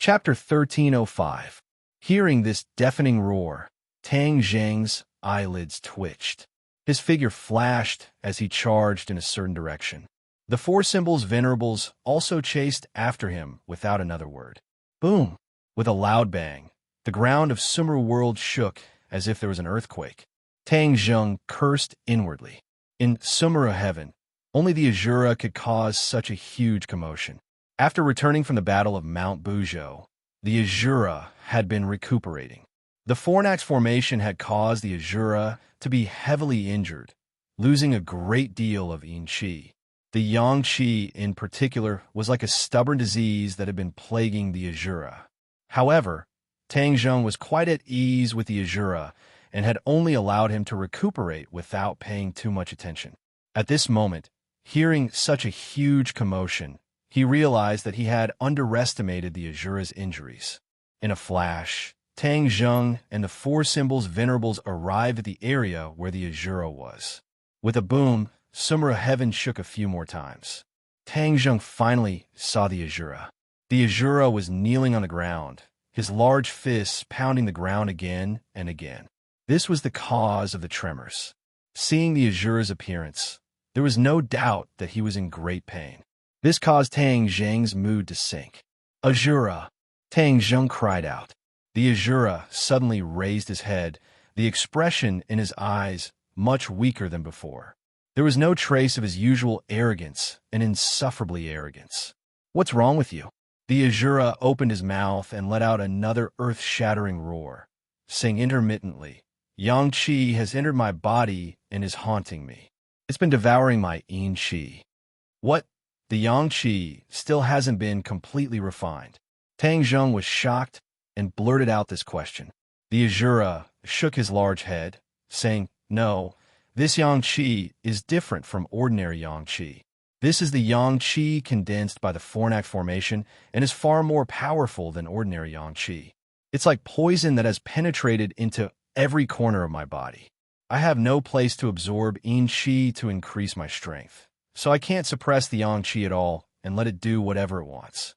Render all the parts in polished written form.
Chapter 1305. Hearing this deafening roar, Tang Zheng's eyelids twitched. His figure flashed as he charged in a certain direction. The four symbols venerables also chased after him without another word. Boom! With a loud bang, the ground of Sumeru world shook as if there was an earthquake. Tang Zheng cursed inwardly. In Sumeru heaven, only the Azura could cause such a huge commotion. After returning from the Battle of Mount Buzhou, the Azura had been recuperating. The Fornax formation had caused the Azura to be heavily injured, losing a great deal of yin qi. The yang qi in particular was like a stubborn disease that had been plaguing the Azura. However, Tang Zheng was quite at ease with the Azura and had only allowed him to recuperate without paying too much attention. At this moment, hearing such a huge commotion, he realized that he had underestimated the Azura's injuries. In a flash, Tang Zheng and the four symbols venerables arrived at the area where the Azura was. With a boom, Sumeru heaven shook a few more times. Tang Zheng finally saw the Azura. The Azura was kneeling on the ground, his large fists pounding the ground again and again. This was the cause of the tremors. Seeing the Azura's appearance, there was no doubt that he was in great pain. This caused Tang Zheng's mood to sink. Azura! Tang Zheng cried out. The Azura suddenly raised his head, the expression in his eyes much weaker than before. There was no trace of his usual arrogance, an insufferably arrogance. What's wrong with you? The Azura opened his mouth and let out another earth-shattering roar, saying intermittently, Yang Qi has entered my body and is haunting me. It's been devouring my yin qi. What? The yang qi still hasn't been completely refined. Tang Zheng was shocked and blurted out this question. The Azura shook his large head, saying, No, this yang qi is different from ordinary yang qi. This is the yang qi condensed by the Fornax formation and is far more powerful than ordinary yang qi. It's like poison that has penetrated into every corner of my body. I have no place to absorb yin qi to increase my strength, so I can't suppress the yang qi at all and let it do whatever it wants.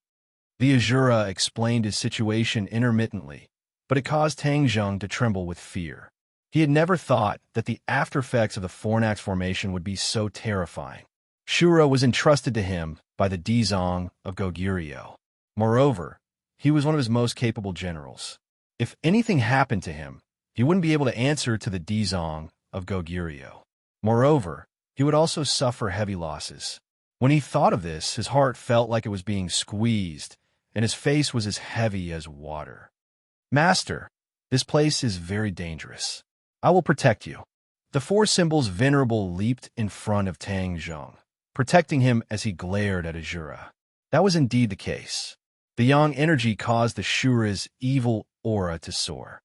The Azura explained his situation intermittently, but it caused Tang Zheng to tremble with fear. He had never thought that the aftereffects of the Fornax formation would be so terrifying. Shura was entrusted to him by the Dizong of Goguryeo. Moreover, he was one of his most capable generals. If anything happened to him, he wouldn't be able to answer to the Dizong of Goguryeo. Moreover, he would also suffer heavy losses. When he thought of this, his heart felt like it was being squeezed, and his face was as heavy as water. Master, this place is very dangerous. I will protect you. The four symbols venerable leaped in front of Tang Zheng, protecting him as he glared at Azura. That was indeed the case. The yang energy caused the Shura's evil aura to soar.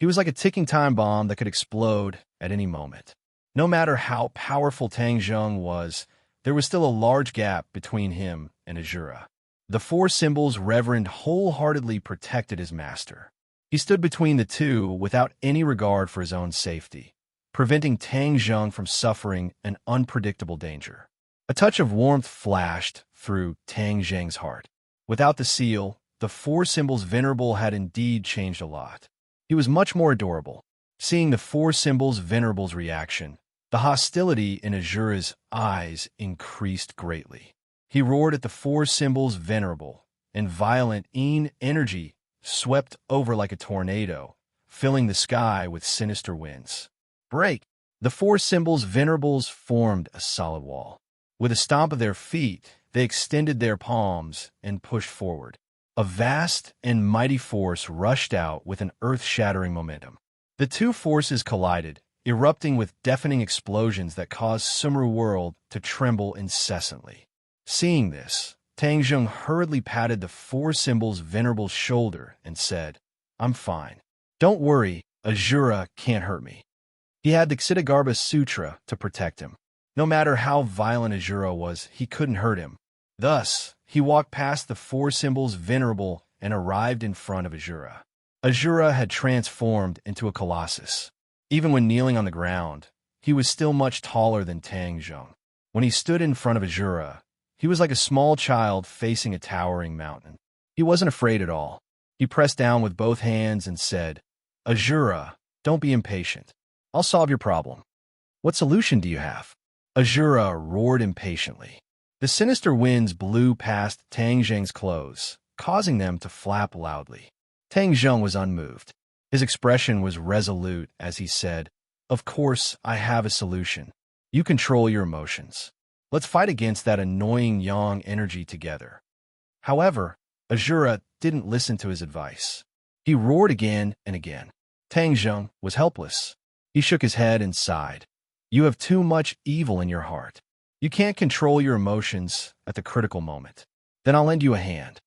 He was like a ticking time bomb that could explode at any moment. No matter how powerful Tang Zheng was, there was still a large gap between him and Azura. The four symbols reverend wholeheartedly protected his master. He stood between the two without any regard for his own safety, preventing Tang Zheng from suffering an unpredictable danger. A touch of warmth flashed through Tang Zheng's heart. Without the seal, the four symbols venerable had indeed changed a lot. He was much more adorable. Seeing the four symbols venerable's reaction, the hostility in Azura's eyes increased greatly. He roared at the four symbols venerable, and violent yin energy swept over like a tornado, filling the sky with sinister winds. Break! The four symbols venerables formed a solid wall. With a stomp of their feet, they extended their palms and pushed forward. A vast and mighty force rushed out with an earth-shattering momentum. The two forces collided, erupting with deafening explosions that caused Sumeru world to tremble incessantly. Seeing this, Tang Zheng hurriedly patted the four symbols venerable's shoulder and said, I'm fine. Don't worry, Azura can't hurt me. He had the Ksitigarbha Sutra to protect him. No matter how violent Azura was, he couldn't hurt him. Thus, he walked past the four symbols venerable and arrived in front of Azura. Azura had transformed into a colossus. Even when kneeling on the ground, he was still much taller than Tang Zheng. When he stood in front of Azura, he was like a small child facing a towering mountain. He wasn't afraid at all. He pressed down with both hands and said, Azura, don't be impatient. I'll solve your problem. What solution do you have? Azura roared impatiently. The sinister winds blew past Tang Zheng's clothes, causing them to flap loudly. Tang Zheng was unmoved. His expression was resolute as he said, Of course, I have a solution. You control your emotions. Let's fight against that annoying yang energy together. However, Azura didn't listen to his advice. He roared again and again. Tang Zheng was helpless. He shook his head and sighed. You have too much evil in your heart. You can't control your emotions at the critical moment. Then I'll lend you a hand.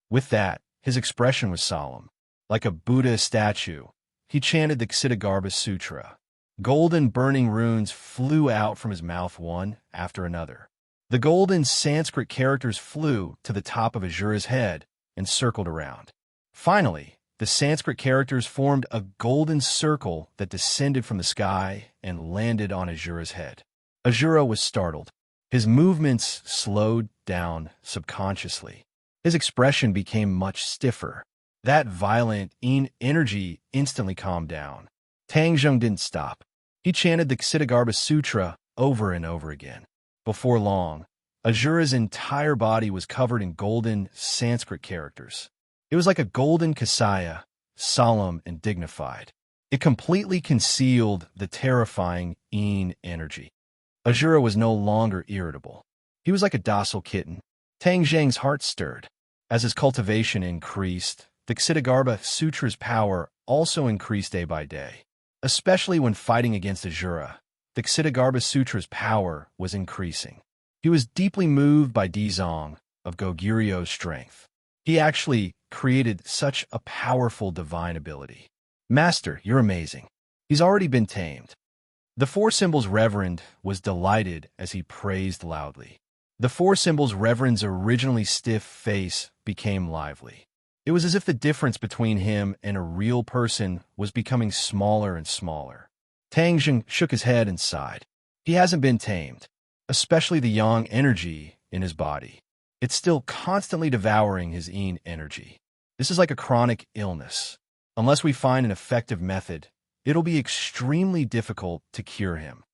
With that, his expression was solemn. Like a Buddha statue, he chanted the Ksitigarbha Sutra. Golden burning runes flew out from his mouth one after another. The golden Sanskrit characters flew to the top of Azura's head and circled around. Finally, the Sanskrit characters formed a golden circle that descended from the sky and landed on Azura's head. Azura was startled. His movements slowed down subconsciously. His expression became much stiffer. That violent energy instantly calmed down. Tang Zheng didn't stop. He chanted the Ksitigarbha Sutra over and over again. Before long, Azura's entire body was covered in golden Sanskrit characters. It was like a golden kasaya, solemn and dignified. It completely concealed the terrifying energy. Azura was no longer irritable. He was like a docile kitten. Tang Zheng's heart stirred. As his cultivation increased, the Ksitigarbha Sutra's power also increased day by day. Especially when fighting against Azura, the Ksitigarbha Sutra's power was increasing. He was deeply moved by Dizong of Goguryu's strength. He actually created such a powerful divine ability. Master, you're amazing. He's already been tamed. The Four Symbols Reverend was delighted as he praised loudly. The Four Symbols Reverend's originally stiff face became lively. It was as if the difference between him and a real person was becoming smaller and smaller. Tang Zheng shook his head and sighed. He hasn't been tamed, especially the yang energy in his body. It's still constantly devouring his energy. This is like a chronic illness. Unless we find an effective method, it'll be extremely difficult to cure him.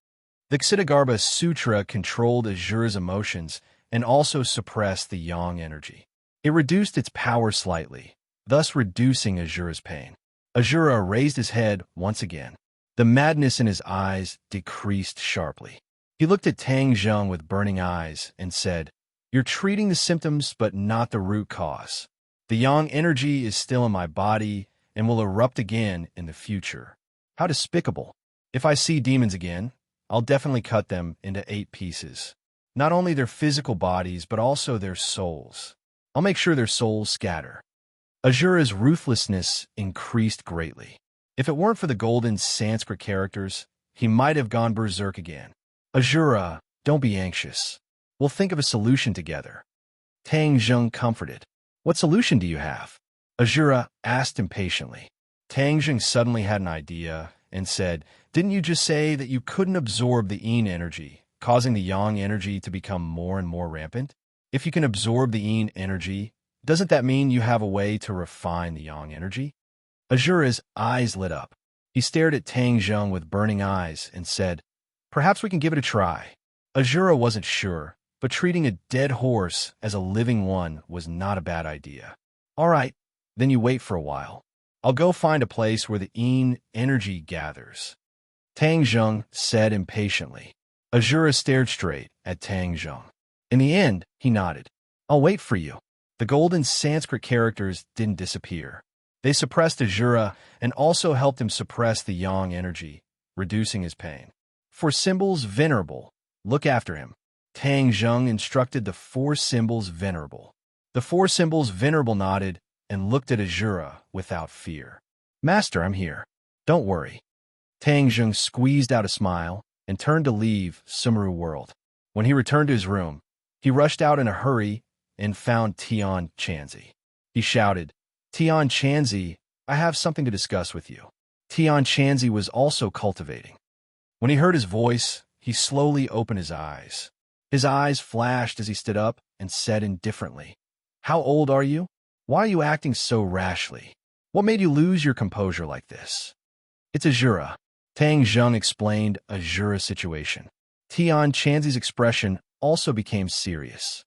The Ksitigarbha Sutra controlled Azura's emotions and also suppressed the yang energy. It reduced its power slightly, thus reducing Azura's pain. Azura raised his head once again. The madness in his eyes decreased sharply. He looked at Tang Zheng with burning eyes and said, You're treating the symptoms but not the root cause. The yang energy is still in my body and will erupt again in the future. How despicable. If I see demons again, I'll definitely cut them into 8 pieces. Not only their physical bodies, but also their souls. I'll make sure their souls scatter. Azura's ruthlessness increased greatly. If it weren't for the golden Sanskrit characters, he might have gone berserk again. Azura, don't be anxious. We'll think of a solution together. Tang Zheng comforted. What solution do you have? Azura asked impatiently. Tang Zheng suddenly had an idea and said, Didn't you just say that you couldn't absorb the yin energy, causing the yang energy to become more and more rampant? If you can absorb the yin energy, doesn't that mean you have a way to refine the yang energy? Azura's eyes lit up. He stared at Tang Zheng with burning eyes and said, Perhaps we can give it a try. Azura wasn't sure, but treating a dead horse as a living one was not a bad idea. All right, then you wait for a while. I'll go find a place where the yin energy gathers. Tang Zheng said impatiently. Azura stared straight at Tang Zheng. In the end, he nodded. I'll wait for you. The golden Sanskrit characters didn't disappear. They suppressed Azura and also helped him suppress the yang energy, reducing his pain. For Symbols Venerable, look after him. Tang Zheng instructed the Four Symbols Venerable. The Four Symbols Venerable nodded and looked at Azura without fear. Master, I'm here. Don't worry. Tang Zheng squeezed out a smile and turned to leave Sumeru World. When he returned to his room, he rushed out in a hurry and found Tian Chanzi. He shouted, Tian Chanzi, I have something to discuss with you. Tian Chanzi was also cultivating. When he heard his voice, he slowly opened his eyes. His eyes flashed as he stood up and said indifferently, How old are you? Why are you acting so rashly? What made you lose your composure like this? It's Azura. Tang Zheng explained Azura's situation. Tian Chanzi's expression also became serious.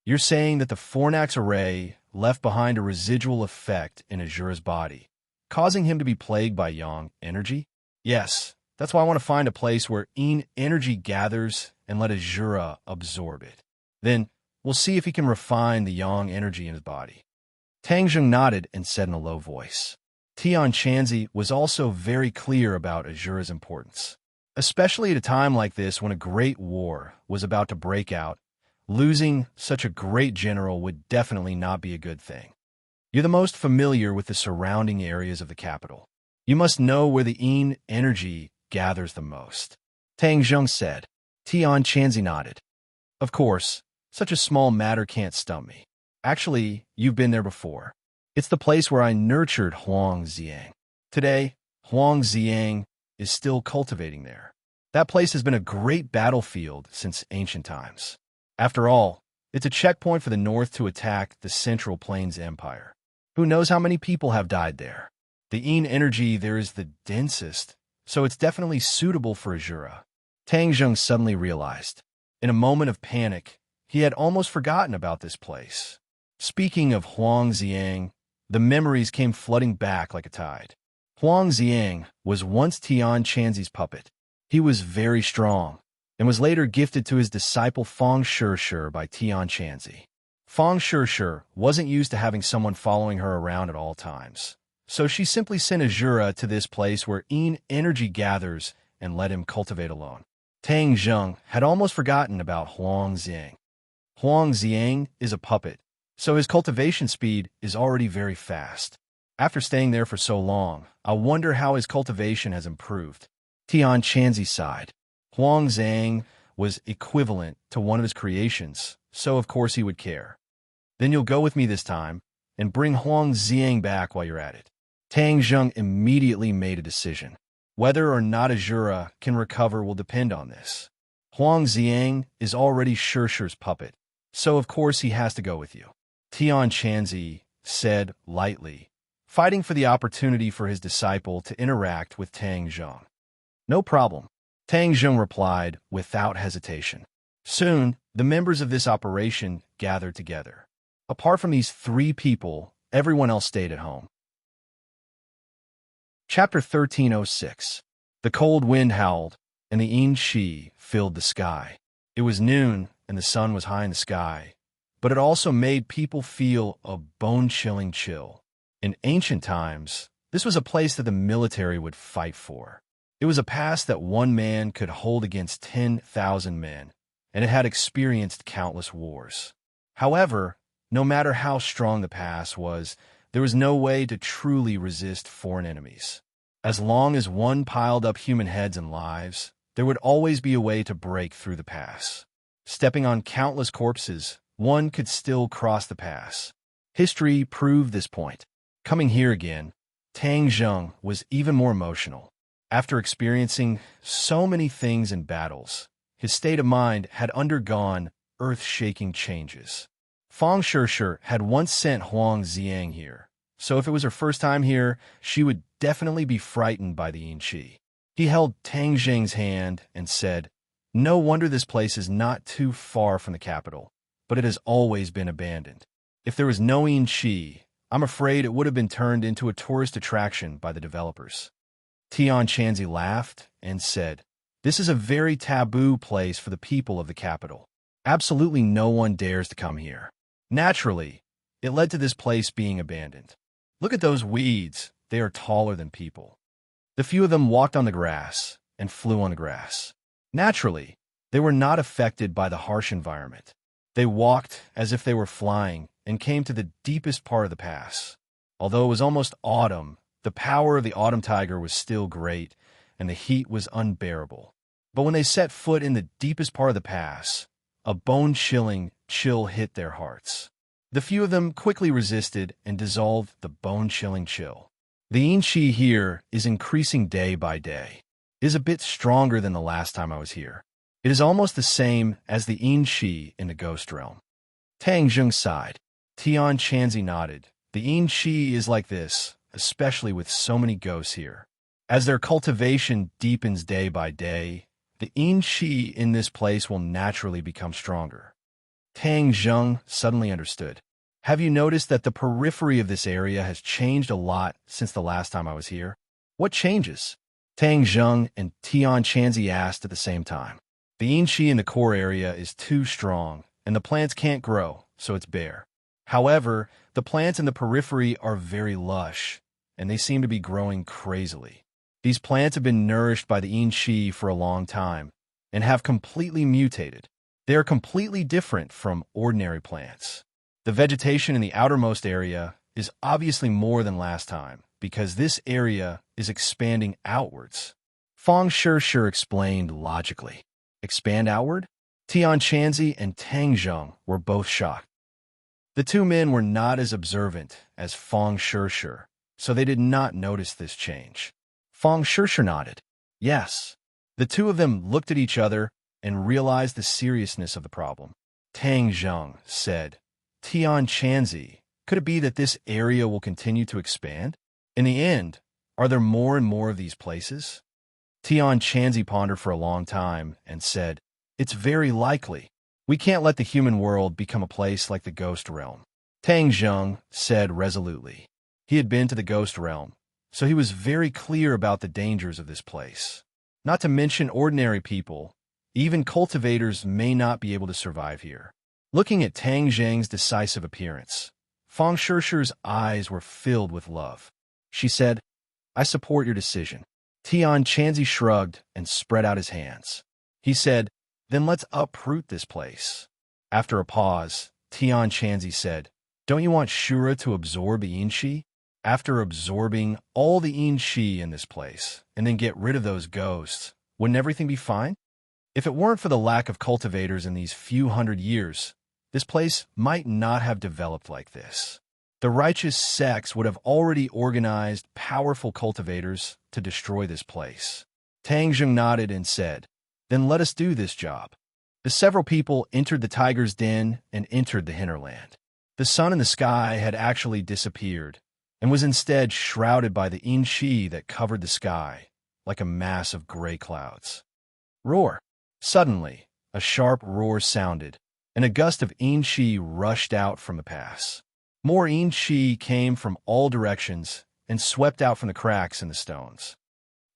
You're saying that the Fornax array left behind a residual effect in Azura's body, causing him to be plagued by yang energy? Yes, that's why I want to find a place where Yin energy gathers and let Azura absorb it. Then, we'll see if he can refine the yang energy in his body. Tang Zheng nodded and said in a low voice. Tian Chanzi was also very clear about Azura's importance. Especially at a time like this when a great war was about to break out, losing such a great general would definitely not be a good thing. You're the most familiar with the surrounding areas of the capital. You must know where the Yin energy gathers the most. Tang Zheng said. Tian Chanzi nodded. Of course, such a small matter can't stump me. Actually, you've been there before. It's the place where I nurtured Huang Xiang. Today, Huang Xiang is still cultivating there. That place has been a great battlefield since ancient times. After all, it's a checkpoint for the North to attack the Central Plains Empire. Who knows how many people have died there? The Yin energy there is the densest, so it's definitely suitable for Azura. Tang Zheng suddenly realized. In a moment of panic, he had almost forgotten about this place. Speaking of Huang Xiang, the memories came flooding back like a tide. Huang Xiang was once Tian Chanzi's puppet. He was very strong, and was later gifted to his disciple Fang Shishir by Tian Chanzi. Fang Shishir wasn't used to having someone following her around at all times, so she simply sent Azura to this place where Yin energy gathers and let him cultivate alone. Tang Zheng had almost forgotten about Huang Xiang. Huang Xiang is a puppet, so his cultivation speed is already very fast. After staying there for so long, I wonder how his cultivation has improved. Tian Chanzi sighed. Huang Xiang was equivalent to one of his creations, so of course he would care. Then you'll go with me this time, and bring Huang Xiang back while you're at it. Tang Zheng immediately made a decision. Whether or not Azura can recover will depend on this. Huang Xiang is already Shishir's puppet, so of course he has to go with you. Tian Chanzi said lightly, fighting for the opportunity for his disciple to interact with Tang Zheng. No problem, Tang Zheng replied without hesitation. Soon, the members of this operation gathered together. Apart from these three people, everyone else stayed at home. Chapter 1306. The cold wind howled, and the Yin Qi filled the sky. It was noon, and the sun was high in the sky, but it also made people feel a bone-chilling chill. In ancient times, this was a place that the military would fight for. It was a pass that one man could hold against 10,000 men, and it had experienced countless wars. However, no matter how strong the pass was, there was no way to truly resist foreign enemies. As long as one piled up human heads and lives, there would always be a way to break through the pass. Stepping on countless corpses, one could still cross the pass. History proved this point. Coming here again, Tang Zheng was even more emotional. After experiencing so many things in battles, his state of mind had undergone earth-shaking changes. Fang Shishir had once sent Huang Xiang here, so if it was her first time here, she would definitely be frightened by the Yin Qi. He held Tang Zheng's hand and said, "No wonder this place is not too far from the capital, but it has always been abandoned. If there was no Yin Qi, I'm afraid it would have been turned into a tourist attraction by the developers." Tian Chanzi laughed and said, "This is a very taboo place for the people of the capital. Absolutely no one dares to come here. Naturally, it led to this place being abandoned. Look at those weeds. They are taller than people." The few of them walked on the grass and flew on the grass. Naturally, they were not affected by the harsh environment. They walked as if they were flying and came to the deepest part of the pass. Although it was almost autumn, the power of the autumn tiger was still great, and the heat was unbearable. But when they set foot in the deepest part of the pass, a bone-chilling chill hit their hearts. The few of them quickly resisted and dissolved the bone-chilling chill. The Yin Qi here is increasing day by day. It is a bit stronger than the last time I was here. It is almost the same as the Yin Qi in the Ghost Realm. Tang Zheng sighed. Tian Chanzi nodded, The Yin-Chi is like this, especially with so many ghosts here. As their cultivation deepens day by day, the Yin-Chi in this place will naturally become stronger. Tang Zheng suddenly understood. Have you noticed that the periphery of this area has changed a lot since the last time I was here? What changes? Tang Zheng and Tian Chanzi asked at the same time. The Yin-Chi in the core area is too strong, and the plants can't grow, so it's bare. However, the plants in the periphery are very lush, and they seem to be growing crazily. These plants have been nourished by the Yin-Chi for a long time, and have completely mutated. They are completely different from ordinary plants. The vegetation in the outermost area is obviously more than last time, because this area is expanding outwards. Feng Shishir explained logically. Expand outward? Tian Chanzi and Tang Zheng were both shocked. The two men were not as observant as Feng Shishir, so they did not notice this change. Feng Shishir nodded. Yes. The two of them looked at each other and realized the seriousness of the problem. Tang Zheng said, Tian Chanzi, could it be that this area will continue to expand? In the end, are there more and more of these places? Tian Chanzi pondered for a long time and said, It's very likely. We can't let the human world become a place like the ghost realm. Tang Zheng said resolutely. He had been to the ghost realm, so he was very clear about the dangers of this place. Not to mention ordinary people, even cultivators may not be able to survive here. Looking at Tang Zheng's decisive appearance, Feng Shishir's eyes were filled with love. She said, I support your decision. Tian Chanzi shrugged and spread out his hands. He said, Then let's uproot this place. After a pause, Tian Chanzi said, Don't you want Shura to absorb the Yin-Chi? After absorbing all the Yin-Chi in this place, and then get rid of those ghosts, wouldn't everything be fine? If it weren't for the lack of cultivators in these few hundred years, this place might not have developed like this. The righteous sects would have already organized powerful cultivators to destroy this place. Tang Zheng nodded and said, Then let us do this job. The several people entered the tiger's den and entered the hinterland. The sun in the sky had actually disappeared and was instead shrouded by the Yin-Chi that covered the sky like a mass of gray clouds. Roar! Suddenly, a sharp roar sounded, and a gust of Yin-Chi rushed out from the pass. More Yin-Chi came from all directions and swept out from the cracks in the stones.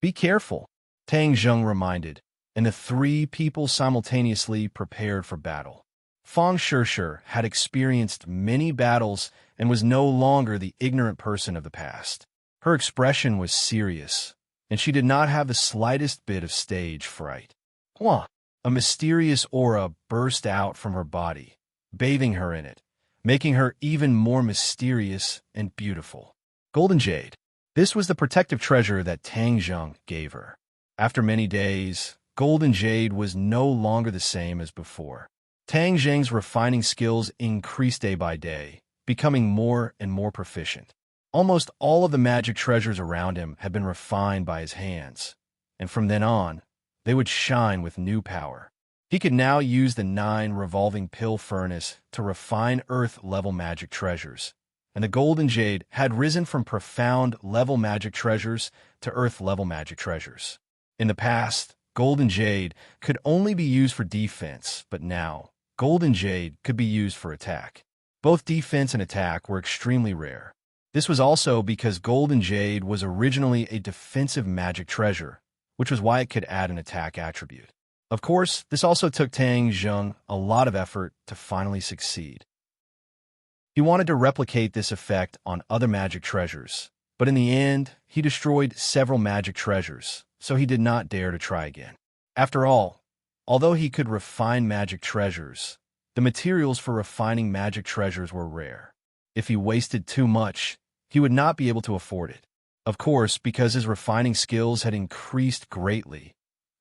Be careful, Tang Zheng reminded, and the three people simultaneously prepared for battle. Feng Shishir had experienced many battles and was no longer the ignorant person of the past. Her expression was serious, and she did not have the slightest bit of stage fright. Hua! A mysterious aura burst out from her body, bathing her in it, making her even more mysterious and beautiful. Golden Jade. This was the protective treasure that Tang Zheng gave her. After many days, Golden Jade was no longer the same as before. Tang Zheng's refining skills increased day by day, becoming more and more proficient. Almost all of the magic treasures around him had been refined by his hands, and from then on, they would shine with new power. He could now use the 9 revolving pill furnace to refine Earth-level magic treasures, and the Golden Jade had risen from profound-level magic treasures to Earth-level magic treasures. In the past, Golden Jade could only be used for defense, but now, Golden Jade could be used for attack. Both defense and attack were extremely rare. This was also because Golden Jade was originally a defensive magic treasure, which was why it could add an attack attribute. Of course, this also took Tang Zheng a lot of effort to finally succeed. He wanted to replicate this effect on other magic treasures, but in the end, he destroyed several magic treasures, so he did not dare to try again. After all, although he could refine magic treasures, the materials for refining magic treasures were rare. If he wasted too much, he would not be able to afford it. Of course, because his refining skills had increased greatly,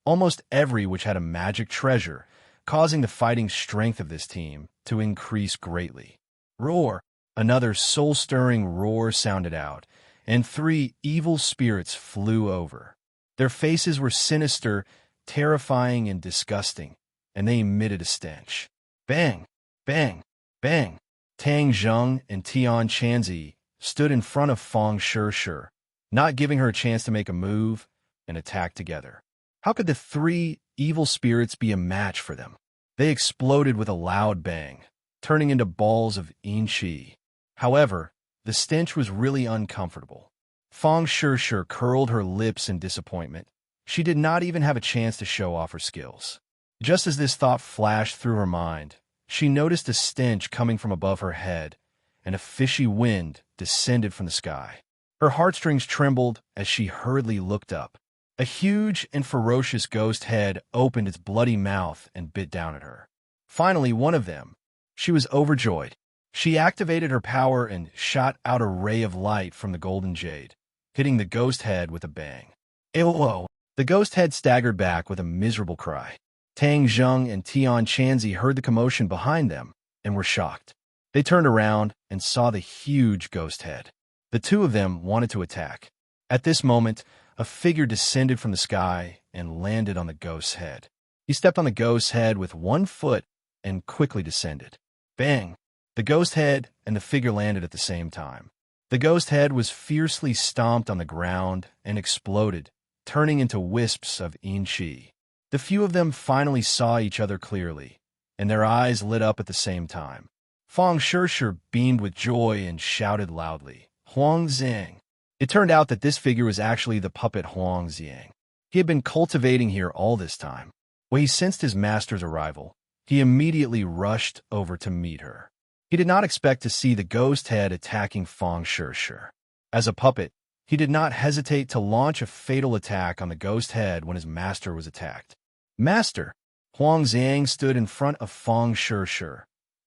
almost every which had a magic treasure, causing the fighting strength of this team to increase greatly. Roar! Another soul-stirring roar sounded out, and 3 evil spirits flew over. Their faces were sinister, terrifying, and disgusting, and they emitted a stench. Bang! Bang! Bang! Tang Zheng and Tian Chanzi stood in front of Fang Shishir, not giving her a chance to make a move, and attacked together. How could the three evil spirits be a match for them? They exploded with a loud bang, turning into balls of yin-chi. However, the stench was really uncomfortable. Fang Shishir curled her lips in disappointment. She did not even have a chance to show off her skills. Just as this thought flashed through her mind, she noticed a stench coming from above her head, and a fishy wind descended from the sky. Her heartstrings trembled as she hurriedly looked up. A huge and ferocious ghost head opened its bloody mouth and bit down at her. Finally, one of them. She was overjoyed. She activated her power and shot out a ray of light from the golden jade, hitting the ghost head with a bang. Ew! The ghost head staggered back with a miserable cry. Tang Zheng and Tian Chanzi heard the commotion behind them and were shocked. They turned around and saw the huge ghost head. The two of them wanted to attack. At this moment, a figure descended from the sky and landed on the ghost's head. He stepped on the ghost's head with one foot and quickly descended. Bang! The ghost head and the figure landed at the same time. The ghost head was fiercely stomped on the ground and exploded, turning into wisps of yin-chi. The few of them finally saw each other clearly, and their eyes lit up at the same time. Fang Shishir beamed with joy and shouted loudly, "Huang Zhang!" It turned out that this figure was actually the puppet Huang Zhang. He had been cultivating here all this time. When he sensed his master's arrival, he immediately rushed over to meet her. He did not expect to see the ghost head attacking Fang Shishir. As a puppet, he did not hesitate to launch a fatal attack on the ghost head when his master was attacked. Master! Huang Zhang stood in front of Fang Shishir,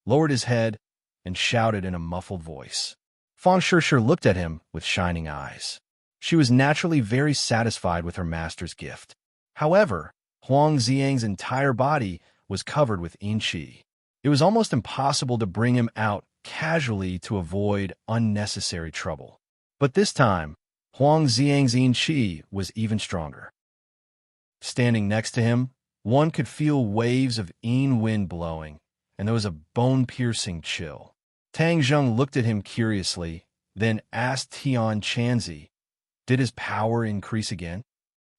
lowered his head, and shouted in a muffled voice. Fang Shishir looked at him with shining eyes. She was naturally very satisfied with her master's gift. However, Huang Zhang's entire body was covered with yin-chi. It was almost impossible to bring him out casually to avoid unnecessary trouble. But this time, Huang Zhang's yin-chi was even stronger. Standing next to him, one could feel waves of yin wind blowing, and there was a bone-piercing chill. Tang Zheng looked at him curiously, then asked Tian Chanzi, "Did his power increase again?"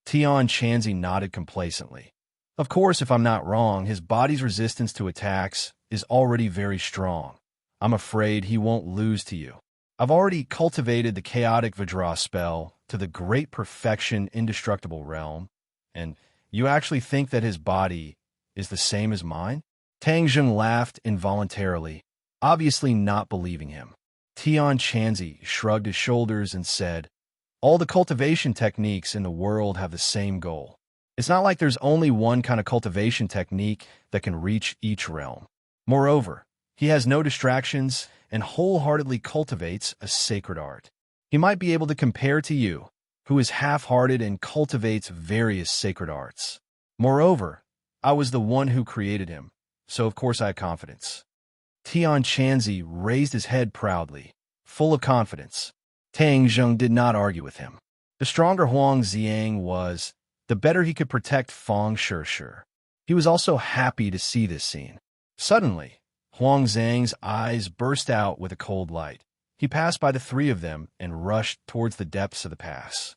Tian Chanzi nodded complacently. "Of course, if I'm not wrong, his body's resistance to attacks is already very strong. I'm afraid he won't lose to you. I've already cultivated the chaotic Vajra spell to the great perfection indestructible realm, and you actually think that his body is the same as mine?" Tang Zheng laughed involuntarily, obviously not believing him. Tian Chanzi shrugged his shoulders and said, "All the cultivation techniques in the world have the same goal. It's not like there's only one kind of cultivation technique that can reach each realm. Moreover, he has no distractions and wholeheartedly cultivates a sacred art. He might be able to compare to you, who is half-hearted and cultivates various sacred arts. Moreover, I was the one who created him, so of course I have confidence." Tian Chanzi raised his head proudly, full of confidence. Tang Zheng did not argue with him. The stronger Huang Zhang was, the better he could protect Fang Shishir. He was also happy to see this scene. Suddenly, Huang Zhang's eyes burst out with a cold light. He passed by the three of them and rushed towards the depths of the pass.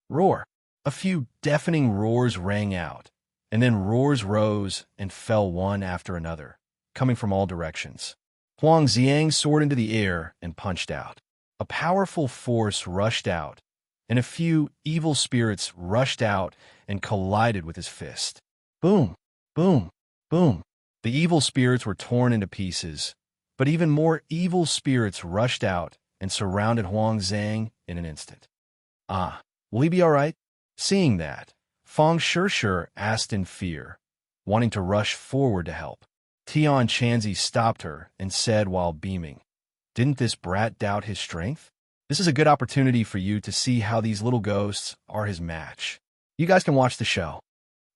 Roar! A few deafening roars rang out, and then roars rose and fell one after another, coming from all directions. Huang Zhang soared into the air and punched out. A powerful force rushed out, and a few evil spirits rushed out and collided with his fist. Boom! Boom! Boom! The evil spirits were torn into pieces, but even more evil spirits rushed out and surrounded Huang Zhang in an instant. "Ah, will he be all right?" Seeing that, Fang Shishir asked in fear, wanting to rush forward to help. Tian Chanzi stopped her and said while beaming, "Didn't this brat doubt his strength? This is a good opportunity for you to see how these little ghosts are his match. You guys can watch the show."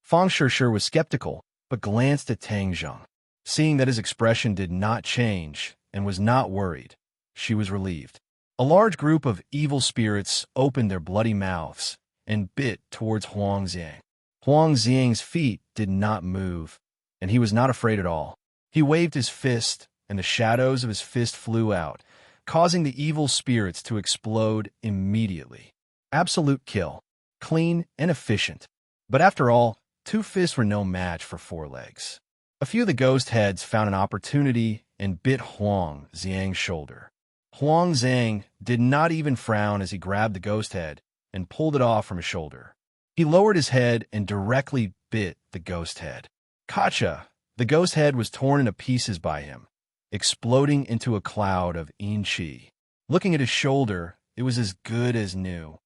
Fang Shishir was skeptical, but glanced at Tang Zheng. Seeing that his expression did not change and was not worried, she was relieved. A large group of evil spirits opened their bloody mouths and bit towards Huang Zhang. Huang Zhang's feet did not move, and he was not afraid at all. He waved his fist, and the shadows of his fist flew out, causing the evil spirits to explode immediately. Absolute kill. Clean and efficient. But after all, 2 fists were no match for 4 legs. A few of the ghost heads found an opportunity and bit Huang Xiang's shoulder. Huang Xiang did not even frown as he grabbed the ghost head and pulled it off from his shoulder. He lowered his head and directly bit the ghost head. Gotcha! The ghost head was torn into pieces by him, exploding into a cloud of yin qi. Looking at his shoulder, it was as good as new.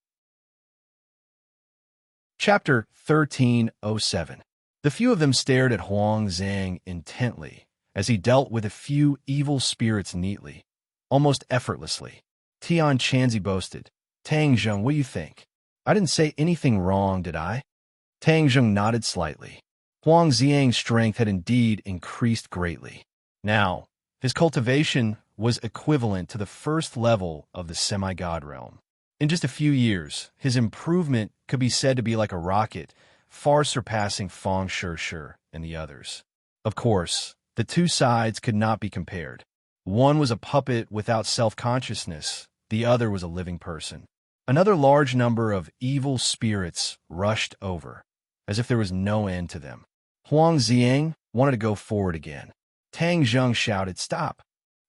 Chapter 1307. The few of them stared at Huang Xiang intently as he dealt with a few evil spirits neatly, almost effortlessly. Tian Chanzi boasted, "Tang Zheng, what do you think? I didn't say anything wrong, did I?" Tang Zheng nodded slightly. Huang Xiang's strength had indeed increased greatly. Now, his cultivation was equivalent to the first level of the semi-god realm. In just a few years, his improvement could be said to be like a rocket, far surpassing Fang Shi and the others. Of course, the two sides could not be compared. One was a puppet without self-consciousness, the other was a living person. Another large number of evil spirits rushed over, as if there was no end to them. Huang Xiang wanted to go forward again. Tang Zheng shouted, "Stop!"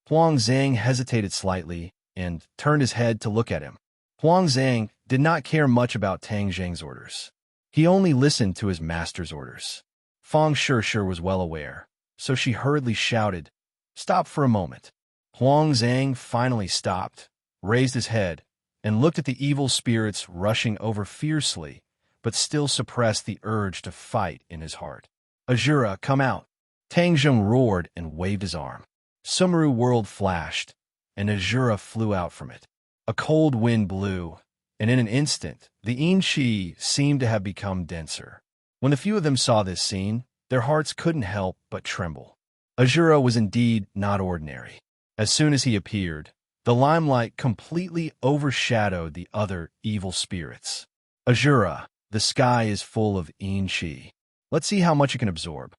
Huang Xiang hesitated slightly and turned his head to look at him. Huang Xiang did not care much about Tang Zheng's orders. He only listened to his master's orders. Fang Shi was well aware, so she hurriedly shouted, "Stop for a moment." Huang Xiang finally stopped, raised his head, and looked at the evil spirits rushing over fiercely, but still suppressed the urge to fight in his heart. "Azura, come out!" Tang Zheng roared and waved his arm. Sumeru world flashed, and Azura flew out from it. A cold wind blew, and in an instant, the yin qi seemed to have become denser. When the few of them saw this scene, their hearts couldn't help but tremble. Azura was indeed not ordinary. As soon as he appeared, the limelight completely overshadowed the other evil spirits. "Azura, the sky is full of yin qi. Let's see how much it can absorb."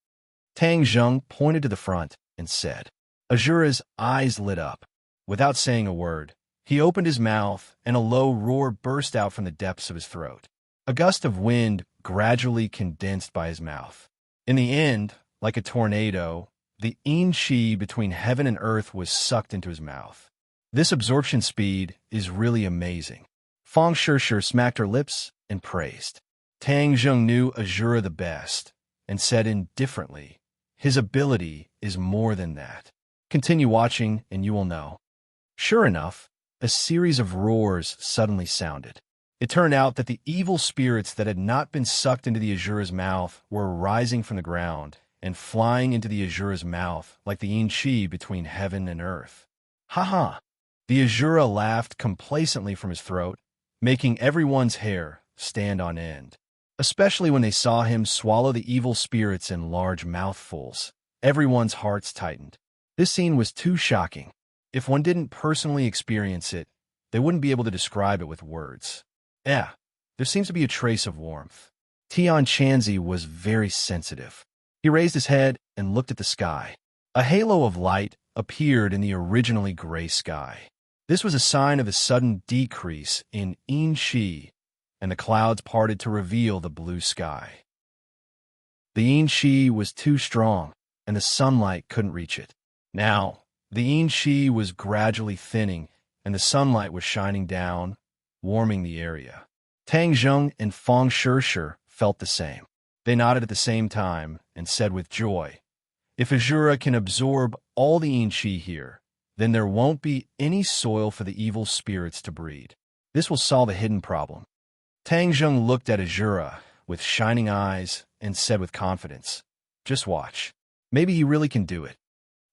Tang Zheng pointed to the front and said. Azura's eyes lit up. Without saying a word, he opened his mouth and a low roar burst out from the depths of his throat. A gust of wind gradually condensed by his mouth. In the end, like a tornado, the yin qi between heaven and earth was sucked into his mouth. This absorption speed is really amazing. Fang Shi smacked her lips and praised. Tang Zheng knew Azura the best and said indifferently, "His ability is more than that. Continue watching and you will know." Sure enough, a series of roars suddenly sounded. It turned out that the evil spirits that had not been sucked into the Azura's mouth were rising from the ground and flying into the Azura's mouth like the yin qi between heaven and earth. "Ha ha!" The Azura laughed complacently from his throat, making everyone's hair stand on end. Especially when they saw him swallow the evil spirits in large mouthfuls. Everyone's hearts tightened. This scene was too shocking. If one didn't personally experience it, they wouldn't be able to describe it with words. There seems to be a trace of warmth. Tian Chanzi was very sensitive. He raised his head and looked at the sky. A halo of light appeared in the originally gray sky. This was a sign of a sudden decrease in yin qi, and the clouds parted to reveal the blue sky. The yin qi was too strong, and the sunlight couldn't reach it. Now, the yin qi was gradually thinning, and the sunlight was shining down, warming the area. Tang Zheng and Fang Shi felt the same. They nodded at the same time and said with joy, "If Azura can absorb all the yin qi here, then there won't be any soil for the evil spirits to breed. This will solve a hidden problem." Tang Zheng looked at Azura with shining eyes and said with confidence, "Just watch. Maybe he really can do it."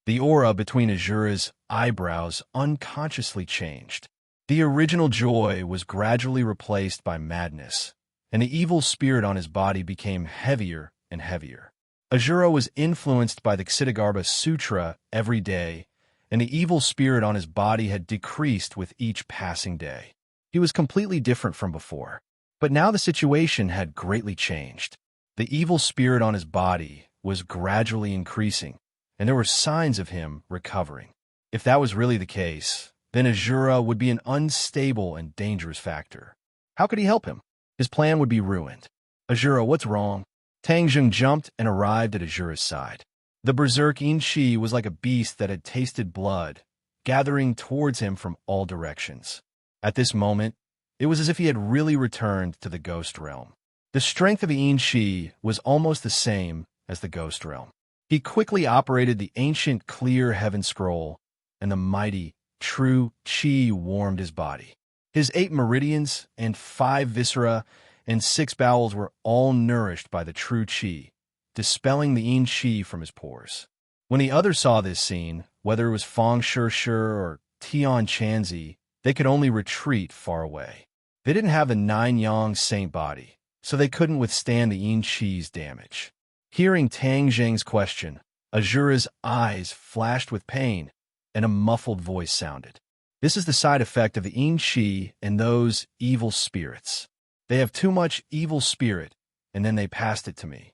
The aura between Azura's eyebrows unconsciously changed. The original joy was gradually replaced by madness, and the evil spirit on his body became heavier and heavier. Azura was influenced by the Ksitigarbha Sutra every day, and the evil spirit on his body had decreased with each passing day. He was completely different from before. But now the situation had greatly changed. The evil spirit on his body was gradually increasing, and there were signs of him recovering. If that was really the case, then Azura would be an unstable and dangerous factor. How could he help him? His plan would be ruined. Azura, what's wrong? Tang Zheng jumped and arrived at Azura's side. The berserk Yin-Chi was like a beast that had tasted blood, gathering towards him from all directions. At this moment, it was as if he had really returned to the ghost realm. The strength of the Yin-Chi was almost the same as the ghost realm. He quickly operated the ancient clear heaven scroll, and the mighty, true Chi warmed his body. His 8 meridians and 5 viscera and 6 bowels were all nourished by the true Chi, dispelling the Yin Chi from his pores. When the others saw this scene, whether it was Fang Shi or Tian Chanzi, they could only retreat far away. They didn't have the 9 yang saint body, so they couldn't withstand the Yin Chi's damage. Hearing Tang Zheng's question, Azura's eyes flashed with pain, and a muffled voice sounded. This is the side effect of the Yin Chi and those evil spirits. They have too much evil spirit, and then they passed it to me.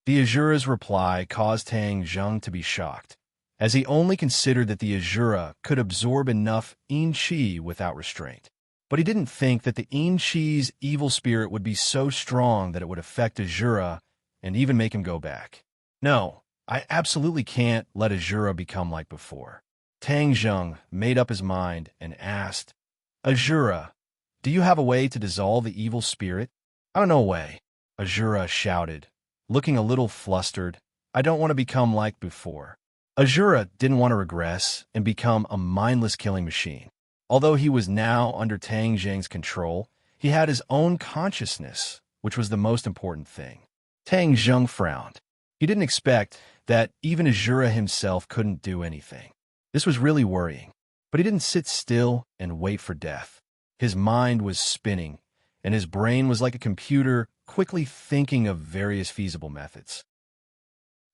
The Azura's reply caused Tang Zheng to be shocked, as he only considered that the Azura could absorb enough Yin Chi without restraint. But he didn't think that the Yin Chi's evil spirit would be so strong that it would affect Azura and even make him go back. No, I absolutely can't let Azura become like before. Tang Zheng made up his mind and asked, Azura, do you have a way to dissolve the evil spirit? I don't know a way, Azura shouted, looking a little flustered. I don't want to become like before. Azura didn't want to regress and become a mindless killing machine. Although he was now under Tang Zheng's control, he had his own consciousness, which was the most important thing. Tang Zheng frowned. He didn't expect that even Azura himself couldn't do anything. This was really worrying, but he didn't sit still and wait for death. His mind was spinning, and his brain was like a computer quickly thinking of various feasible methods.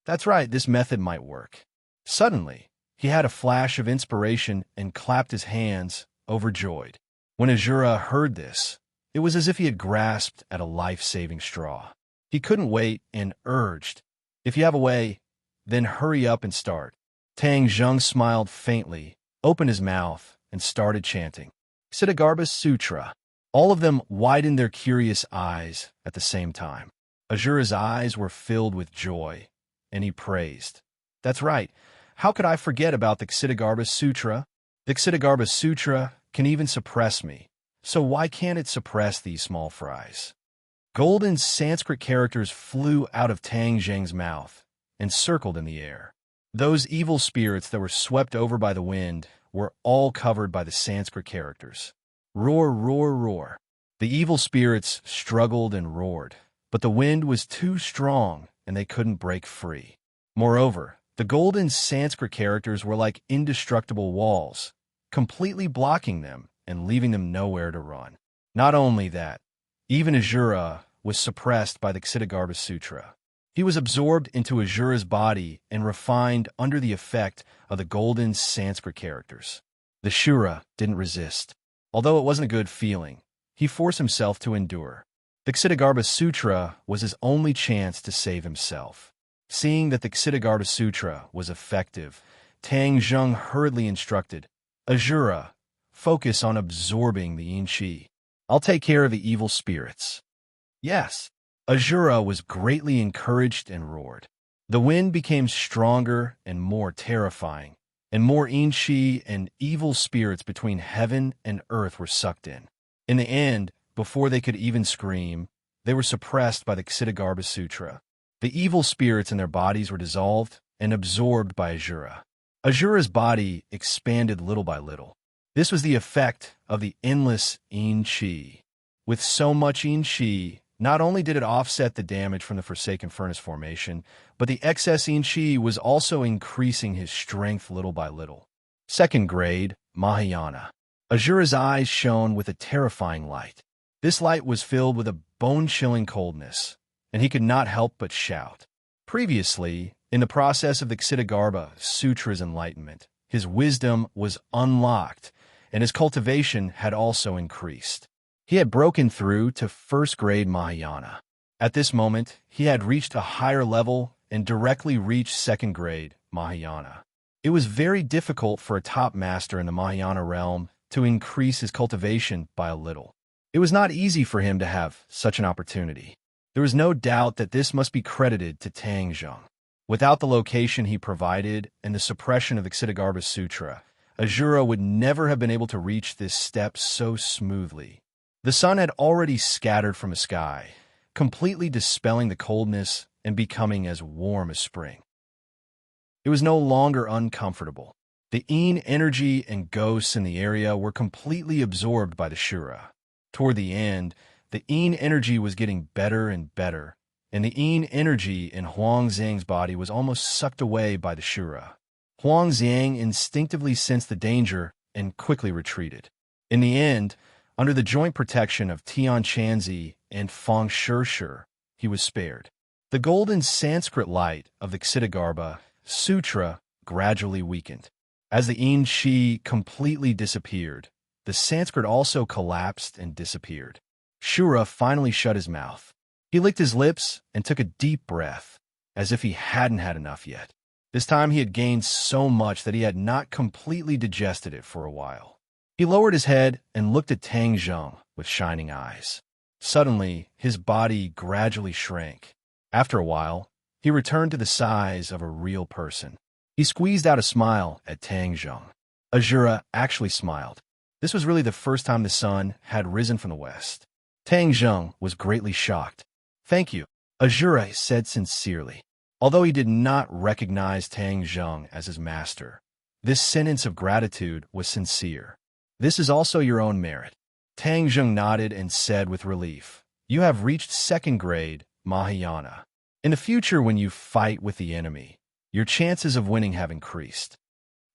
That's right, this method might work. Suddenly, he had a flash of inspiration and clapped his hands, overjoyed. When Azura heard this, it was as if he had grasped at a life-saving straw. He couldn't wait and urged, if you have a way, then hurry up and start. Tang Zheng smiled faintly, opened his mouth, and started chanting Ksitigarbha Sutra. All of them widened their curious eyes at the same time. Azura's eyes were filled with joy, and he praised. That's right. How could I forget about the Ksitigarbha Sutra? The Ksitigarbha Sutra can even suppress me, so why can't it suppress these small fries? Golden Sanskrit characters flew out of Tang Zheng's mouth and circled in the air. Those evil spirits that were swept over by the wind were all covered by the Sanskrit characters. Roar, roar, roar. The evil spirits struggled and roared, but the wind was too strong and they couldn't break free. Moreover, the golden Sanskrit characters were like indestructible walls, completely blocking them and leaving them nowhere to run. Not only that, even Azura was suppressed by the Ksitigarbha Sutra. He was absorbed into Azura's body and refined under the effect of the golden Sanskrit characters. The Shura didn't resist. Although it wasn't a good feeling, he forced himself to endure. The Ksitigarbha Sutra was his only chance to save himself. Seeing that the Ksitigarbha Sutra was effective, Tang Zheng hurriedly instructed, Azura, focus on absorbing the Yin Chi. I'll take care of the evil spirits. Yes. Azura was greatly encouraged and roared. The wind became stronger and more terrifying, and more Yin Chi and evil spirits between heaven and earth were sucked in. In the end, before they could even scream, they were suppressed by the Ksitigarbha Sutra. The evil spirits in their bodies were dissolved and absorbed by Azura. Azura's body expanded little by little. This was the effect of the endless Yin Chi. With so much Yin Chi, not only did it offset the damage from the Forsaken Furnace formation, but the excess Yin Chi was also increasing his strength little by little. Second grade, Mahayana. Azura's eyes shone with a terrifying light. This light was filled with a bone-chilling coldness, and he could not help but shout. Previously, in the process of the Ksitigarbha Sutra's enlightenment, his wisdom was unlocked, and his cultivation had also increased. He had broken through to first grade Mahayana. At this moment, he had reached a higher level and directly reached second grade Mahayana. It was very difficult for a top master in the Mahayana realm to increase his cultivation by a little. It was not easy for him to have such an opportunity. There was no doubt that this must be credited to Tang Zheng. Without the location he provided and the suppression of the Ksitigarbha Sutra, Azura would never have been able to reach this step so smoothly. The sun had already scattered from the sky, completely dispelling the coldness and becoming as warm as spring. It was no longer uncomfortable. The Yin energy and ghosts in the area were completely absorbed by the Shura. Toward the end, the Yin energy was getting better and better, and the Yin energy in Huang Zhang's body was almost sucked away by the Shura. Huang Zhang instinctively sensed the danger and quickly retreated. In the end, under the joint protection of Tian Chanzi and Feng Shishir, he was spared. The golden Sanskrit light of the Ksitigarbha Sutra gradually weakened. As the Yin Shi completely disappeared, the Sanskrit also collapsed and disappeared. Shura finally shut his mouth. He licked his lips and took a deep breath, as if he hadn't had enough yet. This time he had gained so much that he had not completely digested it for a while. He lowered his head and looked at Tang Zheng with shining eyes. Suddenly, his body gradually shrank. After a while, he returned to the size of a real person. He squeezed out a smile at Tang Zheng. Azura actually smiled. This was really the first time the sun had risen from the west. Tang Zheng was greatly shocked. "Thank you," Azura said sincerely. Although he did not recognize Tang Zheng as his master, this sentence of gratitude was sincere. "This is also your own merit." Tang Zheng nodded and said with relief, "You have reached second grade Mahayana. In the future, when you fight with the enemy, your chances of winning have increased."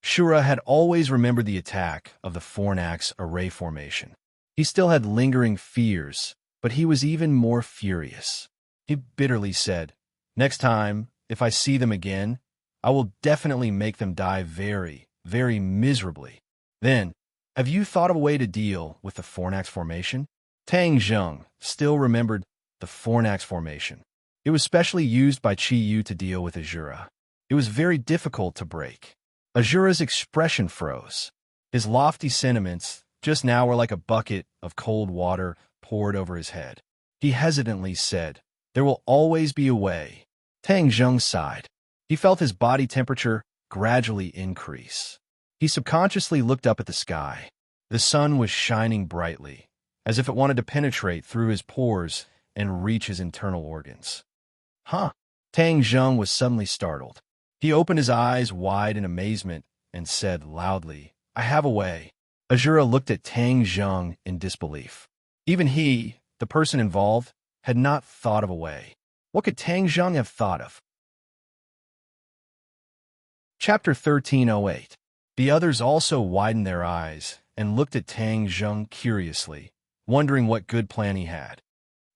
Shura had always remembered the attack of the Fornax array formation. He still had lingering fears, but he was even more furious. He bitterly said, "Next time, if I see them again, I will definitely make them die very, very miserably." "Then, have you thought of a way to deal with the Fornax formation?" Tang Zheng still remembered the Fornax formation. It was specially used by Chi Yu to deal with Azura. It was very difficult to break. Azura's expression froze. His lofty sentiments just now were like a bucket of cold water poured over his head. He hesitantly said, "There will always be a way." Tang Zheng sighed. He felt his body temperature gradually increase. He subconsciously looked up at the sky. The sun was shining brightly, as if it wanted to penetrate through his pores and reach his internal organs. "Huh?" Tang Zheng was suddenly startled. He opened his eyes wide in amazement and said loudly, "I have a way." Azura looked at Tang Zheng in disbelief. Even he, the person involved, had not thought of a way. What could Tang Zheng have thought of? Chapter 1308. The others also widened their eyes and looked at Tang Zheng curiously, wondering what good plan he had.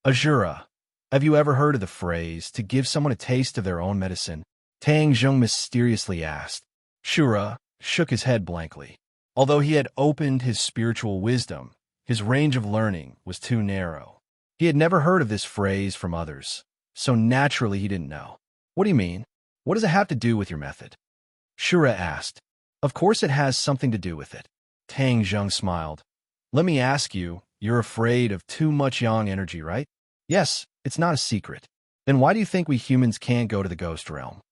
"Azura, have you ever heard of the phrase, to give someone a taste of their own medicine?" Tang Zheng mysteriously asked. Shura shook his head blankly. Although he had opened his spiritual wisdom, his range of learning was too narrow. He had never heard of this phrase from others, so naturally he didn't know. "What do you mean? What does it have to do with your method?" Shura asked. "Of course it has something to do with it." Tang Zheng smiled. "Let me ask you, you're afraid of too much yang energy, right?" "Yes, it's not a secret." "Then why do you think we humans can't go to the ghost realm?"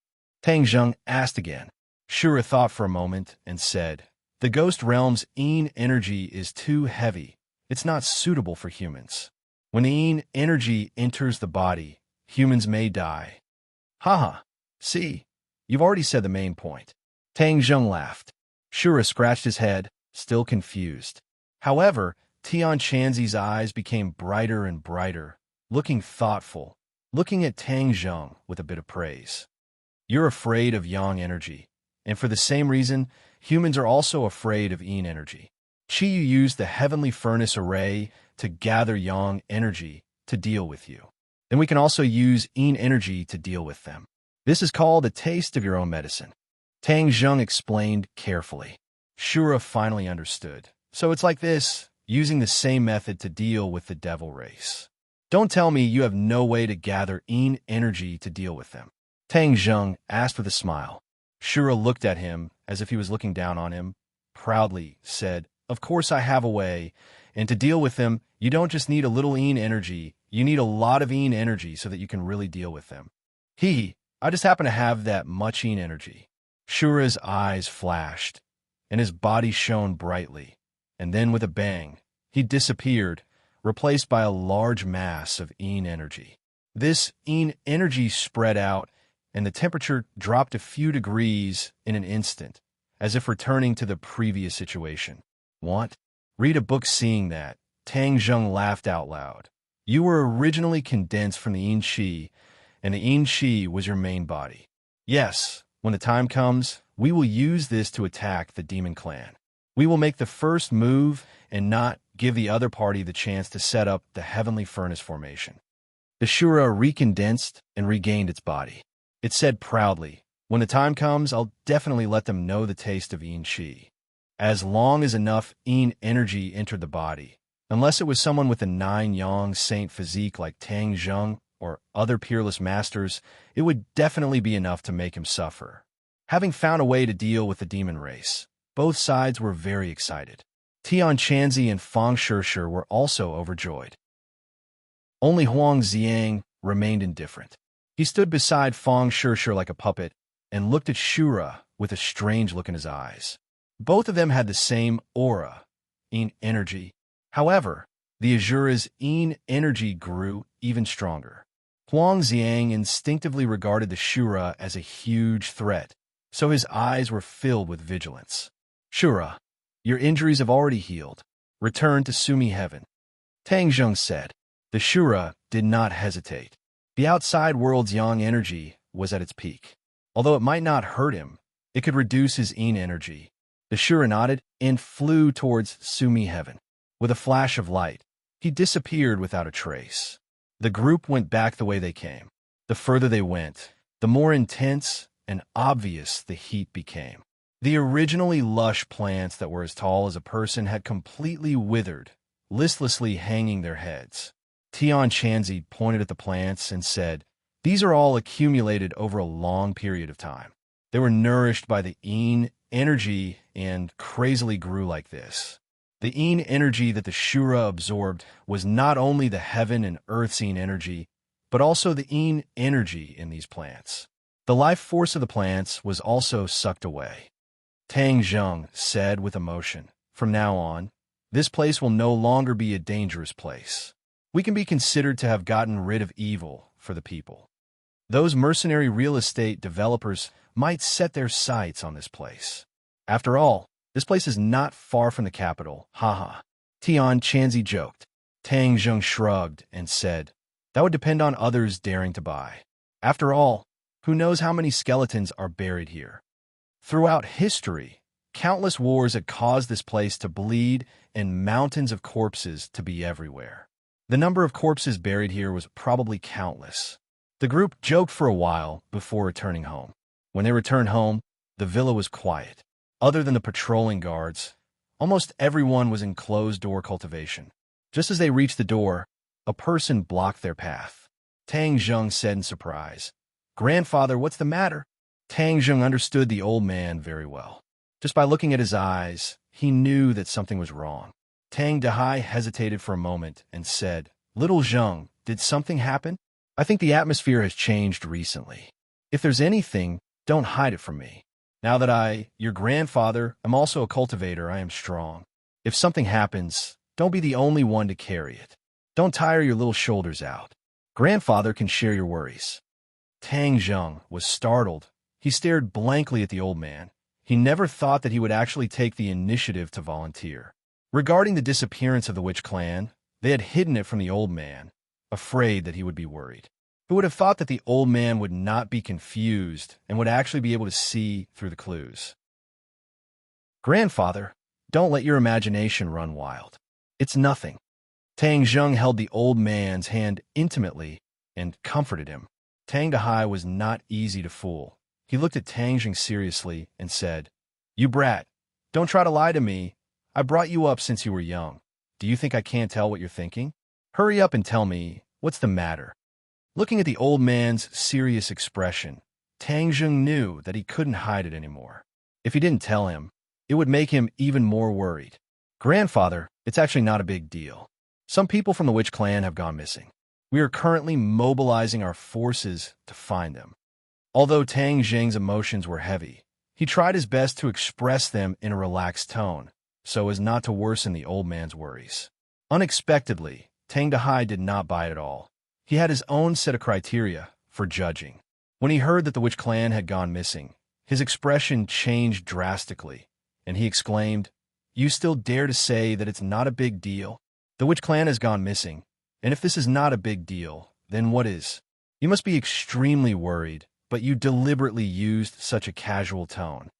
Tang Zheng asked again. Shura thought for a moment and said, "The ghost realm's Yin energy is too heavy. It's not suitable for humans. When the Yin energy enters the body, humans may die." "Haha, see, you've already said the main point." Tang Zheng laughed. Shura scratched his head, still confused. However, Tian Chanzi's eyes became brighter and brighter, looking thoughtful, looking at Tang Zheng with a bit of praise. "You're afraid of yang energy, and for the same reason, humans are also afraid of yin energy. Chi Yu used the heavenly furnace array to gather yang energy to deal with you. Then we can also use yin energy to deal with them. This is called a taste of your own medicine." Tang Zheng explained carefully. Shura finally understood. "So it's like this, using the same method to deal with the devil race. Don't tell me you have no way to gather yin energy to deal with them." Tang Zheng asked with a smile. Shura looked at him as if he was looking down on him, proudly said, "Of course I have a way, and to deal with them, you don't just need a little een energy, you need a lot of een energy so that you can really deal with them. I just happen to have that much een energy." Shura's eyes flashed, and his body shone brightly, and then with a bang, he disappeared, replaced by a large mass of een energy. This een energy spread out, and the temperature dropped a few degrees in an instant, as if returning to the previous situation. "What? Read a book seeing that?" Tang Zheng laughed out loud. "You were originally condensed from the Yin Qi, and the Yin Qi was your main body. Yes, when the time comes, we will use this to attack the demon clan. We will make the first move and not give the other party the chance to set up the heavenly furnace formation." The Shura recondensed and regained its body. It said proudly, "When the time comes, I'll definitely let them know the taste of Yin Qi." As long as enough Yin energy entered the body, unless it was someone with a 9-yang saint physique like Tang Zheng or other peerless masters, it would definitely be enough to make him suffer. Having found a way to deal with the demon race, both sides were very excited. Tian Chanzi and Fang Shishir were also overjoyed. Only Huang Xiang remained indifferent. He stood beside Fang Shishir like a puppet and looked at Shura with a strange look in his eyes. Both of them had the same aura, Yin energy. However, the Azura's Yin energy grew even stronger. Huang Xiang instinctively regarded the Shura as a huge threat, so his eyes were filled with vigilance. "Shura, your injuries have already healed. Return to Sumi Heaven," Tang Zheng said. The Shura did not hesitate. The outside world's yang energy was at its peak. Although it might not hurt him, it could reduce his Yin energy. The Shura nodded and flew towards Sumi Heaven. With a flash of light, he disappeared without a trace. The group went back the way they came. The further they went, the more intense and obvious the heat became. The originally lush plants that were as tall as a person had completely withered, listlessly hanging their heads. Tian Chanzi pointed at the plants and said, "These are all accumulated over a long period of time. They were nourished by the Yin energy and crazily grew like this." The Yin energy that the Shura absorbed was not only the heaven and earth's Yin energy, but also the Yin energy in these plants. The life force of the plants was also sucked away. Tang Zheng said with emotion, "From now on, this place will no longer be a dangerous place. We can be considered to have gotten rid of evil for the people. Those mercenary real estate developers might set their sights on this place. After all, this place is not far from the capital, haha." Tian Chanzi joked. Tang Zheng shrugged and said, "That would depend on others daring to buy. After all, who knows how many skeletons are buried here?" Throughout history, countless wars had caused this place to bleed and mountains of corpses to be everywhere. The number of corpses buried here was probably countless. The group joked for a while before returning home. When they returned home, the villa was quiet. Other than the patrolling guards, almost everyone was in closed-door cultivation. Just as they reached the door, a person blocked their path. Tang Zheng said in surprise, "Grandfather, what's the matter?" Tang Zheng understood the old man very well. Just by looking at his eyes, he knew that something was wrong. Tang Dehai hesitated for a moment and said, "Little Zheng, did something happen? I think the atmosphere has changed recently. If there's anything, don't hide it from me. Now that your grandfather, am also a cultivator, I am strong. If something happens, don't be the only one to carry it. Don't tire your little shoulders out. Grandfather can share your worries." Tang Zheng was startled. He stared blankly at the old man. He never thought that he would actually take the initiative to volunteer. Regarding the disappearance of the witch clan, they had hidden it from the old man, afraid that he would be worried. Who would have thought that the old man would not be confused and would actually be able to see through the clues? "Grandfather, don't let your imagination run wild. It's nothing." Tang Zheng held the old man's hand intimately and comforted him. Tang Dehai was not easy to fool. He looked at Tang Zheng seriously and said, "You brat, don't try to lie to me. I brought you up since you were young. Do you think I can't tell what you're thinking? Hurry up and tell me, what's the matter?" Looking at the old man's serious expression, Tang Zheng knew that he couldn't hide it anymore. If he didn't tell him, it would make him even more worried. Grandfather, it's actually not a big deal. Some people from the witch clan have gone missing. We are currently mobilizing our forces to find them. Although Tang Jing's emotions were heavy, he tried his best to express them in a relaxed tone, so as not to worsen the old man's worries. Unexpectedly, Tang Dahai did not bite at all. He had his own set of criteria for judging. When he heard that the witch clan had gone missing, his expression changed drastically, and he exclaimed, "You still dare to say that it's not a big deal? The witch clan has gone missing, and if this is not a big deal, then what is? You must be extremely worried, but you deliberately used such a casual tone."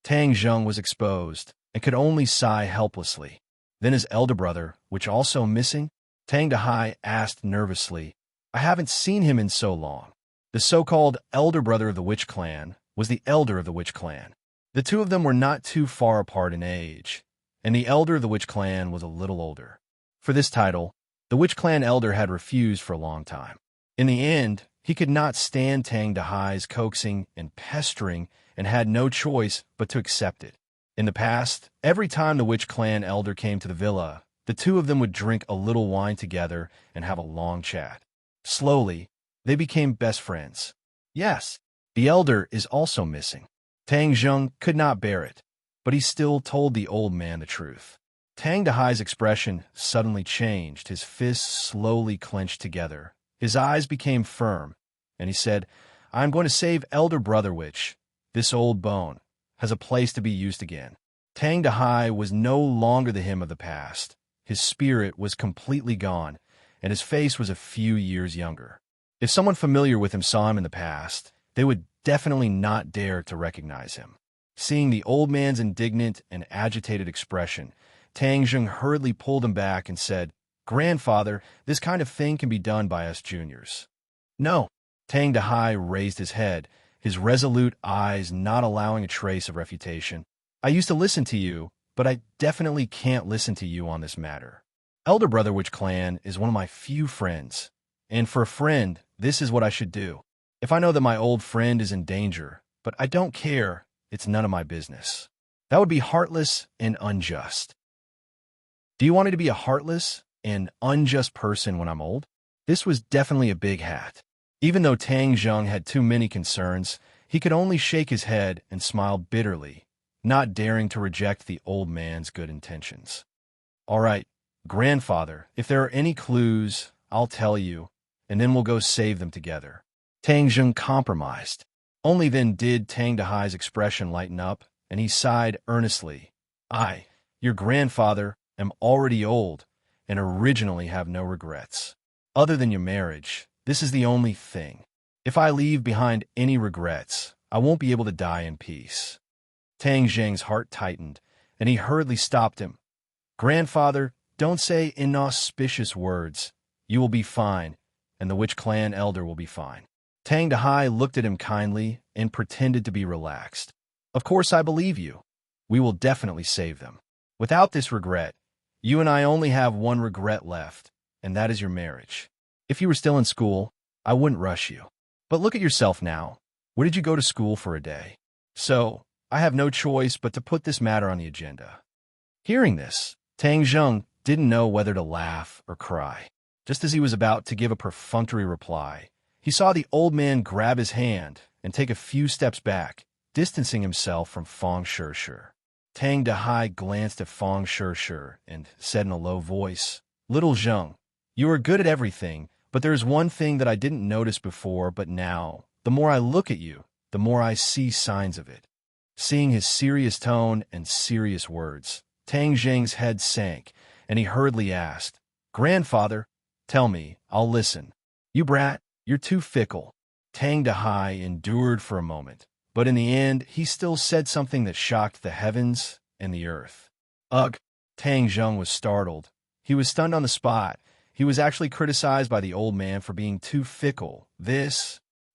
Tang Zheng was exposed and could only sigh helplessly. Then his elder brother, which also missing? Tang Dahai asked nervously. "I haven't seen him in so long." The so-called elder brother of the witch clan was the elder of the witch clan. The two of them were not too far apart in age, and the elder of the witch clan was a little older. For this title, the witch clan elder had refused for a long time. In the end, he could not stand Tang Dahai's coaxing and pestering and had no choice but to accept it. In the past, every time the witch clan elder came to the villa, the two of them would drink a little wine together and have a long chat. Slowly, they became best friends. Yes, the elder is also missing. Tang Zheng could not bear it, but he still told the old man the truth. Tang Dahai's expression suddenly changed. His fists slowly clenched together. His eyes became firm, and he said, "I am going to save elder brother witch. This old bone has a place to be used again." Tang Dahai was no longer the him of the past. His spirit was completely gone, and his face was a few years younger. If someone familiar with him saw him in the past, they would definitely not dare to recognize him. Seeing the old man's indignant and agitated expression, Tang Zheng hurriedly pulled him back and said, "Grandfather, this kind of thing can be done by us juniors." "No." Tang Dahai raised his head, his resolute eyes not allowing a trace of refutation. "I used to listen to you, but I definitely can't listen to you on this matter. Elder Brother Witch Clan is one of my few friends, and for a friend, this is what I should do. If I know that my old friend is in danger, but I don't care, it's none of my business. That would be heartless and unjust." "Do you want me to be a heartless and unjust person when I'm old?" This was definitely a big hat. Even though Tang Zheng had too many concerns, he could only shake his head and smile bitterly, not daring to reject the old man's good intentions. "All right, grandfather, if there are any clues, I'll tell you, and then we'll go save them together." Tang Zheng compromised. Only then did Tang Dahai's expression lighten up, and he sighed earnestly. "I, your grandfather, am already old, and originally have no regrets. Other than your marriage, this is the only thing. If I leave behind any regrets, I won't be able to die in peace." Tang Zheng's heart tightened, and he hurriedly stopped him. "Grandfather, don't say inauspicious words. You will be fine, and the witch clan elder will be fine." Tang Dahai looked at him kindly and pretended to be relaxed. "Of course I believe you. We will definitely save them. Without this regret, you and I only have one regret left, and that is your marriage. If you were still in school, I wouldn't rush you. But look at yourself now. Where did you go to school for a day? So, I have no choice but to put this matter on the agenda." Hearing this, Tang Zheng didn't know whether to laugh or cry. Just as he was about to give a perfunctory reply, he saw the old man grab his hand and take a few steps back, distancing himself from Fong Shishir. Tang Dahai glanced at Fong Shishir and said in a low voice, "Little Zheng, you are good at everything, but there is one thing that I didn't notice before, but now, the more I look at you, the more I see signs of it." Seeing his serious tone and serious words, Tang Zheng's head sank, and he hurriedly asked, "Grandfather, tell me, I'll listen." "You brat, you're too fickle." Tang Dahai endured for a moment, but in the end, he still said something that shocked the heavens and the earth. "Ugh!" Tang Zheng was startled. He was stunned on the spot. He was actually criticized by the old man for being too fickle.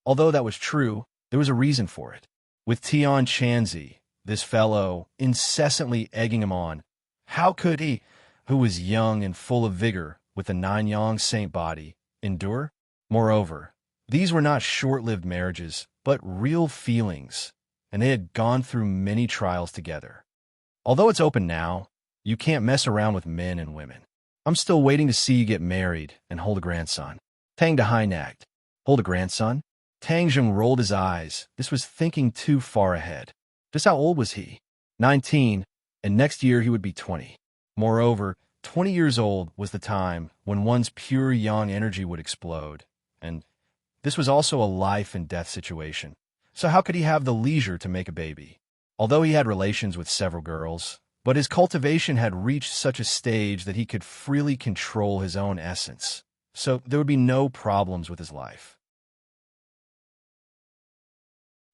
Although that was true, there was a reason for it. With Tian Chanzi, this fellow, incessantly egging him on, how could he, who was young and full of vigor, with a Nanyang saint body, endure? Moreover, these were not short-lived marriages, but real feelings, and they had gone through many trials together. Although it's open now, you can't mess around with men and women. I'm still waiting to see you get married and hold a grandson. Tang Dahai nagged. Hold a grandson? Tang Zheng rolled his eyes. This was thinking too far ahead. Just how old was he? 19, and next year he would be 20. Moreover, 20 years old was the time when one's pure yang energy would explode, and this was also a life and death situation. So how could he have the leisure to make a baby? Although he had relations with several girls, but his cultivation had reached such a stage that he could freely control his own essence, so there would be no problems with his life.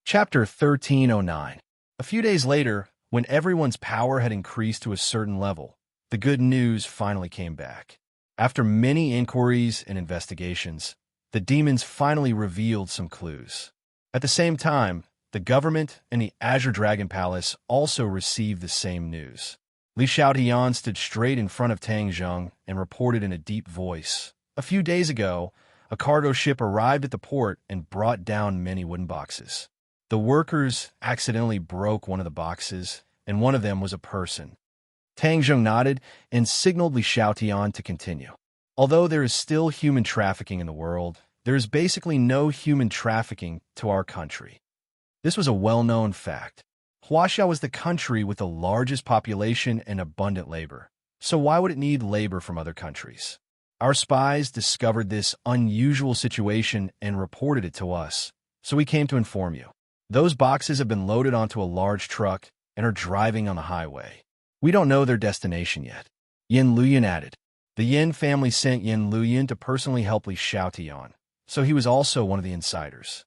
Chapter 1309. A few days later, when everyone's power had increased to a certain level, the good news finally came back. After many inquiries and investigations, the demons finally revealed some clues. At the same time, the government and the Azure Dragon Palace also received the same news. Li Xiaotian stood straight in front of Tang Zheng and reported in a deep voice. A few days ago, a cargo ship arrived at the port and brought down many wooden boxes. The workers accidentally broke one of the boxes, and one of them was a person. Tang Zheng nodded and signaled Li Xiaotian to continue. Although there is still human trafficking in the world, there is basically no human trafficking to our country. This was a well-known fact. Huaxia was the country with the largest population and abundant labor. So why would it need labor from other countries? Our spies discovered this unusual situation and reported it to us, so we came to inform you. Those boxes have been loaded onto a large truck and are driving on the highway. We don't know their destination yet. Yin Luyan added. The Yin family sent Yin Luyan to personally help Li Xiaotian, so he was also one of the insiders.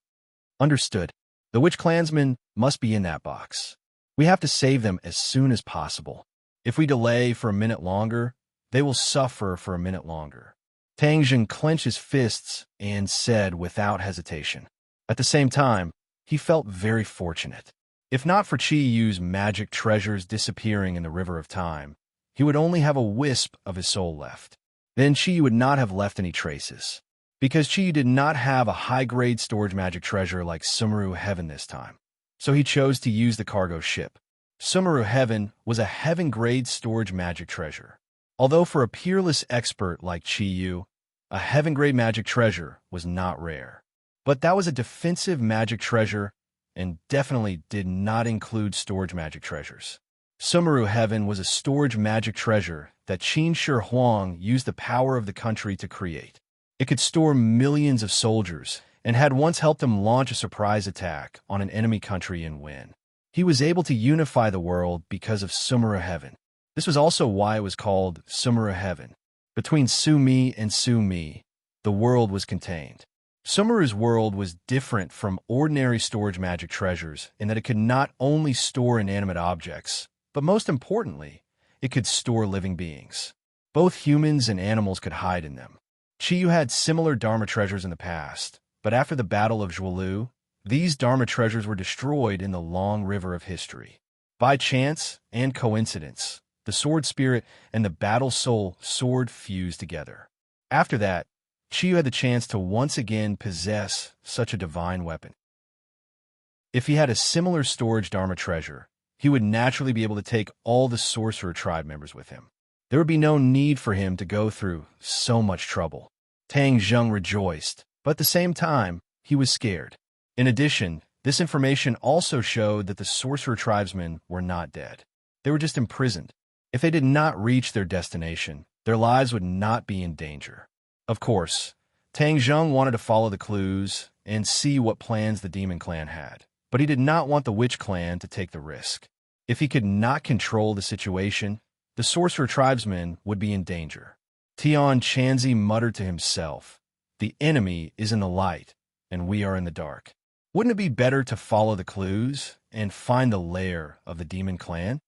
Understood. The witch clansmen must be in that box. We have to save them as soon as possible. If we delay for a minute longer, they will suffer for a minute longer. Tang Zheng clenched his fists and said without hesitation. At the same time, he felt very fortunate. If not for Qi Yu's magic treasures disappearing in the river of time, he would only have a wisp of his soul left. Then Qi Yu would not have left any traces. Because Qi Yu did not have a high-grade storage magic treasure like Sumeru Heaven this time, so he chose to use the cargo ship. Sumeru Heaven was a heaven-grade storage magic treasure. Although for a peerless expert like Qi Yu, a heaven-grade magic treasure was not rare. But that was a defensive magic treasure and definitely did not include storage magic treasures. Sumeru Heaven was a storage magic treasure that Qin Shi Huang used the power of the country to create. It could store millions of soldiers and had once helped him launch a surprise attack on an enemy country and win. He was able to unify the world because of Sumeru Heaven. This was also why it was called Sumeru Heaven. Between Su Mi and Su Mi, the world was contained. Sumeru's world was different from ordinary storage magic treasures in that it could not only store inanimate objects, but most importantly, it could store living beings. Both humans and animals could hide in them. Qi Yu had similar Dharma treasures in the past, but after the Battle of Zhuolu, these Dharma treasures were destroyed in the long river of history. By chance and coincidence, the sword spirit and the battle soul sword fused together. After that, Qi Yu had the chance to once again possess such a divine weapon. If he had a similar storage Dharma treasure, he would naturally be able to take all the sorcerer tribe members with him. There would be no need for him to go through so much trouble. Tang Zheng rejoiced, but at the same time, he was scared. In addition, this information also showed that the sorcerer tribesmen were not dead. They were just imprisoned. If they did not reach their destination, their lives would not be in danger. Of course, Tang Zheng wanted to follow the clues and see what plans the demon clan had, but he did not want the witch clan to take the risk. If he could not control the situation, the sorcerer tribesmen would be in danger. Tian Chanzi muttered to himself, "The enemy is in the light, and we are in the dark. Wouldn't it be better to follow the clues and find the lair of the demon clan?"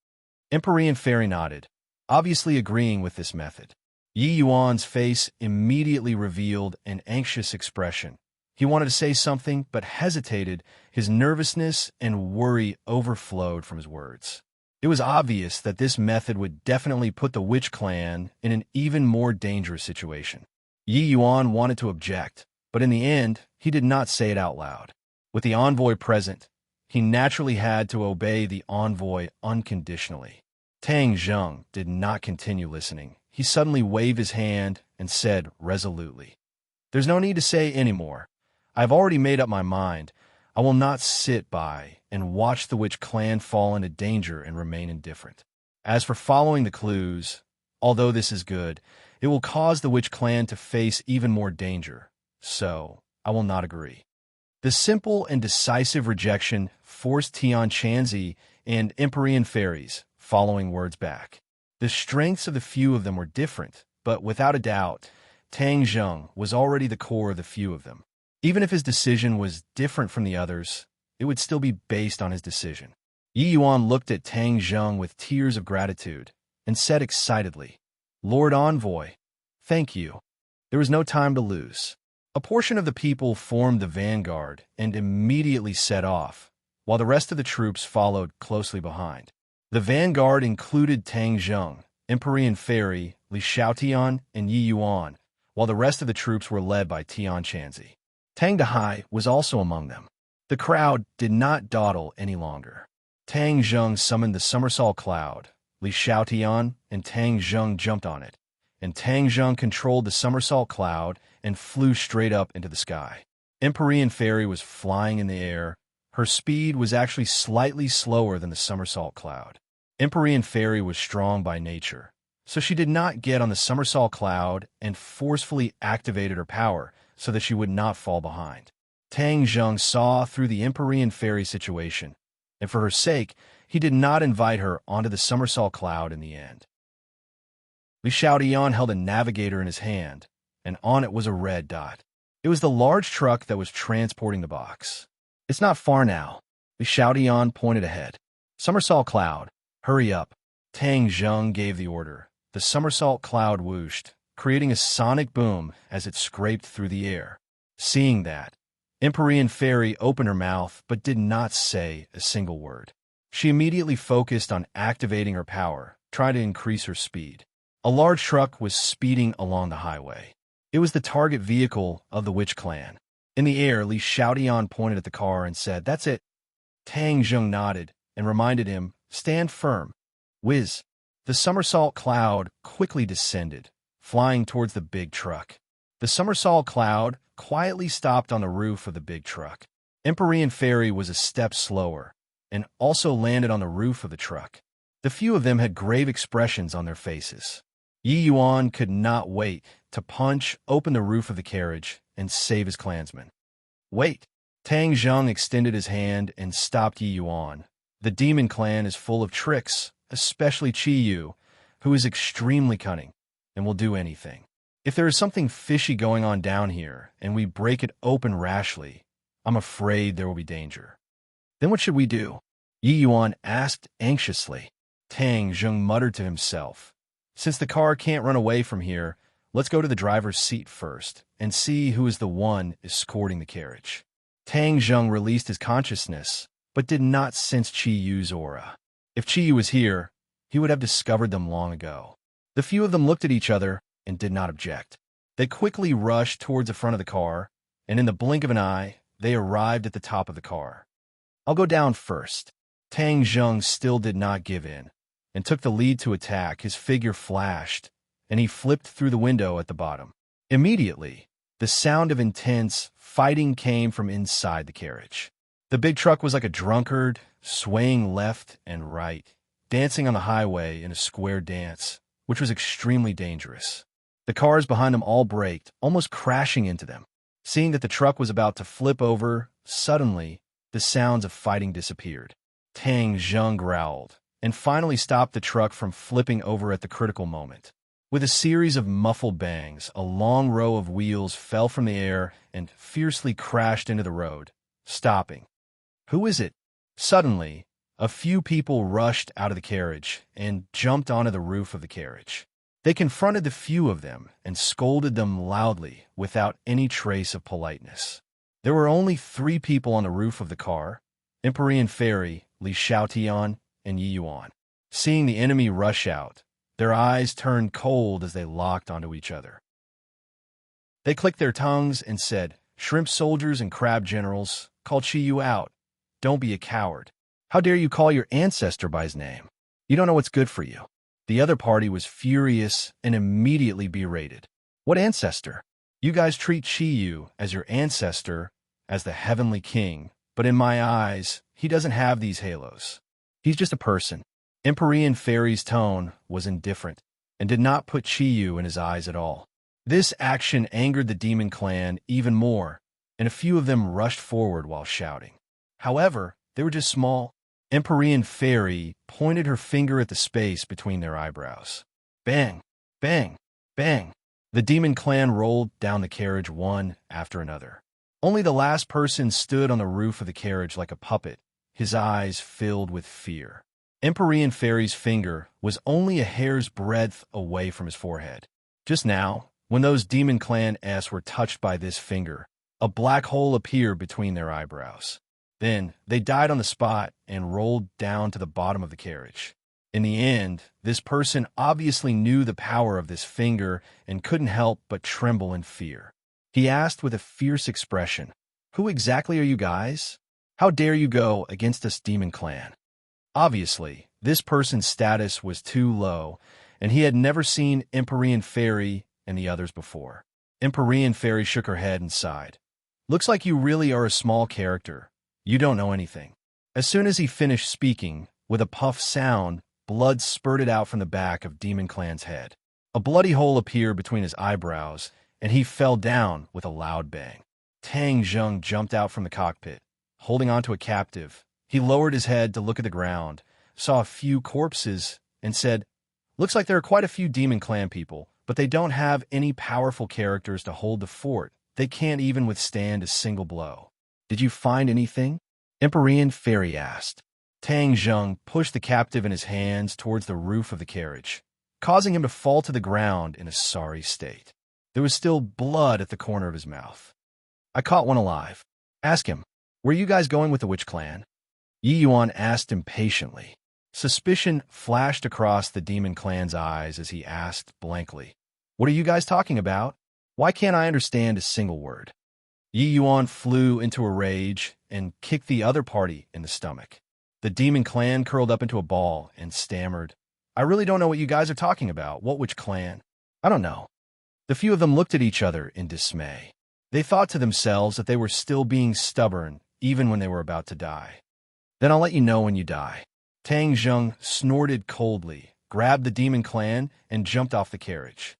Empyrean Fairy nodded, obviously agreeing with this method. Yi Yuan's face immediately revealed an anxious expression. He wanted to say something, but hesitated. His nervousness and worry overflowed from his words. It was obvious that this method would definitely put the witch clan in an even more dangerous situation. Yi Yuan wanted to object, but in the end, he did not say it out loud. With the envoy present, He naturally had to obey the envoy unconditionally. Tang Zheng did not continue listening. He suddenly waved his hand and said resolutely, "There's no need to say any more. I've already made up my mind. I will not sit by and watch the witch clan fall into danger and remain indifferent. As for following the clues, although this is good, it will cause the witch clan to face even more danger, so I will not agree." The simple and decisive rejection forced Tian Chanzi and Empyrean fairies following words back. The strengths of the few of them were different, but without a doubt, Tang Zheng was already the core of the few of them. Even if his decision was different from the others, it would still be based on his decision. Yi Yuan looked at Tang Zheng with tears of gratitude and said excitedly, "Lord Envoy, thank you." There was no time to lose. A portion of the people formed the vanguard and immediately set off, while the rest of the troops followed closely behind. The vanguard included Tang Zheng, Empyrean Fairy, Li Xiaotian, and Yi Yuan, while the rest of the troops were led by Tian Chanzi. Tang Dahai was also among them. The crowd did not dawdle any longer. Tang Zheng summoned the somersault cloud. Li Xiaotian and Tang Zheng jumped on it, and Tang Zheng controlled the somersault cloud and flew straight up into the sky. Empyrean Fairy was flying in the air. Her speed was actually slightly slower than the somersault cloud. Empyrean Fairy was strong by nature, so she did not get on the somersault cloud and forcefully activated her power so that she would not fall behind. Tang Zheng saw through the Empyrean Fairy situation, and for her sake, he did not invite her onto the somersault cloud in the end. Li Xiaotian held a navigator in his hand, and on it was a red dot. It was the large truck that was transporting the box. "It's not far now." Li Xiaotian pointed ahead. "Somersault cloud, hurry up." Tang Zheng gave the order. The somersault cloud whooshed, creating a sonic boom as it scraped through the air. Seeing that, Empyrean Fairy opened her mouth but did not say a single word. She immediately focused on activating her power, trying to increase her speed. A large truck was speeding along the highway. It was the target vehicle of the witch clan. In the air, Li Xiaotian pointed at the car and said, "That's it." Tang Zheng nodded and reminded him, "Stand firm." Whiz! The somersault cloud quickly descended, flying towards the big truck. The somersault cloud quietly stopped on the roof of the big truck. Empyrean Fairy was a step slower and also landed on the roof of the truck. The few of them had grave expressions on their faces. Yi Yuan could not wait to punch open the roof of the carriage and save his clansmen. "Wait!" Tang Zheng extended his hand and stopped Yi Yuan. "The demon clan is full of tricks, especially Qi Yu, who is extremely cunning and will do anything. If there is something fishy going on down here and we break it open rashly, I'm afraid there will be danger." "Then what should we do?" Yi Yuan asked anxiously. Tang Zheng muttered to himself, "Since the car can't run away from here, let's go to the driver's seat first and see who is the one escorting the carriage." Tang Zheng released his consciousness, but did not sense Qi Yu's aura. If Qi Yu was here, he would have discovered them long ago. The few of them looked at each other and did not object. They quickly rushed towards the front of the car, and in the blink of an eye, they arrived at the top of the car. "I'll go down first." Tang Zheng still did not give in, and took the lead to attack. His figure flashed, and he flipped through the window at the bottom. Immediately, the sound of intense fighting came from inside the carriage. The big truck was like a drunkard, swaying left and right, dancing on the highway in a square dance, which was extremely dangerous. The cars behind them all braked, almost crashing into them. Seeing that the truck was about to flip over, suddenly, the sounds of fighting disappeared. Tang Zheng growled, and finally stopped the truck from flipping over at the critical moment. With a series of muffled bangs, a long row of wheels fell from the air and fiercely crashed into the road, stopping. "Who is it?" Suddenly, a few people rushed out of the carriage and jumped onto the roof of the carriage. They confronted the few of them and scolded them loudly without any trace of politeness. There were only 3 people on the roof of the car: Empyrean Fairy, Li Xiaotian, and Yi Yuan. Seeing the enemy rush out, their eyes turned cold as they locked onto each other. They clicked their tongues and said, "Shrimp soldiers and crab generals, call Qi Yu out. Don't be a coward. How dare you call your ancestor by his name? You don't know what's good for you. The other party was furious and immediately berated. What ancestor? You guys treat Chi-Yu as your ancestor, as the heavenly king, but in my eyes, he doesn't have these halos. He's just a person. Empyrean Fairy's tone was indifferent and did not put Chi-Yu in his eyes at all. This action angered the demon clan even more, and a few of them rushed forward while shouting. However, they were just small. Empyrean Fairy pointed her finger at the space between their eyebrows. Bang! Bang! Bang! The demon clan rolled down the carriage one after another. Only the last person stood on the roof of the carriage like a puppet, his eyes filled with fear. Empyrean Fairy's finger was only a hair's breadth away from his forehead. Just now, when those demon clan-s were touched by this finger, a black hole appeared between their eyebrows. Then, they died on the spot and rolled down to the bottom of the carriage. In the end, this person obviously knew the power of this finger and couldn't help but tremble in fear. He asked with a fierce expression, "Who exactly are you guys? How dare you go against us demon clan?" Obviously, this person's status was too low, and he had never seen Empyrean Fairy and the others before. Empyrean Fairy shook her head and sighed. "Looks like you really are a small character. You don't know anything." As soon as he finished speaking, with a puff sound, blood spurted out from the back of Demon Clan's head. A bloody hole appeared between his eyebrows, and he fell down with a loud bang. Tang Zheng jumped out from the cockpit, holding onto a captive. He lowered his head to look at the ground, saw a few corpses, and said, "Looks like there are quite a few Demon Clan people, but they don't have any powerful characters to hold the fort. They can't even withstand a single blow." "Did you find anything?" Empyrean Fairy asked. Tang Zheng pushed the captive in his hands towards the roof of the carriage, causing him to fall to the ground in a sorry state. There was still blood at the corner of his mouth. "I caught one alive." "Ask him, where are you guys going with the Witch Clan?" Yi Yuan asked impatiently. Suspicion flashed across the Demon Clan's eyes as he asked blankly, "What are you guys talking about? Why can't I understand a single word?" Yi Yuan flew into a rage and kicked the other party in the stomach. The Demon Clan curled up into a ball and stammered, "I really don't know what you guys are talking about. What Witch Clan? I don't know." The few of them looked at each other in dismay. They thought to themselves that they were still being stubborn even when they were about to die. "Then I'll let you know when you die." Tang Zheng snorted coldly, grabbed the Demon Clan, and jumped off the carriage.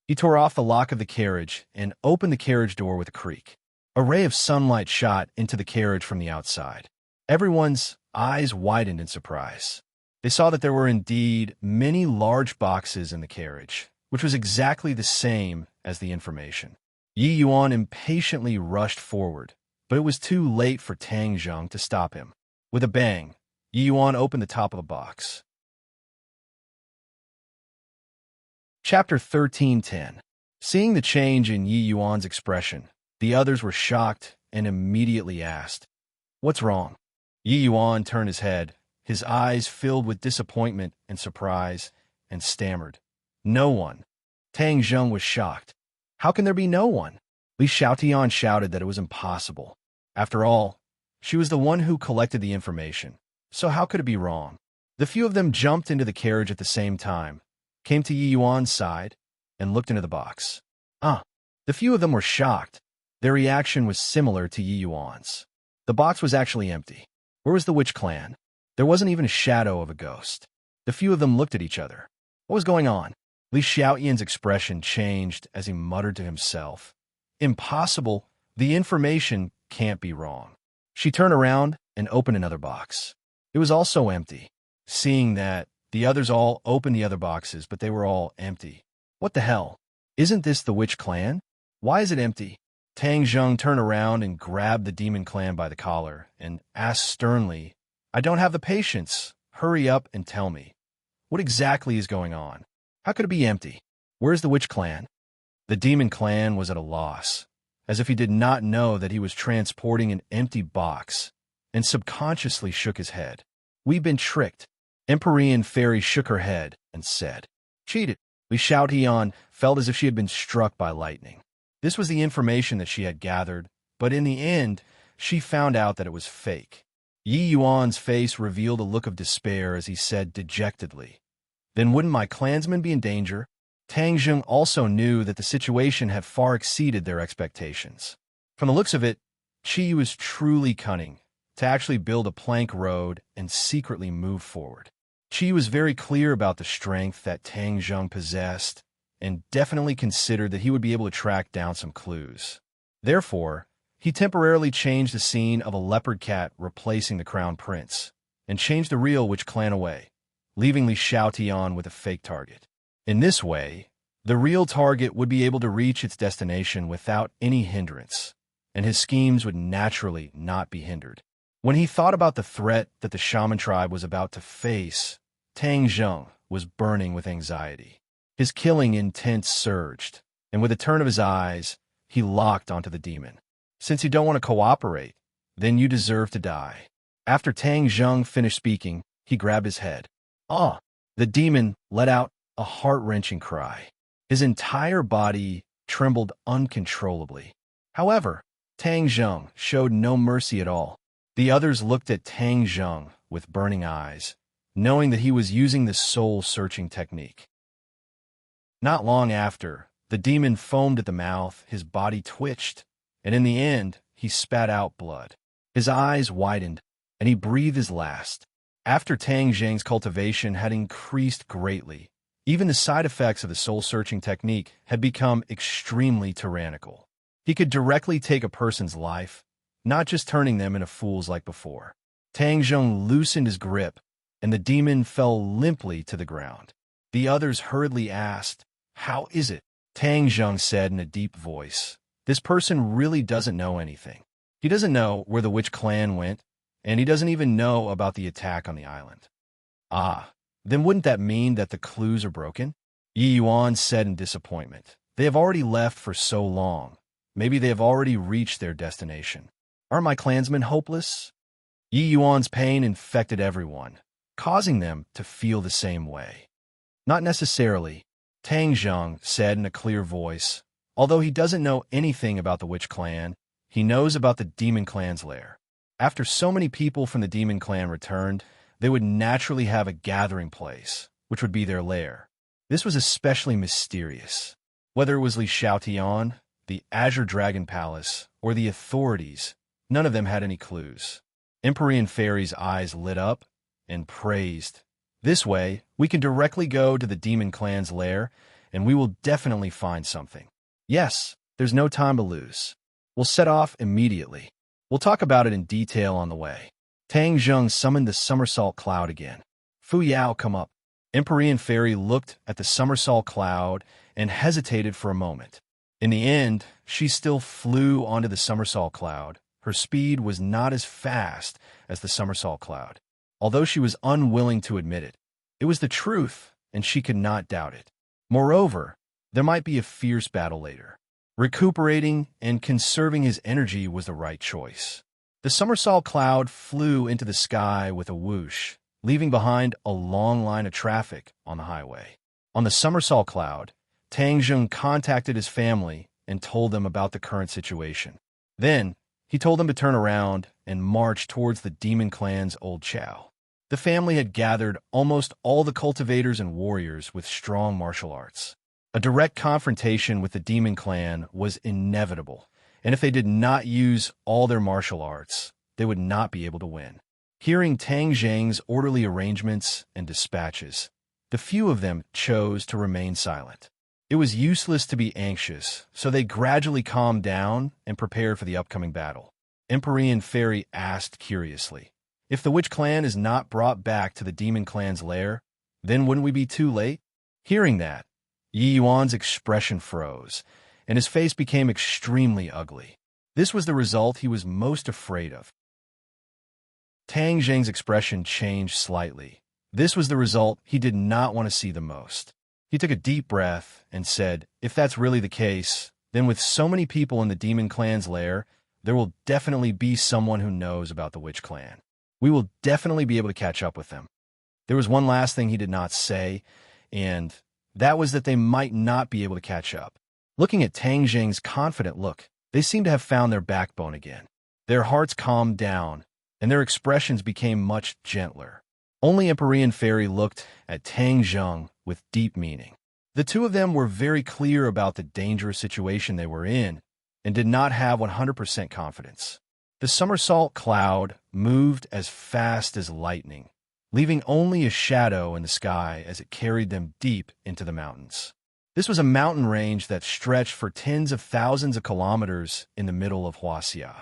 He tore off the lock of the carriage and opened the carriage door with a creak. A ray of sunlight shot into the carriage from the outside. Everyone's eyes widened in surprise. They saw that there were indeed many large boxes in the carriage, which was exactly the same as the information. Yi Yuan impatiently rushed forward, but it was too late for Tang Zheng to stop him. With a bang, Yi Yuan opened the top of the box. Chapter 13:10. Seeing the change in Yi Yuan's expression, the others were shocked and immediately asked, "What's wrong?" Yi Yuan turned his head, his eyes filled with disappointment and surprise, and stammered, "No one." Tang Zheng was shocked. "How can there be no one?" Li Xiaotian shouted that it was impossible. After all, she was the one who collected the information, so how could it be wrong? The few of them jumped into the carriage at the same time, came to Yi Yuan's side, and looked into the box. The few of them were shocked. Their reaction was similar to Yi Yuan's. The box was actually empty. Where was the Witch Clan? There wasn't even a shadow of a ghost. The few of them looked at each other. What was going on? Li Xiaotian's expression changed as he muttered to himself, "Impossible. The information can't be wrong." She turned around and opened another box. It was also empty. Seeing that, the others all opened the other boxes, but they were all empty. "What the hell? Isn't this the Witch Clan? Why is it empty?" Tang Zheng turned around and grabbed the Demon Clan by the collar and asked sternly, "I don't have the patience. Hurry up and tell me. What exactly is going on? How could it be empty? Where's the Witch Clan?" The Demon Clan was at a loss, as if he did not know that he was transporting an empty box, and subconsciously shook his head. "We've been tricked." Empyrean Fairy shook her head and said, "Cheated." Li Xiaotian felt as if she had been struck by lightning. This was the information that she had gathered, but in the end, she found out that it was fake. Yi Yuan's face revealed a look of despair as he said dejectedly, "Then wouldn't my clansmen be in danger?" Tang Zheng also knew that the situation had far exceeded their expectations. From the looks of it, Qi was truly cunning to actually build a plank road and secretly move forward. Qi was very clear about the strength that Tang Zheng possessed and definitely considered that he would be able to track down some clues. Therefore, he temporarily changed the scene of a leopard cat replacing the crown prince and changed the real witch clan away, leaving Li Xiaotian with a fake target. In this way, the real target would be able to reach its destination without any hindrance, and his schemes would naturally not be hindered. When he thought about the threat that the shaman tribe was about to face, Tang Zheng was burning with anxiety. His killing intent surged, and with a turn of his eyes, he locked onto the demon. "Since you don't want to cooperate, then you deserve to die." After Tang Zheng finished speaking, he grabbed his head. "Ah!" The demon let out a heart-wrenching cry. His entire body trembled uncontrollably. However, Tang Zheng showed no mercy at all. The others looked at Tang Zheng with burning eyes, knowing that he was using the soul-searching technique. Not long after, the demon foamed at the mouth, his body twitched, and in the end, he spat out blood. His eyes widened, and he breathed his last. After Tang Zheng's cultivation had increased greatly, even the side effects of the soul-searching technique had become extremely tyrannical. He could directly take a person's life, not just turning them into fools like before. Tang Zheng loosened his grip, and the demon fell limply to the ground. The others hurriedly asked, "How is it?" Tang Zheng said in a deep voice, "This person really doesn't know anything. He doesn't know where the witch clan went, and he doesn't even know about the attack on the island." "Ah, then wouldn't that mean that the clues are broken?" Yi Yuan said in disappointment. "They have already left for so long. Maybe they have already reached their destination. Aren't my clansmen hopeless?" Yi Yuan's pain infected everyone, causing them to feel the same way. "Not necessarily," Tang Zheng said in a clear voice. "Although he doesn't know anything about the witch clan, he knows about the demon clan's lair. After so many people from the demon clan returned, they would naturally have a gathering place, which would be their lair. This was especially mysterious. Whether it was Li Xiaotian, the Azure Dragon Palace, or the authorities, none of them had any clues." Empyrean Fairy's eyes lit up and praised. "This way, we can directly go to the demon clan's lair, and we will definitely find something. Yes, there's no time to lose. We'll set off immediately. We'll talk about it in detail on the way." Tang Zheng summoned the somersault cloud again. "Fu Yao, come up." Empyrean Fairy looked at the somersault cloud and hesitated for a moment. In the end, she still flew onto the somersault cloud. Her speed was not as fast as the somersault cloud. Although she was unwilling to admit it, it was the truth, and she could not doubt it. Moreover, there might be a fierce battle later. Recuperating and conserving his energy was the right choice. The somersault cloud flew into the sky with a whoosh, leaving behind a long line of traffic on the highway. On the somersault cloud, Tang Zheng contacted his family and told them about the current situation. Then, he told them to turn around and march towards the demon clan's old chow. The family had gathered almost all the cultivators and warriors with strong martial arts. A direct confrontation with the demon clan was inevitable, and if they did not use all their martial arts, they would not be able to win. Hearing Tang Zheng's orderly arrangements and dispatches, the few of them chose to remain silent. It was useless to be anxious, so they gradually calmed down and prepared for the upcoming battle. Empyrean Fairy asked curiously, "If the witch clan is not brought back to the demon clan's lair, then wouldn't we be too late?" Hearing that, Yi Yuan's expression froze, and his face became extremely ugly. This was the result he was most afraid of. Tang Zheng's expression changed slightly. This was the result he did not want to see the most. He took a deep breath and said, "If that's really the case, then with so many people in the demon clan's lair, there will definitely be someone who knows about the witch clan. We will definitely be able to catch up with them." There was one last thing he did not say, and that was that they might not be able to catch up. Looking at Tang Zheng's confident look, they seemed to have found their backbone again. Their hearts calmed down, and their expressions became much gentler. Only Empyrean Fairy looked at Tang Zheng with deep meaning. The two of them were very clear about the dangerous situation they were in, and did not have 100% confidence. The somersault cloud moved as fast as lightning, leaving only a shadow in the sky as it carried them deep into the mountains. This was a mountain range that stretched for tens of thousands of kilometers in the middle of Huaxia.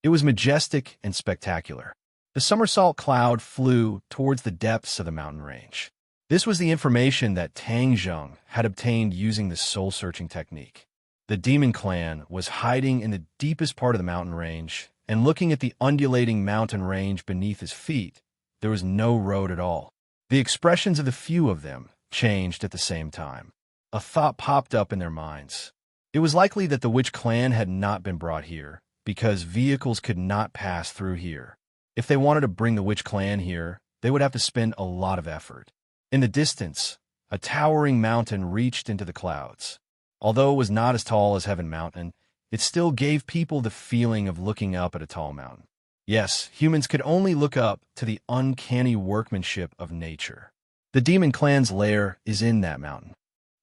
It was majestic and spectacular. The somersault cloud flew towards the depths of the mountain range. This was the information that Tang Zheng had obtained using the soul-searching technique. The demon clan was hiding in the deepest part of the mountain range, and looking at the undulating mountain range beneath his feet, there was no road at all. The expressions of the few of them changed at the same time. A thought popped up in their minds. It was likely that the witch clan had not been brought here, because vehicles could not pass through here. If they wanted to bring the witch clan here, they would have to spend a lot of effort. In the distance, a towering mountain reached into the clouds. Although it was not as tall as Heaven Mountain, it still gave people the feeling of looking up at a tall mountain. Yes, humans could only look up to the uncanny workmanship of nature. The demon clan's lair is in that mountain.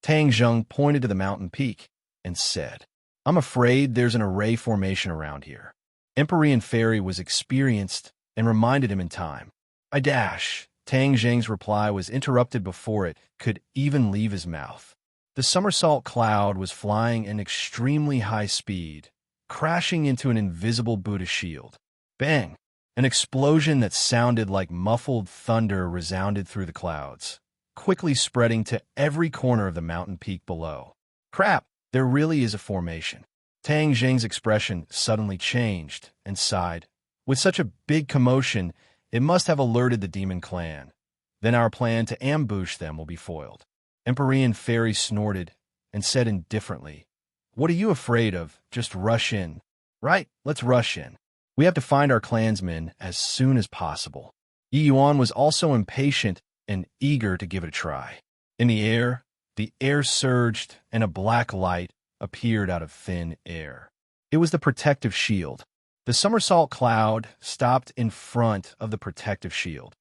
Tang Zheng pointed to the mountain peak and said, "I'm afraid there's an array formation around here." Empyrean Fairy was experienced and reminded him in time. I dash. Tang Zheng's reply was interrupted before it could even leave his mouth. The somersault cloud was flying at extremely high speed, crashing into an invisible Buddha shield. Bang! An explosion that sounded like muffled thunder resounded through the clouds, quickly spreading to every corner of the mountain peak below. Crap! There really is a formation. Tang Zheng's expression suddenly changed and sighed. With such a big commotion, it must have alerted the demon clan. Then our plan to ambush them will be foiled. Empyrean Fairy snorted and said indifferently, "What are you afraid of? Just rush in." "Right, let's rush in. We have to find our clansmen as soon as possible." Yi Yuan was also impatient and eager to give it a try. In the air surged and a black light appeared out of thin air. It was the protective shield. The somersault cloud stopped in front of the protective shield.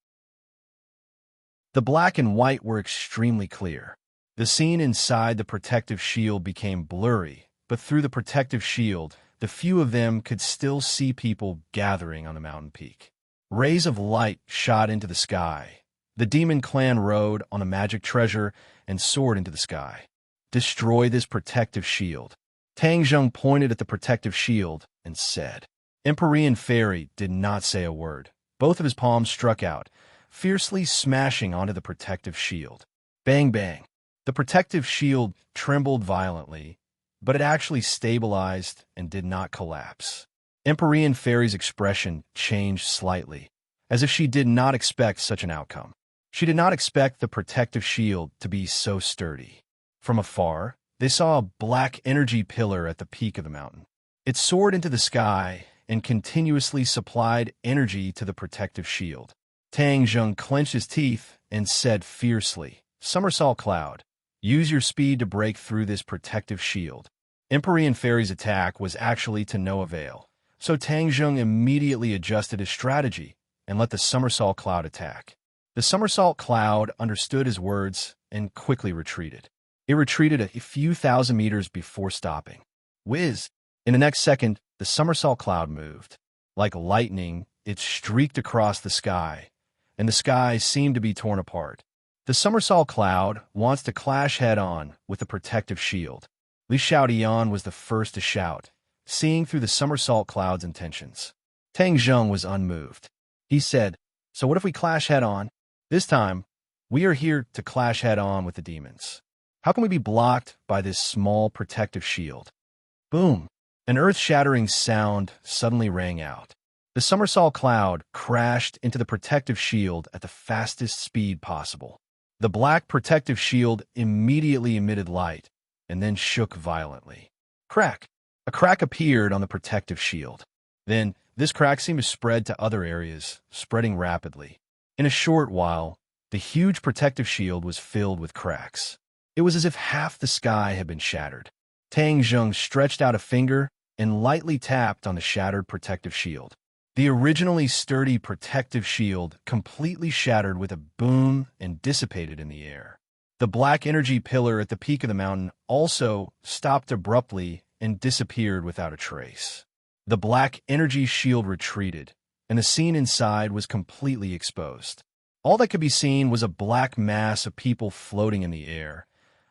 The black and white were extremely clear. The scene inside the protective shield became blurry, but through the protective shield, the few of them could still see people gathering on the mountain peak. Rays of light shot into the sky. The demon clan rode on a magic treasure and soared into the sky. "Destroy this protective shield." Tang Zheng pointed at the protective shield and said. Empyrean Fairy did not say a word. Both of his palms struck out, fiercely smashing onto the protective shield. Bang, bang. The protective shield trembled violently, but it actually stabilized and did not collapse. Empyrean Fairy's expression changed slightly, as if she did not expect such an outcome. She did not expect the protective shield to be so sturdy. From afar, they saw a black energy pillar at the peak of the mountain. It soared into the sky and continuously supplied energy to the protective shield. Tang Zheng clenched his teeth and said fiercely, "Somersault Cloud, use your speed to break through this protective shield." Empyrean Fairy's attack was actually to no avail, so Tang Zheng immediately adjusted his strategy and let the Somersault Cloud attack. The Somersault Cloud understood his words and quickly retreated. It retreated a few thousand meters before stopping. Whiz! In the next second, the somersault cloud moved. Like lightning, it streaked across the sky, and the sky seemed to be torn apart. The somersault cloud wants to clash head-on with the protective shield. Li Xiaodian was the first to shout, seeing through the somersault cloud's intentions. Tang Zheng was unmoved. He said, "So what if we clash head-on? This time, we are here to clash head-on with the demons. How can we be blocked by this small protective shield?" Boom! An earth-shattering sound suddenly rang out. The somersault cloud crashed into the protective shield at the fastest speed possible. The black protective shield immediately emitted light and then shook violently. Crack! A crack appeared on the protective shield. Then, this crack seemed to spread to other areas, spreading rapidly. In a short while, the huge protective shield was filled with cracks. It was as if half the sky had been shattered. Tang Zheng stretched out a finger and lightly tapped on the shattered protective shield. The originally sturdy protective shield completely shattered with a boom and dissipated in the air. The black energy pillar at the peak of the mountain also stopped abruptly and disappeared without a trace. The black energy shield retreated, and the scene inside was completely exposed. All that could be seen was a black mass of people floating in the air,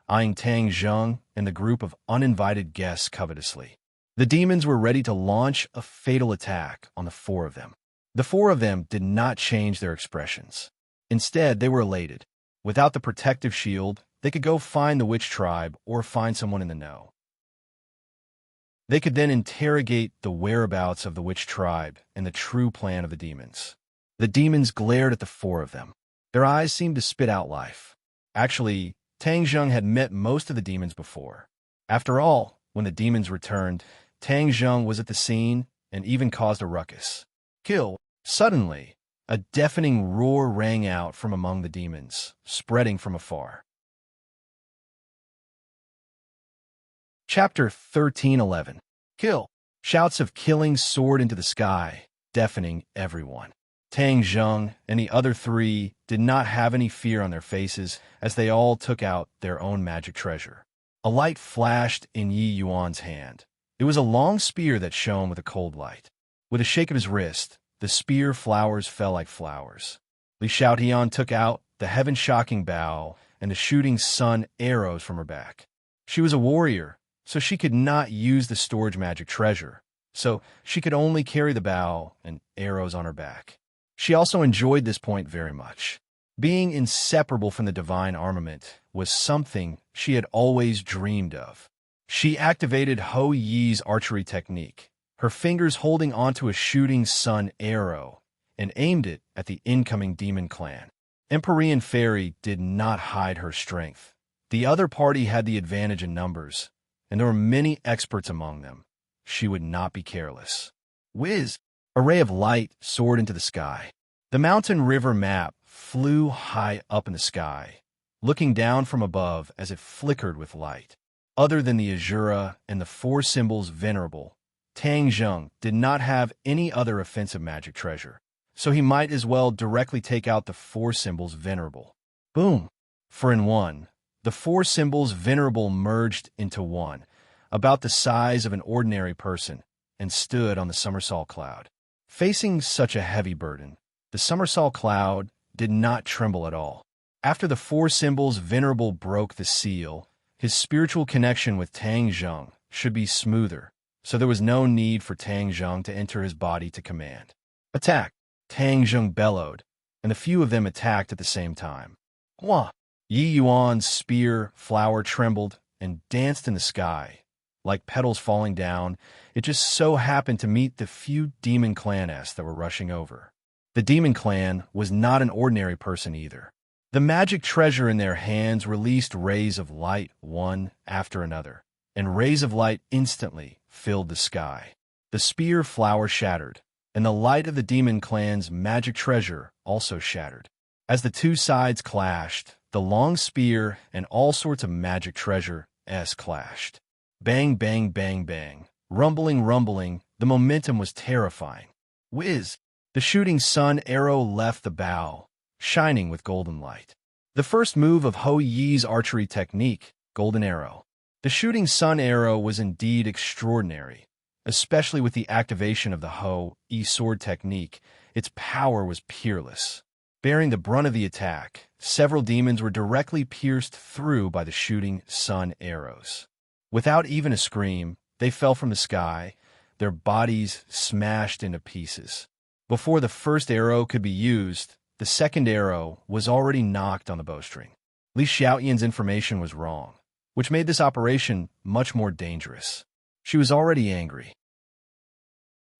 eyeing Tang Zheng and the group of uninvited guests covetously. The demons were ready to launch a fatal attack on the four of them. The four of them did not change their expressions. Instead, they were elated. Without the protective shield, they could go find the witch tribe or find someone in the know. They could then interrogate the whereabouts of the witch tribe and the true plan of the demons. The demons glared at the four of them. Their eyes seemed to spit out life. Actually, Tang Zheng had met most of the demons before. After all, when the demons returned, Tang Zheng was at the scene and even caused a ruckus. Kill. Suddenly, a deafening roar rang out from among the demons, spreading from afar. Chapter 13:11. Kill. Shouts of killing soared into the sky, deafening everyone. Tang Zheng and the other three did not have any fear on their faces as they all took out their own magic treasure. A light flashed in Yi Yuan's hand. It was a long spear that shone with a cold light. With a shake of his wrist, the spear flowers fell like flowers. Li Xiaotian took out the heaven-shocking bow and the shooting sun arrows from her back. She was a warrior, so she could not use the storage magic treasure, so she could only carry the bow and arrows on her back. She also enjoyed this point very much. Being inseparable from the divine armament was something she had always dreamed of. She activated Ho Yi's archery technique, her fingers holding onto a shooting sun arrow, and aimed it at the incoming demon clan. Empyrean Fairy did not hide her strength. The other party had the advantage in numbers, and there were many experts among them. She would not be careless. Whiz! A ray of light soared into the sky. The mountain river map flew high up in the sky, looking down from above as it flickered with light. Other than the Azura and the four symbols venerable, Tang Zheng did not have any other offensive magic treasure, so he might as well directly take out the four symbols venerable. Boom! For in one, the four symbols venerable merged into one, about the size of an ordinary person, and stood on the Summersalt Cloud. Facing such a heavy burden, the Summersalt Cloud did not tremble at all. After the four symbols venerable broke the seal, his spiritual connection with Tang Zheng should be smoother, so there was no need for Tang Zheng to enter his body to command. Attack! Tang Zheng bellowed, and the few of them attacked at the same time. Hua! Yi Yuan's spear flower trembled and danced in the sky. Like petals falling down, it just so happened to meet the few demon clanests that were rushing over. The demon clan was not an ordinary person either. The magic treasure in their hands released rays of light one after another, and rays of light instantly filled the sky. The spear flower shattered, and the light of the demon clan's magic treasure also shattered. As the two sides clashed, the long spear and all sorts of magic treasure clashed. Bang, bang, bang, bang. Rumbling, rumbling, the momentum was terrifying. Whiz! The shooting sun arrow left the bow, shining with golden light. The first move of Ho Yi's archery technique, golden arrow. The shooting sun arrow was indeed extraordinary, especially with the activation of the Ho Yi sword technique. Its power was peerless. Bearing the brunt of the attack, several demons were directly pierced through by the shooting sun arrows. Without even a scream, they fell from the sky, their bodies smashed into pieces. Before the first arrow could be used, the second arrow was already knocked on the bowstring. Li Xiaotian's information was wrong, which made this operation much more dangerous. She was already angry.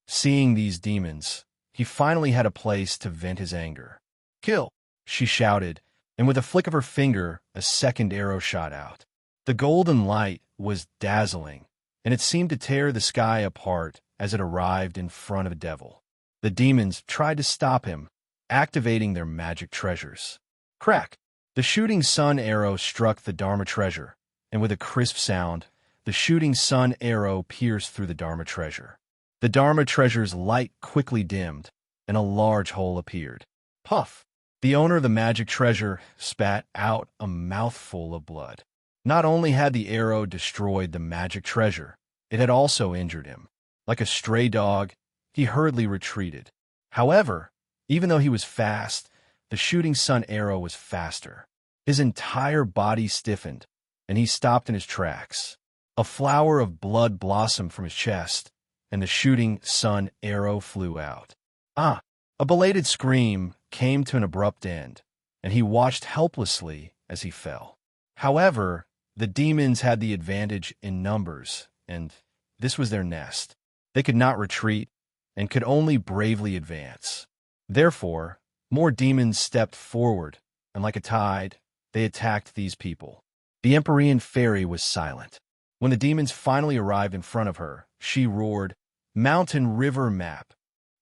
Seeing these demons, he finally had a place to vent his anger. Kill! She shouted, and with a flick of her finger, a second arrow shot out. The golden light was dazzling, and it seemed to tear the sky apart as it arrived in front of a devil. The demons tried to stop him, activating their magic treasures. Crack! The shooting sun arrow struck the Dharma treasure, and with a crisp sound, the shooting sun arrow pierced through the Dharma treasure. The Dharma treasure's light quickly dimmed, and a large hole appeared. Puff! The owner of the magic treasure spat out a mouthful of blood. Not only had the arrow destroyed the magic treasure, it had also injured him. Like a stray dog, he hurriedly retreated. However, even though he was fast, the shooting sun arrow was faster. His entire body stiffened, and he stopped in his tracks. A flower of blood blossomed from his chest, and the shooting sun arrow flew out. Ah! A belated scream came to an abrupt end, and he watched helplessly as he fell. However, the demons had the advantage in numbers, and this was their nest. They could not retreat, and could only bravely advance. Therefore, more demons stepped forward, and like a tide, they attacked these people. The Empyrean fairy was silent. When the demons finally arrived in front of her, she roared, "Mountain River Map!"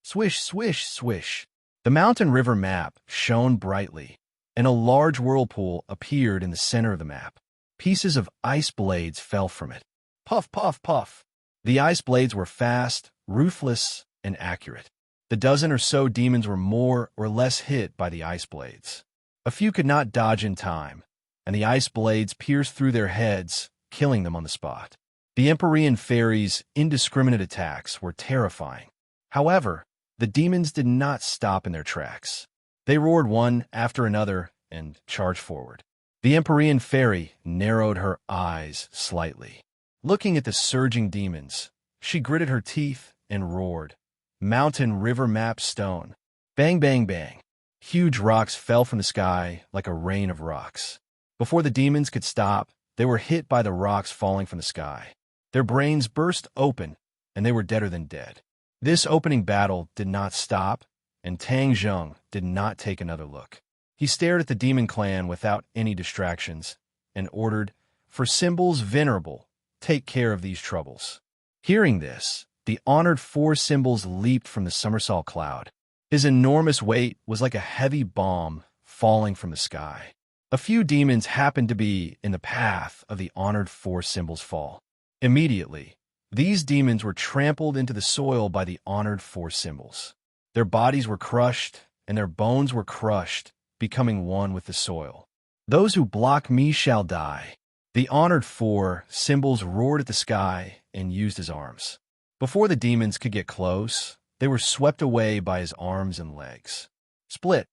Swish, swish, swish. The mountain river map shone brightly, and a large whirlpool appeared in the center of the map. Pieces of ice blades fell from it. Puff, puff, puff. The ice blades were fast, ruthless, and accurate. The dozen or so demons were more or less hit by the ice blades. A few could not dodge in time, and the ice blades pierced through their heads, killing them on the spot. The Empyrean fairies' indiscriminate attacks were terrifying. However, the demons did not stop in their tracks. They roared one after another and charged forward. The Empyrean fairy narrowed her eyes slightly. Looking at the surging demons, she gritted her teeth and roared, "Mountain River Map Stone." Bang, bang, bang. Huge rocks fell from the sky like a rain of rocks. Before the demons could stop, they were hit by the rocks falling from the sky. Their brains burst open, and they were deader than dead. This opening battle did not stop, and Tang Zheng did not take another look. He stared at the demon clan without any distractions, and ordered, "For symbols venerable, take care of these troubles." Hearing this, the honored four symbols leaped from the somersault cloud. His enormous weight was like a heavy bomb falling from the sky. A few demons happened to be in the path of the honored four symbols' fall. Immediately, these demons were trampled into the soil by the honored four symbols. Their bodies were crushed, and their bones were crushed, becoming one with the soil. "Those who block me shall die." The honored four symbols roared at the sky and used his arms. Before the demons could get close, they were swept away by his arms and legs. Split!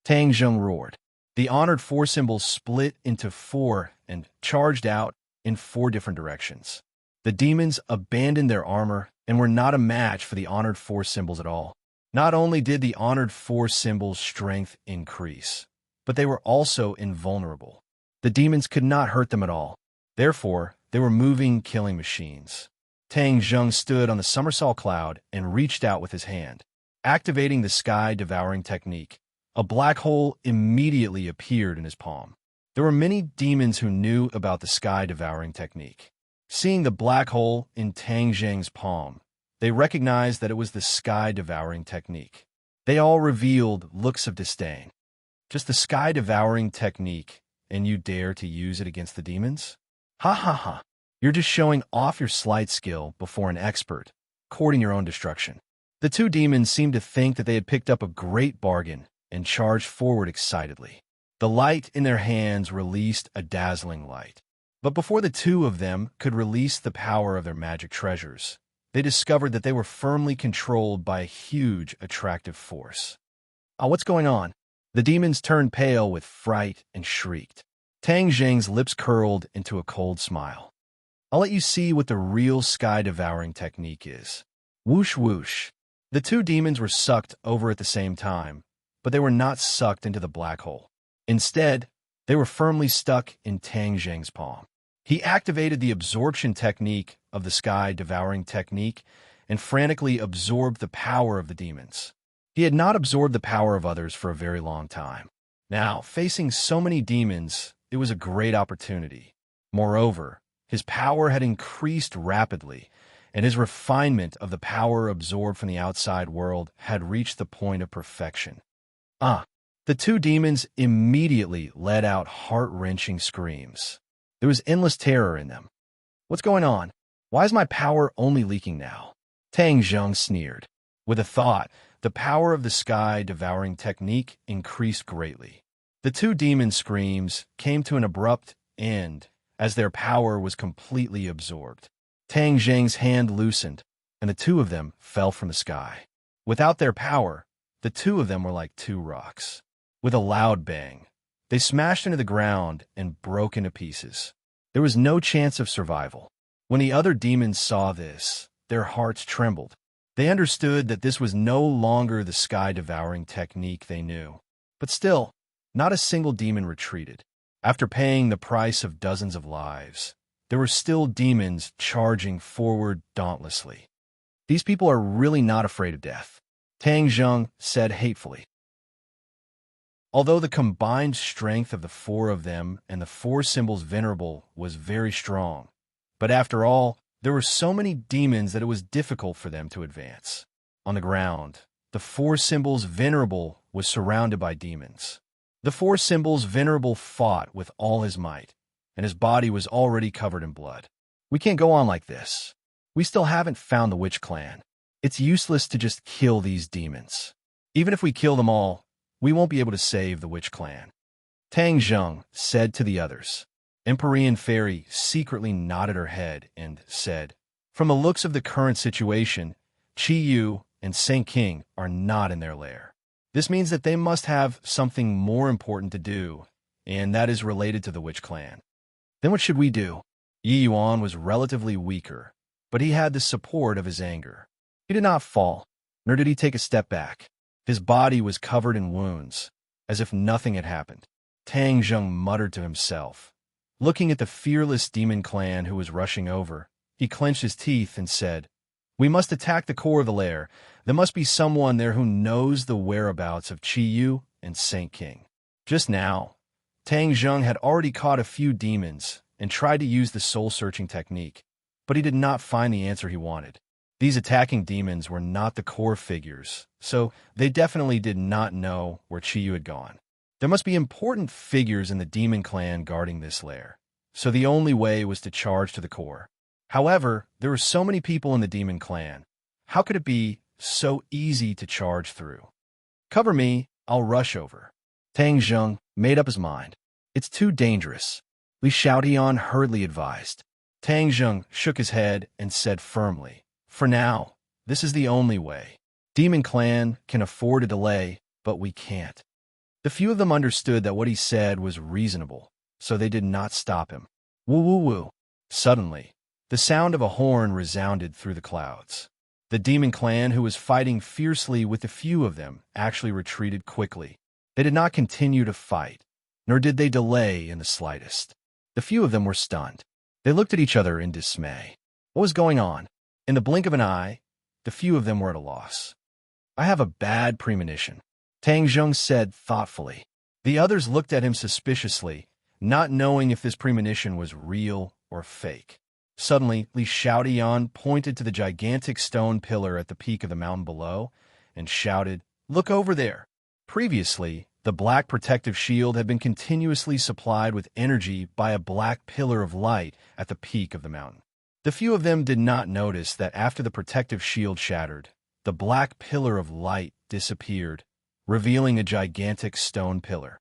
Tang Zheng roared. The honored four symbols split into four and charged out in four different directions. The demons abandoned their armor and were not a match for the honored four symbols at all. Not only did the honored four symbols' strength increase, but they were also invulnerable. The demons could not hurt them at all. Therefore, they were moving killing machines. Tang Zheng stood on the somersault cloud and reached out with his hand. Activating the sky-devouring technique, a black hole immediately appeared in his palm. There were many demons who knew about the sky-devouring technique. Seeing the black hole in Tang Zheng's palm, they recognized that it was the sky-devouring technique. They all revealed looks of disdain. Just the sky-devouring technique, and you dare to use it against the demons? Ha ha ha. You're just showing off your slight skill before an expert, courting your own destruction. The two demons seemed to think that they had picked up a great bargain and charged forward excitedly. The light in their hands released a dazzling light. But before the two of them could release the power of their magic treasures, they discovered that they were firmly controlled by a huge attractive force. What's going on? The demons turned pale with fright and shrieked. Tang Zheng's lips curled into a cold smile. "I'll let you see what the real sky-devouring technique is." Whoosh whoosh. The two demons were sucked over at the same time, but they were not sucked into the black hole. Instead, they were firmly stuck in Tang Zheng's palm. He activated the absorption technique of the sky-devouring technique and frantically absorbed the power of the demons. He had not absorbed the power of others for a very long time. Now, facing so many demons, it was a great opportunity. Moreover, his power had increased rapidly, and his refinement of the power absorbed from the outside world had reached the point of perfection. The two demons immediately let out heart-wrenching screams. There was endless terror in them. What's going on? Why is my power only leaking now? Tang Zheng sneered. With a thought, the power of the sky-devouring technique increased greatly. The two demon screams came to an abrupt end as their power was completely absorbed. Tang Zheng's hand loosened, and the two of them fell from the sky. Without their power, the two of them were like two rocks. With a loud bang, they smashed into the ground and broke into pieces. There was no chance of survival. When the other demons saw this, their hearts trembled. They understood that this was no longer the sky-devouring technique they knew. But still, not a single demon retreated. After paying the price of dozens of lives, there were still demons charging forward dauntlessly. These people are really not afraid of death, Tang Zheng said hatefully. Although the combined strength of the four of them and the four symbols venerable was very strong, but after all, there were so many demons that it was difficult for them to advance. On the ground, the four symbols venerable was surrounded by demons. The four symbols venerable fought with all his might, and his body was already covered in blood. We can't go on like this. We still haven't found the witch clan. It's useless to just kill these demons. Even if we kill them all, we won't be able to save the witch clan. Tang Zheng said to the others. Empyrean Fairy secretly nodded her head and said, From the looks of the current situation, Qi Yu and Saint King are not in their lair. This means that they must have something more important to do, and that is related to the witch clan. Then what should we do? Yi Yuan was relatively weaker, but he had the support of his anger. He did not fall, nor did he take a step back. His body was covered in wounds, as if nothing had happened. Tang Zheng muttered to himself. Looking at the fearless demon clan who was rushing over, he clenched his teeth and said, We must attack the core of the lair. There must be someone there who knows the whereabouts of Qi Yu and Saint King. Just now, Tang Zheng had already caught a few demons and tried to use the soul-searching technique, but he did not find the answer he wanted. These attacking demons were not the core figures, so they definitely did not know where Qi Yu had gone. There must be important figures in the demon clan guarding this lair, so the only way was to charge to the core. However, there were so many people in the demon clan. How could it be so easy to charge through? Cover me, I'll rush over. Tang Zheng made up his mind. It's too dangerous, Li Xiaotian hurriedly advised. Tang Zheng shook his head and said firmly, For now, this is the only way. Demon Clan can afford a delay, but we can't. The few of them understood that what he said was reasonable, so they did not stop him. Woo woo woo. Suddenly, the sound of a horn resounded through the clouds. The Demon Clan, who was fighting fiercely with a few of them, actually retreated quickly. They did not continue to fight, nor did they delay in the slightest. The few of them were stunned. They looked at each other in dismay. What was going on? In the blink of an eye, the few of them were at a loss. I have a bad premonition, Tang Zheng said thoughtfully. The others looked at him suspiciously, not knowing if this premonition was real or fake. Suddenly, Li Xiaotian pointed to the gigantic stone pillar at the peak of the mountain below and shouted, Look over there! Previously, the black protective shield had been continuously supplied with energy by a black pillar of light at the peak of the mountain. The few of them did not notice that after the protective shield shattered, the black pillar of light disappeared, revealing a gigantic stone pillar.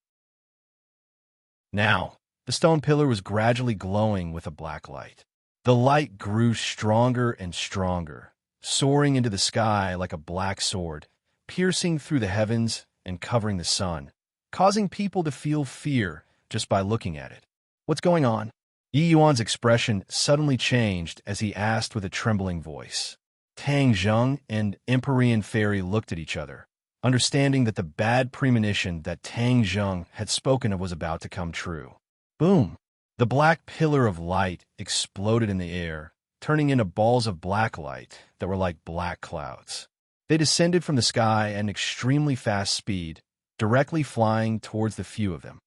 Now, the stone pillar was gradually glowing with a black light. The light grew stronger and stronger, soaring into the sky like a black sword, piercing through the heavens and covering the sun, causing people to feel fear just by looking at it. What's going on? Yi Yuan's expression suddenly changed as he asked with a trembling voice. Tang Zheng and Empyrean Fairy looked at each other, understanding that the bad premonition that Tang Zheng had spoken of was about to come true. Boom! The black pillar of light exploded in the air, turning into balls of black light that were like black clouds. They descended from the sky at an extremely fast speed, directly flying towards the few of them.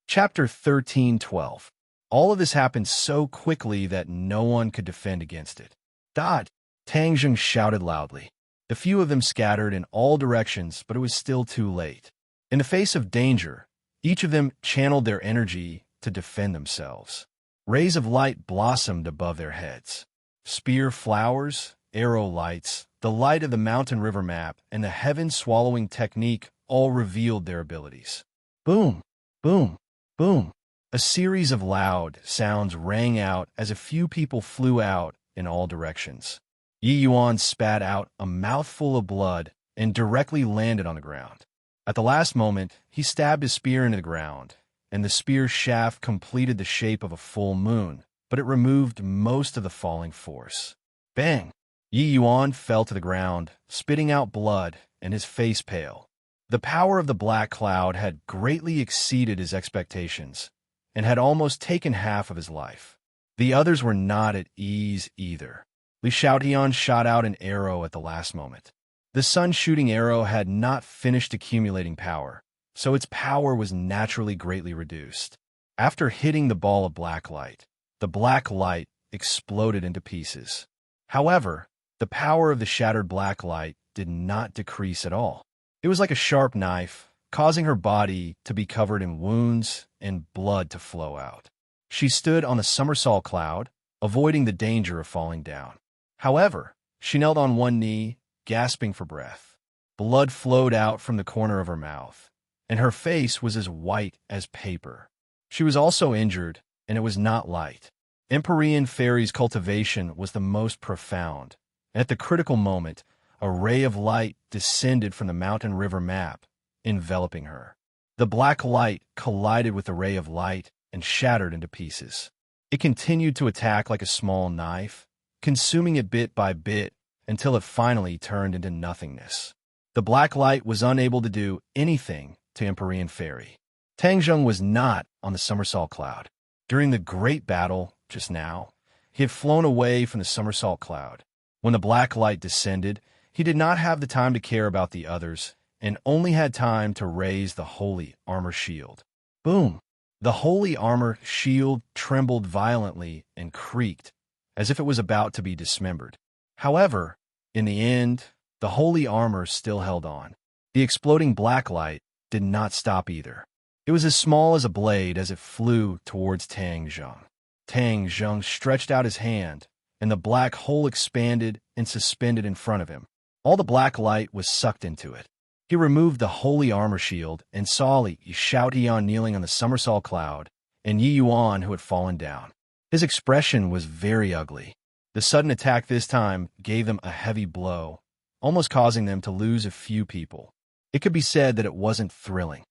Chapter 13:12. All of this happened so quickly that no one could defend against it. Dot! Tang Zheng shouted loudly. The few of them scattered in all directions, but it was still too late. In the face of danger, Each of them channeled their energy to defend themselves. Rays of light blossomed above their heads. Spear flowers, arrow lights, the light of the mountain river map, and the heaven-swallowing technique all revealed their abilities. Boom, boom, boom. A series of loud sounds rang out as a few people flew out in all directions. Yi Yuan spat out a mouthful of blood and directly landed on the ground. At the last moment, he stabbed his spear into the ground, and the spear shaft completed the shape of a full moon, but it removed most of the falling force. Bang! Yi Yuan fell to the ground, spitting out blood and his face pale. The power of the black cloud had greatly exceeded his expectations and had almost taken half of his life. The others were not at ease either. Li Xiaotian shot out an arrow at the last moment. The sun-shooting arrow had not finished accumulating power, so its power was naturally greatly reduced. After hitting the ball of black light, the black light exploded into pieces. However, the power of the shattered black light did not decrease at all. It was like a sharp knife, causing her body to be covered in wounds and blood to flow out. She stood on the somersault cloud, avoiding the danger of falling down. However, she knelt on one knee, gasping for breath. Blood flowed out from the corner of her mouth, and her face was as white as paper. She was also injured, and it was not light. Empyrean Fairy's cultivation was the most profound, and at the critical moment, a ray of light descended from the mountain river map, enveloping her. The black light collided with the ray of light and shattered into pieces. It continued to attack like a small knife, consuming it bit by bit until it finally turned into nothingness. The black light was unable to do anything to Empyrean Fairy. Tang Zheng was not on the somersault cloud. During the great battle just now, he had flown away from the somersault cloud. When the black light descended, he did not have the time to care about the others and only had time to raise the holy armor shield. Boom! The holy armor shield trembled violently and creaked, as if it was about to be dismembered. However, in the end, the holy armor still held on. The exploding black light did not stop either. It was as small as a blade as it flew towards Tang Zheng. Tang Zheng stretched out his hand, and the black hole expanded and suspended in front of him. All the black light was sucked into it. He removed the holy armor shield and saw Li Xiaotian kneeling on the somersault cloud and Yi Yuan who had fallen down. His expression was very ugly. The sudden attack this time gave them a heavy blow, almost causing them to lose a few people. It could be said that it wasn't thrilling.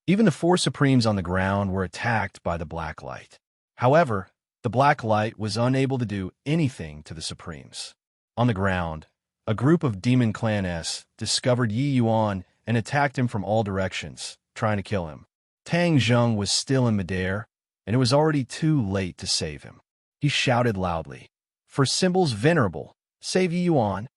Even the four Supremes on the ground were attacked by the black light. However, the black light was unable to do anything to the Supremes. On the ground, a group of Demon Clan S discovered Yi Yuan and attacked him from all directions, trying to kill him. Tang Zheng was still in midair, and it was already too late to save him. He shouted loudly, "For Symbols Venerable, save Yi Yuan!"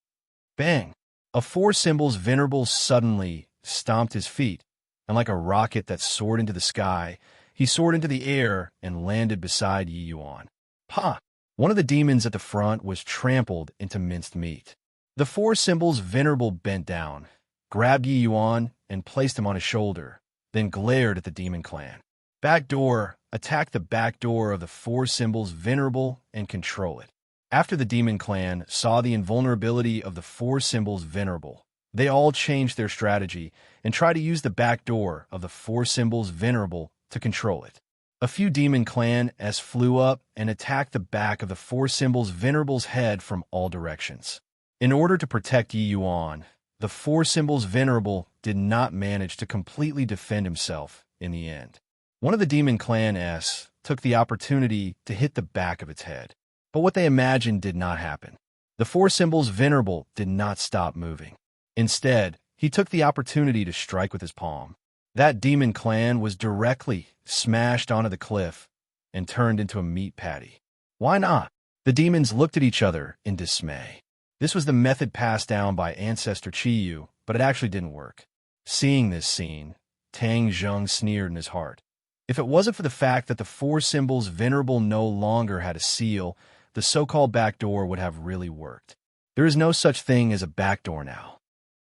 Bang! A four Symbols Venerable suddenly stomped his feet, and like a rocket that soared into the sky, he soared into the air and landed beside Yi Yuan. Pa! One of the demons at the front was trampled into minced meat. The four Symbols Venerable bent down, grabbed Yi Yuan, and placed him on his shoulder, then glared at the Demon Clan. Backdoor, attack the back door of the four Symbols Venerable and control it. After the Demon Clan saw the invulnerability of the four Symbols Venerable, they all changed their strategy and tried to use the back door of the four Symbols Venerable to control it. A few Demon Clan S flew up and attacked the back of the four Symbols Venerable's head from all directions. In order to protect Yi Yuan, the four Symbols Venerable did not manage to completely defend himself in the end. One of the Demon Clan S took the opportunity to hit the back of its head, but what they imagined did not happen. The four Symbols Venerable did not stop moving. Instead, he took the opportunity to strike with his palm. That Demon Clan was directly smashed onto the cliff and turned into a meat patty. Why not? The demons looked at each other in dismay. This was the method passed down by Ancestor Chiyu, but it actually didn't work. Seeing this scene, Tang Zheng sneered in his heart. If it wasn't for the fact that the four Symbols Venerable no longer had a seal, the so-called backdoor would have really worked. There is no such thing as a backdoor now.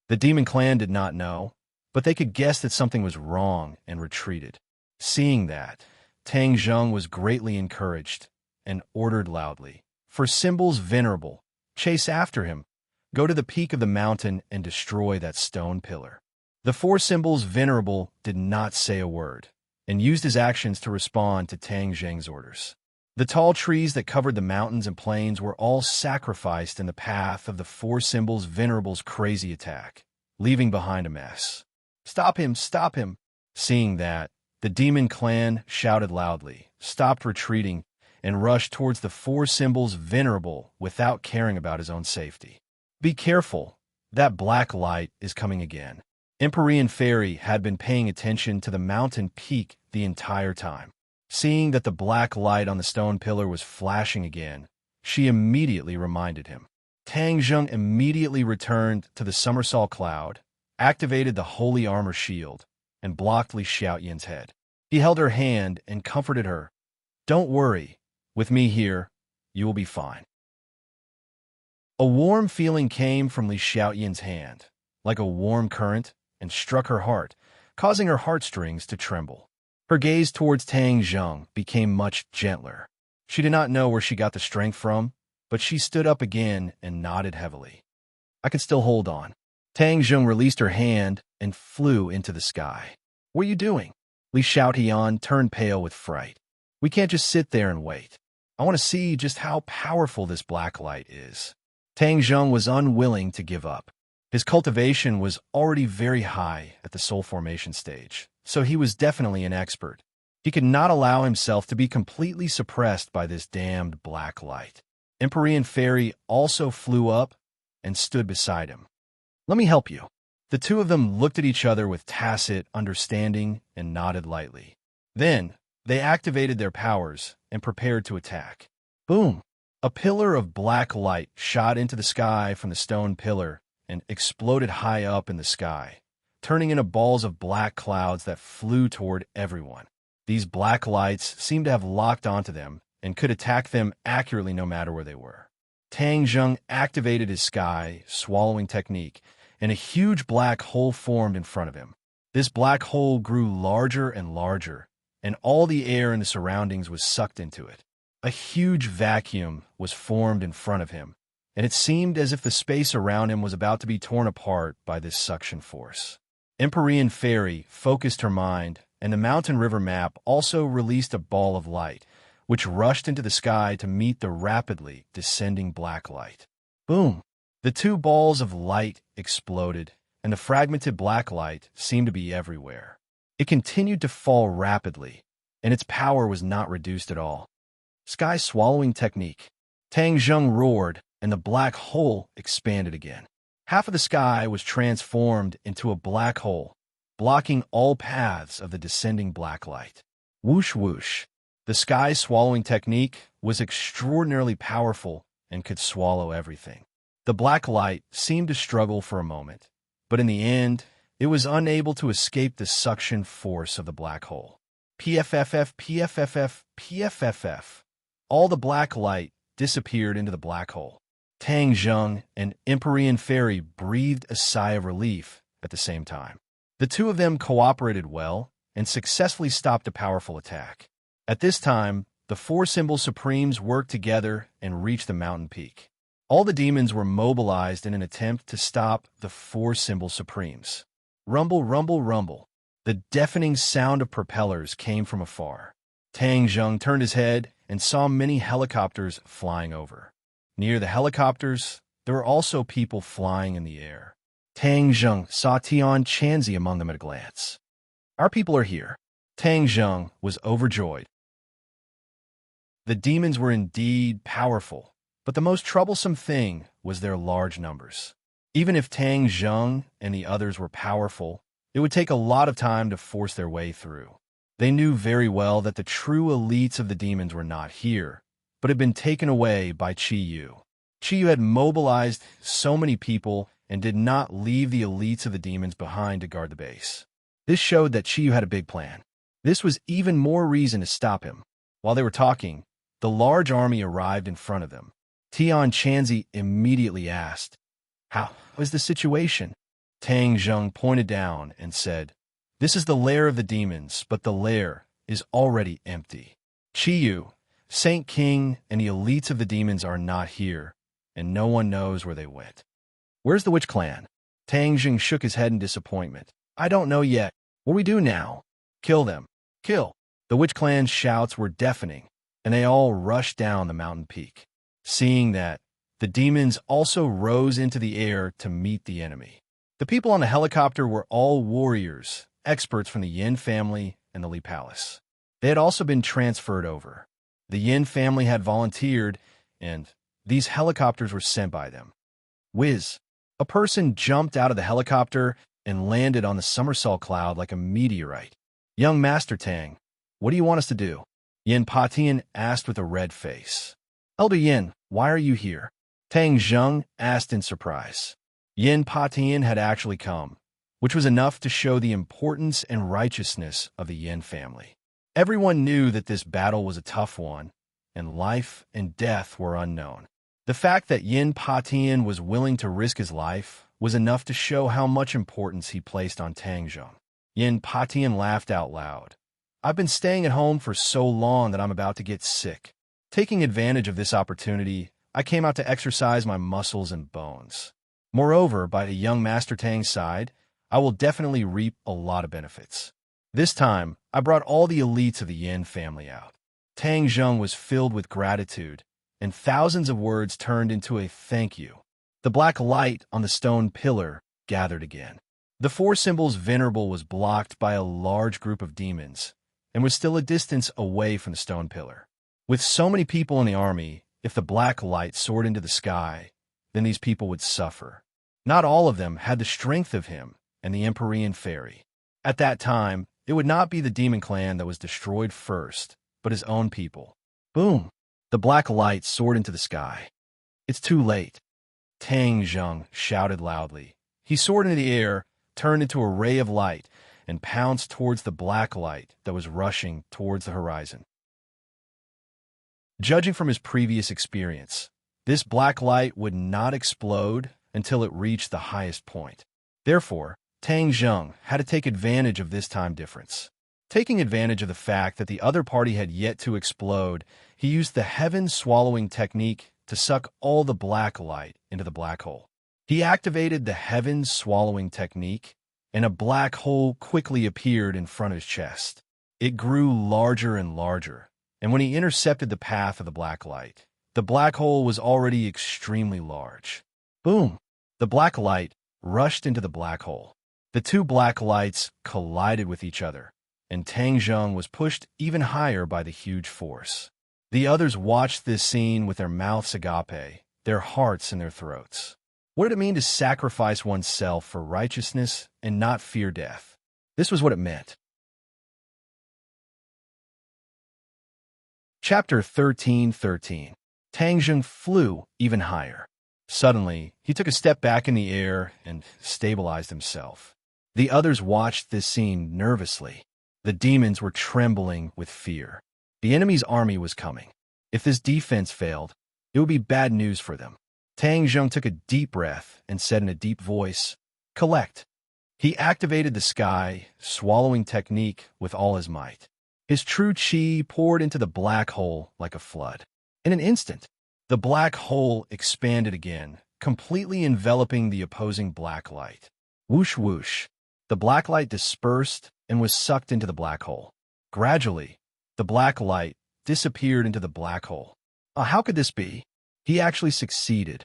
The Demon Clan did not know, but they could guess that something was wrong and retreated. Seeing that, Tang Zheng was greatly encouraged and ordered loudly, "For symbols venerable, chase after him. Go to the peak of the mountain and destroy that stone pillar." The four symbols venerable did not say a word and used his actions to respond to Tang Zheng's orders. The tall trees that covered the mountains and plains were all sacrificed in the path of the four symbols venerable's crazy attack, leaving behind a mess. "Stop him! Stop him!" Seeing that, the demon clan shouted loudly, stopped retreating, and rushed towards the four symbols venerable without caring about his own safety. "Be careful! That black light is coming again." Empyrean Fairy had been paying attention to the mountain peak the entire time. Seeing that the black light on the stone pillar was flashing again, she immediately reminded him. Tang Zheng immediately returned to the Somersault Cloud, activated the Holy Armor Shield, and blocked Li Xiaoyan's head. He held her hand and comforted her. "Don't worry. With me here, you will be fine." A warm feeling came from Li Xiaoyan's hand, like a warm current, and struck her heart, causing her heartstrings to tremble. Her gaze towards Tang Zheng became much gentler. She did not know where she got the strength from, but she stood up again and nodded heavily. "I can still hold on." Tang Zheng released her hand and flew into the sky. "What are you doing?" Li Xiaoyan turned pale with fright. "We can't just sit there and wait. I want to see just how powerful this black light is." Tang Zheng was unwilling to give up. His cultivation was already very high at the soul formation stage, so he was definitely an expert. He could not allow himself to be completely suppressed by this damned black light. Empyrean Fairy also flew up and stood beside him. "Let me help you." The two of them looked at each other with tacit understanding and nodded lightly. Then, they activated their powers and prepared to attack. Boom! A pillar of black light shot into the sky from the stone pillar and exploded high up in the sky, turning into balls of black clouds that flew toward everyone. These black lights seemed to have locked onto them and could attack them accurately no matter where they were. Tang Zheng activated his sky swallowing technique, and a huge black hole formed in front of him. This black hole grew larger and larger, and all the air in the surroundings was sucked into it. A huge vacuum was formed in front of him, and it seemed as if the space around him was about to be torn apart by this suction force. Empyrean Fairy focused her mind, and the mountain river map also released a ball of light, which rushed into the sky to meet the rapidly descending black light. Boom! The two balls of light exploded, and the fragmented black light seemed to be everywhere. It continued to fall rapidly, and its power was not reduced at all. Sky swallowing technique. Tang Zheng roared, and the black hole expanded again. Half of the sky was transformed into a black hole, blocking all paths of the descending black light. Whoosh whoosh. The sky swallowing technique was extraordinarily powerful and could swallow everything. The black light seemed to struggle for a moment, but in the end, it was unable to escape the suction force of the black hole. PFFF, PFFF, PFFF. All the black light disappeared into the black hole. Tang Zheng and Empyrean Fairy breathed a sigh of relief at the same time. The two of them cooperated well and successfully stopped a powerful attack. At this time, the four symbol supremes worked together and reached the mountain peak. All the demons were mobilized in an attempt to stop the four symbol supremes. Rumble, rumble, rumble. The deafening sound of propellers came from afar. Tang Zheng turned his head and saw many helicopters flying over. Near the helicopters, there were also people flying in the air. Tang Zheng saw Tian Chanzi among them at a glance. "Our people are here." Tang Zheng was overjoyed. The demons were indeed powerful, but the most troublesome thing was their large numbers. Even if Tang Zheng and the others were powerful, it would take a lot of time to force their way through. They knew very well that the true elites of the demons were not here, but had been taken away by Qi Yu. Qi Yu had mobilized so many people and did not leave the elites of the demons behind to guard the base. This showed that Qi Yu had a big plan. This was even more reason to stop him. While they were talking, the large army arrived in front of them. Tian Chanzi immediately asked, "How is the situation?" Tang Zheng pointed down and said, "This is the lair of the demons, but the lair is already empty. Qiyu, Saint King, and the elites of the demons are not here, and no one knows where they went." "Where's the witch clan?" Tang Zheng shook his head in disappointment. "I don't know yet. What do we do now?" "Kill them. Kill." The witch clan's shouts were deafening, and they all rushed down the mountain peak. Seeing that, the demons also rose into the air to meet the enemy. The people on the helicopter were all warriors, experts from the Yin family and the Li Palace. They had also been transferred over. The Yin family had volunteered, and these helicopters were sent by them. Whiz! A person jumped out of the helicopter and landed on the somersault cloud like a meteorite. "Young Master Tang, what do you want us to do?" Yin Patian asked with a red face. "Elder Yin, why are you here?" Tang Zheng asked in surprise. Yin Patian had actually come, which was enough to show the importance and righteousness of the Yin family. Everyone knew that this battle was a tough one, and life and death were unknown. The fact that Yin Patian was willing to risk his life was enough to show how much importance he placed on Tang Zheng. Yin Patian laughed out loud. "I've been staying at home for so long that I'm about to get sick. Taking advantage of this opportunity, I came out to exercise my muscles and bones. Moreover, by the young Master Tang's side, I will definitely reap a lot of benefits. This time, I brought all the elites of the Yin family out." Tang Zheng was filled with gratitude, and thousands of words turned into a thank you. The black light on the stone pillar gathered again. The four symbols venerable was blocked by a large group of demons, and was still a distance away from the stone pillar. With so many people in the army, if the black light soared into the sky, then these people would suffer. Not all of them had the strength of him and the Empyrean fairy. At that time, it would not be the demon clan that was destroyed first, but his own people. Boom! The black light soared into the sky. "It's too late." Tang Zheng shouted loudly. He soared into the air, turned into a ray of light, and pounced towards the black light that was rushing towards the horizon. Judging from his previous experience, this black light would not explode until it reached the highest point. Therefore, Tang Zheng had to take advantage of this time difference. Taking advantage of the fact that the other party had yet to explode, he used the heaven-swallowing technique to suck all the black light into the black hole. He activated the heaven-swallowing technique, and a black hole quickly appeared in front of his chest. It grew larger and larger, and when he intercepted the path of the black light, the black hole was already extremely large. Boom! The black light rushed into the black hole. The two black lights collided with each other, and Tang Zheng was pushed even higher by the huge force. The others watched this scene with their mouths agape, their hearts in their throats. What did it mean to sacrifice oneself for righteousness and not fear death? This was what it meant. Chapter 13:13. Tang Zheng flew even higher. Suddenly, he took a step back in the air and stabilized himself. The others watched this scene nervously. The demons were trembling with fear. The enemy's army was coming. If this defense failed, it would be bad news for them. Tang Zheng took a deep breath and said in a deep voice, "Collect." He activated the sky, swallowing technique with all his might. His true qi poured into the black hole like a flood. In an instant, the black hole expanded again, completely enveloping the opposing black light. Whoosh whoosh. The black light dispersed and was sucked into the black hole. Gradually, the black light disappeared into the black hole. How could this be? He actually succeeded.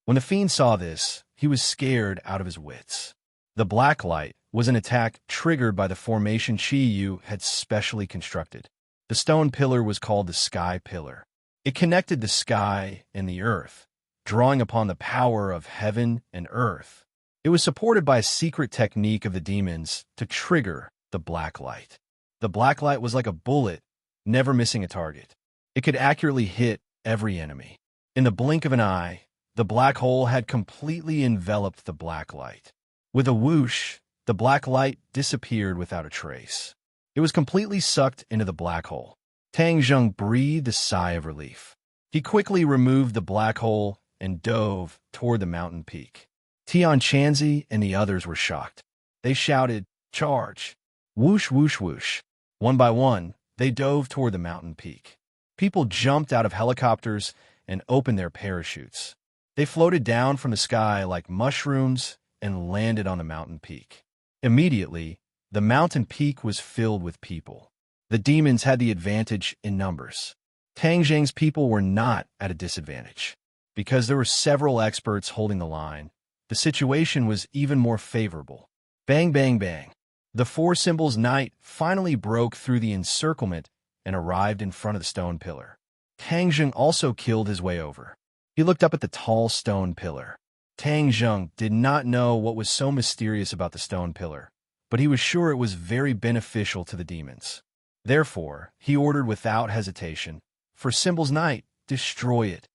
When the fiend saw this, he was scared out of his wits. The black light was an attack triggered by the formation Qiyu had specially constructed. The stone pillar was called the Sky Pillar. It connected the sky and the earth, drawing upon the power of heaven and earth. It was supported by a secret technique of the demons to trigger the black light. The black light was like a bullet, never missing a target. It could accurately hit every enemy. In the blink of an eye, the black hole had completely enveloped the black light. With a whoosh, the black light disappeared without a trace. It was completely sucked into the black hole. Tang Zheng breathed a sigh of relief. He quickly removed the black hole and dove toward the mountain peak. Tian Chanzi and the others were shocked. They shouted, "Charge!" Whoosh, whoosh, whoosh. One by one, they dove toward the mountain peak. People jumped out of helicopters and opened their parachutes. They floated down from the sky like mushrooms and landed on the mountain peak. Immediately, the mountain peak was filled with people. The demons had the advantage in numbers. Tang Zhang's people were not at a disadvantage. Because there were several experts holding the line, the situation was even more favorable. Bang, bang, bang. The four symbols knight finally broke through the encirclement and arrived in front of the stone pillar. Tang Zheng also killed his way over. He looked up at the tall stone pillar. Tang Zheng did not know what was so mysterious about the stone pillar, but he was sure it was very beneficial to the demons. Therefore, he ordered without hesitation, "For Symbol's Knight, destroy it."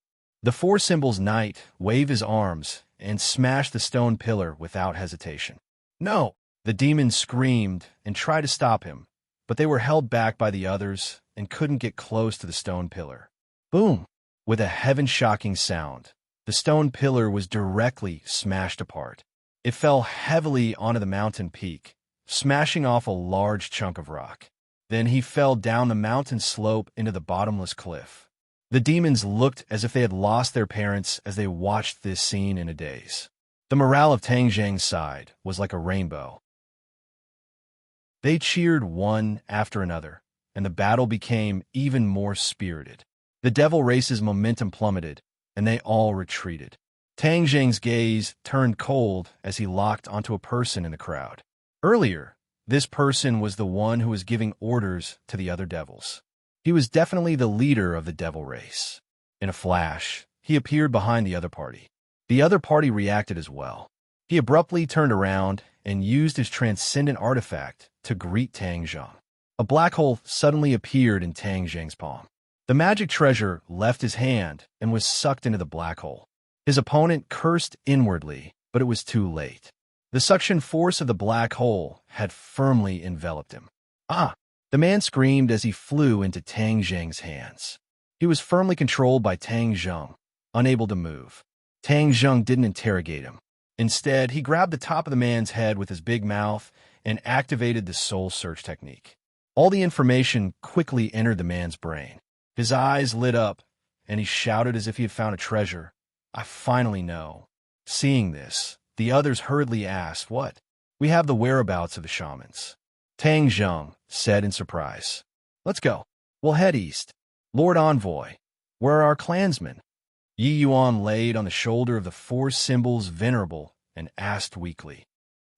The four Symbol's Knight waved his arms and smashed the stone pillar without hesitation. "No!" The demons screamed and tried to stop him, but they were held back by the others and couldn't get close to the stone pillar. Boom! With a heaven-shocking sound, the stone pillar was directly smashed apart. It fell heavily onto the mountain peak, smashing off a large chunk of rock. Then he fell down the mountain slope into the bottomless cliff. The demons looked as if they had lost their parents as they watched this scene in a daze. The morale of Tang Zhang's side was like a rainbow. They cheered one after another, and the battle became even more spirited. The devil race's momentum plummeted, and they all retreated. Tang Zhang's gaze turned cold as he locked onto a person in the crowd. Earlier, this person was the one who was giving orders to the other devils. He was definitely the leader of the devil race. In a flash, he appeared behind the other party. The other party reacted as well. He abruptly turned around and used his transcendent artifact to greet Tang Zheng. A black hole suddenly appeared in Tang Zheng's palm. The magic treasure left his hand and was sucked into the black hole. His opponent cursed inwardly, but it was too late. The suction force of the black hole had firmly enveloped him. "Ah!" The man screamed as he flew into Tang Zheng's hands. He was firmly controlled by Tang Zheng, unable to move. Tang Zheng didn't interrogate him. Instead, he grabbed the top of the man's head with his big mouth and activated the soul search technique. All the information quickly entered the man's brain. His eyes lit up, and he shouted as if he had found a treasure, "I finally know." Seeing this, the others hurriedly asked, "What?" "We have the whereabouts of the shamans." Tang Zheng said in surprise. "Let's go. We'll head east." "Lord Envoy, where are our clansmen?" Yi Yuan laid on the shoulder of the four symbols venerable and asked weakly.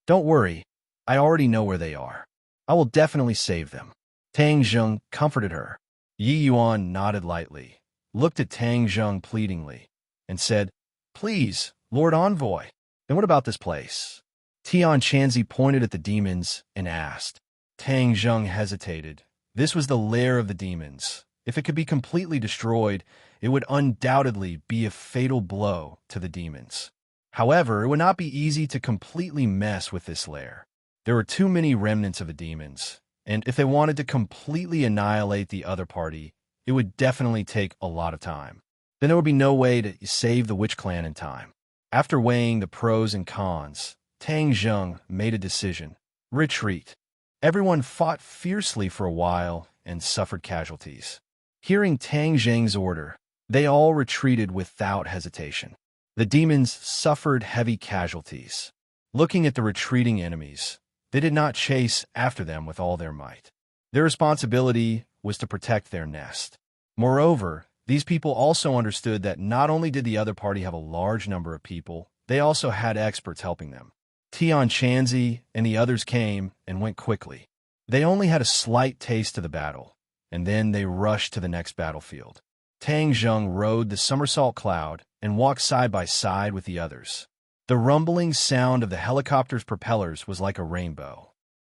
"Don't worry, I already know where they are. I will definitely save them." Tang Zheng comforted her. Yi Yuan nodded lightly, looked at Tang Zheng pleadingly, and said, "Please, Lord Envoy, then what about this place?" Tian Chanzi pointed at the demons and asked. Tang Zheng hesitated. This was the lair of the demons. If it could be completely destroyed, it would undoubtedly be a fatal blow to the demons. However, it would not be easy to completely mess with this lair. There were too many remnants of the demons, and if they wanted to completely annihilate the other party, it would definitely take a lot of time. Then there would be no way to save the Witch Clan in time. After weighing the pros and cons, Tang Zheng made a decision. Retreat. Everyone fought fiercely for a while and suffered casualties. Hearing Tang Zheng's order, they all retreated without hesitation. The demons suffered heavy casualties. Looking at the retreating enemies, they did not chase after them with all their might. Their responsibility was to protect their nest. Moreover, these people also understood that not only did the other party have a large number of people, they also had experts helping them. Tian Chanzi and the others came and went quickly. They only had a slight taste of the battle, and then they rushed to the next battlefield. Tang Zheng rode the somersault cloud and walked side by side with the others. The rumbling sound of the helicopter's propellers was like a rainbow.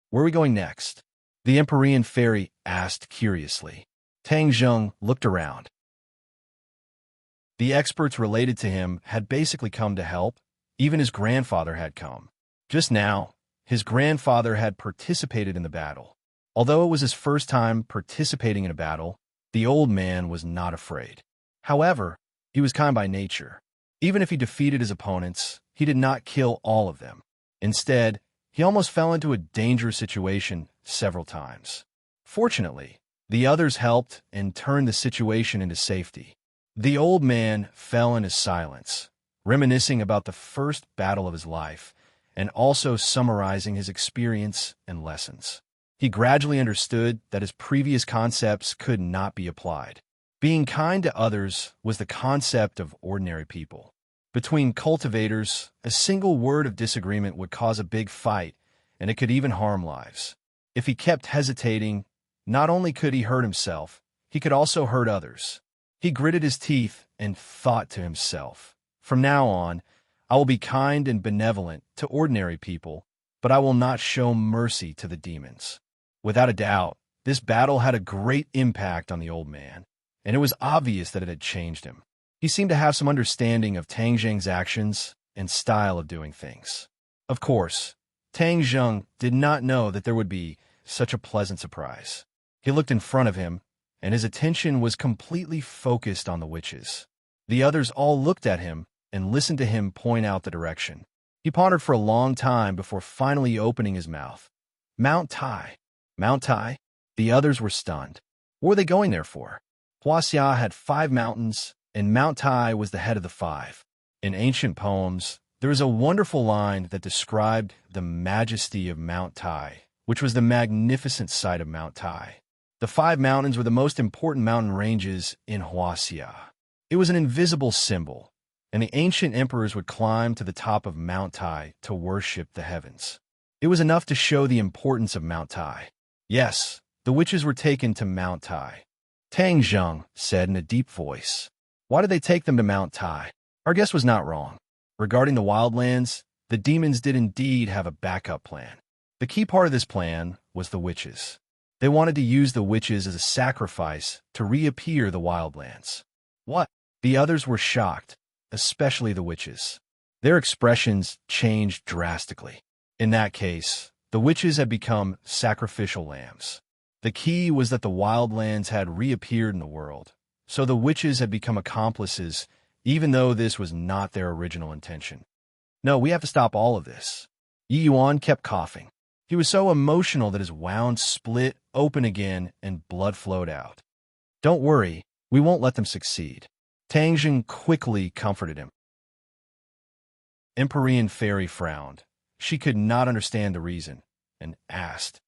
"Where are we going next?" the Empyrean fairy asked curiously. Tang Zheng looked around. The experts related to him had basically come to help. Even his grandfather had come. Just now, his grandfather had participated in the battle. Although it was his first time participating in a battle, the old man was not afraid. However, he was kind by nature. Even if he defeated his opponents, he did not kill all of them. Instead, he almost fell into a dangerous situation several times. Fortunately, the others helped and turned the situation into safety. The old man fell into silence, reminiscing about the first battle of his life and also summarizing his experience and lessons. He gradually understood that his previous concepts could not be applied. Being kind to others was the concept of ordinary people. Between cultivators, a single word of disagreement would cause a big fight, and it could even harm lives. If he kept hesitating, not only could he hurt himself, he could also hurt others. He gritted his teeth and thought to himself, "From now on, I will be kind and benevolent to ordinary people, but I will not show mercy to the demons." Without a doubt, this battle had a great impact on the old man, and it was obvious that it had changed him. He seemed to have some understanding of Tang Zheng's actions and style of doing things. Of course, Tang Zheng did not know that there would be such a pleasant surprise. He looked in front of him, and his attention was completely focused on the witches. The others all looked at him and listened to him point out the direction. He pondered for a long time before finally opening his mouth. "Mount Tai. Mount Tai?" The others were stunned. What were they going there for? Huaxia had 5 mountains, and Mount Tai was the head of the 5. In ancient poems, there is a wonderful line that described the majesty of Mount Tai, which was the magnificent sight of Mount Tai. The 5 mountains were the most important mountain ranges in Huaxia. It was an invisible symbol, and the ancient emperors would climb to the top of Mount Tai to worship the heavens. It was enough to show the importance of Mount Tai. Yes, the witches were taken to Mount Tai. Tang Zheng said in a deep voice. Why did they take them to Mount Tai? Our guess was not wrong. Regarding the wildlands, the demons did indeed have a backup plan. The key part of this plan was the witches. They wanted to use the witches as a sacrifice to reappear the wildlands. What? The others were shocked, especially the witches. Their expressions changed drastically. In that case, the witches had become sacrificial lambs. The key was that the wildlands had reappeared in the world, so the witches had become accomplices, even though this was not their original intention. No, we have to stop all of this. Yi Yuan kept coughing. He was so emotional that his wound split open again and blood flowed out. Don't worry, we won't let them succeed. Tang Zheng quickly comforted him. Empyrean Fairy frowned. She could not understand the reason, and asked,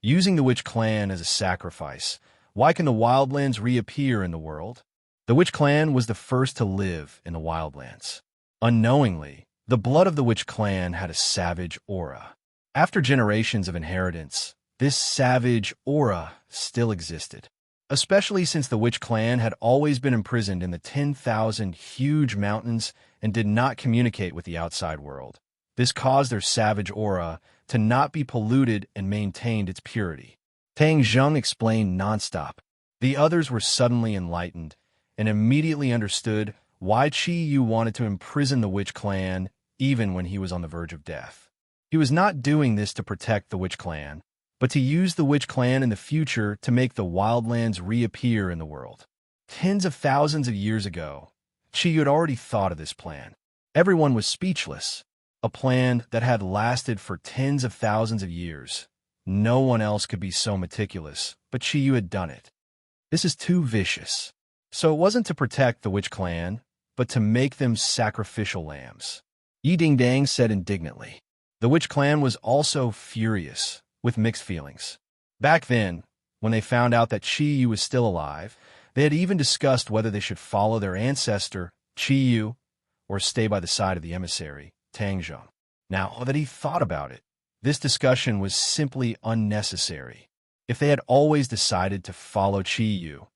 using the witch clan as a sacrifice, why can the wildlands reappear in the world? The witch clan was the first to live in the wildlands. Unknowingly, the blood of the witch clan had a savage aura. After generations of inheritance, this savage aura still existed, especially since the witch clan had always been imprisoned in the 10,000 huge mountains and did not communicate with the outside world. This caused their savage aura to not be polluted and maintained its purity. Tang Zheng explained nonstop. The others were suddenly enlightened and immediately understood why Qi Yu wanted to imprison the witch clan even when he was on the verge of death. He was not doing this to protect the witch clan, but to use the witch clan in the future to make the wildlands reappear in the world. Tens of thousands of years ago, Qi Yu had already thought of this plan. Everyone was speechless. A plan that had lasted for tens of thousands of years. No one else could be so meticulous, but Qi Yu had done it. This is too vicious. So it wasn't to protect the witch clan, but to make them sacrificial lambs. Yi Dingdang said indignantly. The witch clan was also furious, with mixed feelings. Back then, when they found out that Qi Yu was still alive, they had even discussed whether they should follow their ancestor, Qi Yu, or stay by the side of the emissary, Tang Zheng. Now that he thought about it, this discussion was simply unnecessary. If they had always decided to follow Qi Yu,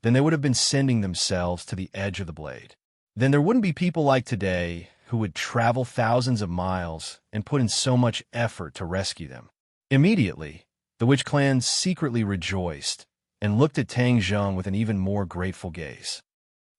then they would have been sending themselves to the edge of the blade. Then there wouldn't be people like today who would travel thousands of miles and put in so much effort to rescue them. Immediately, the witch clan secretly rejoiced and looked at Tang Zheng with an even more grateful gaze.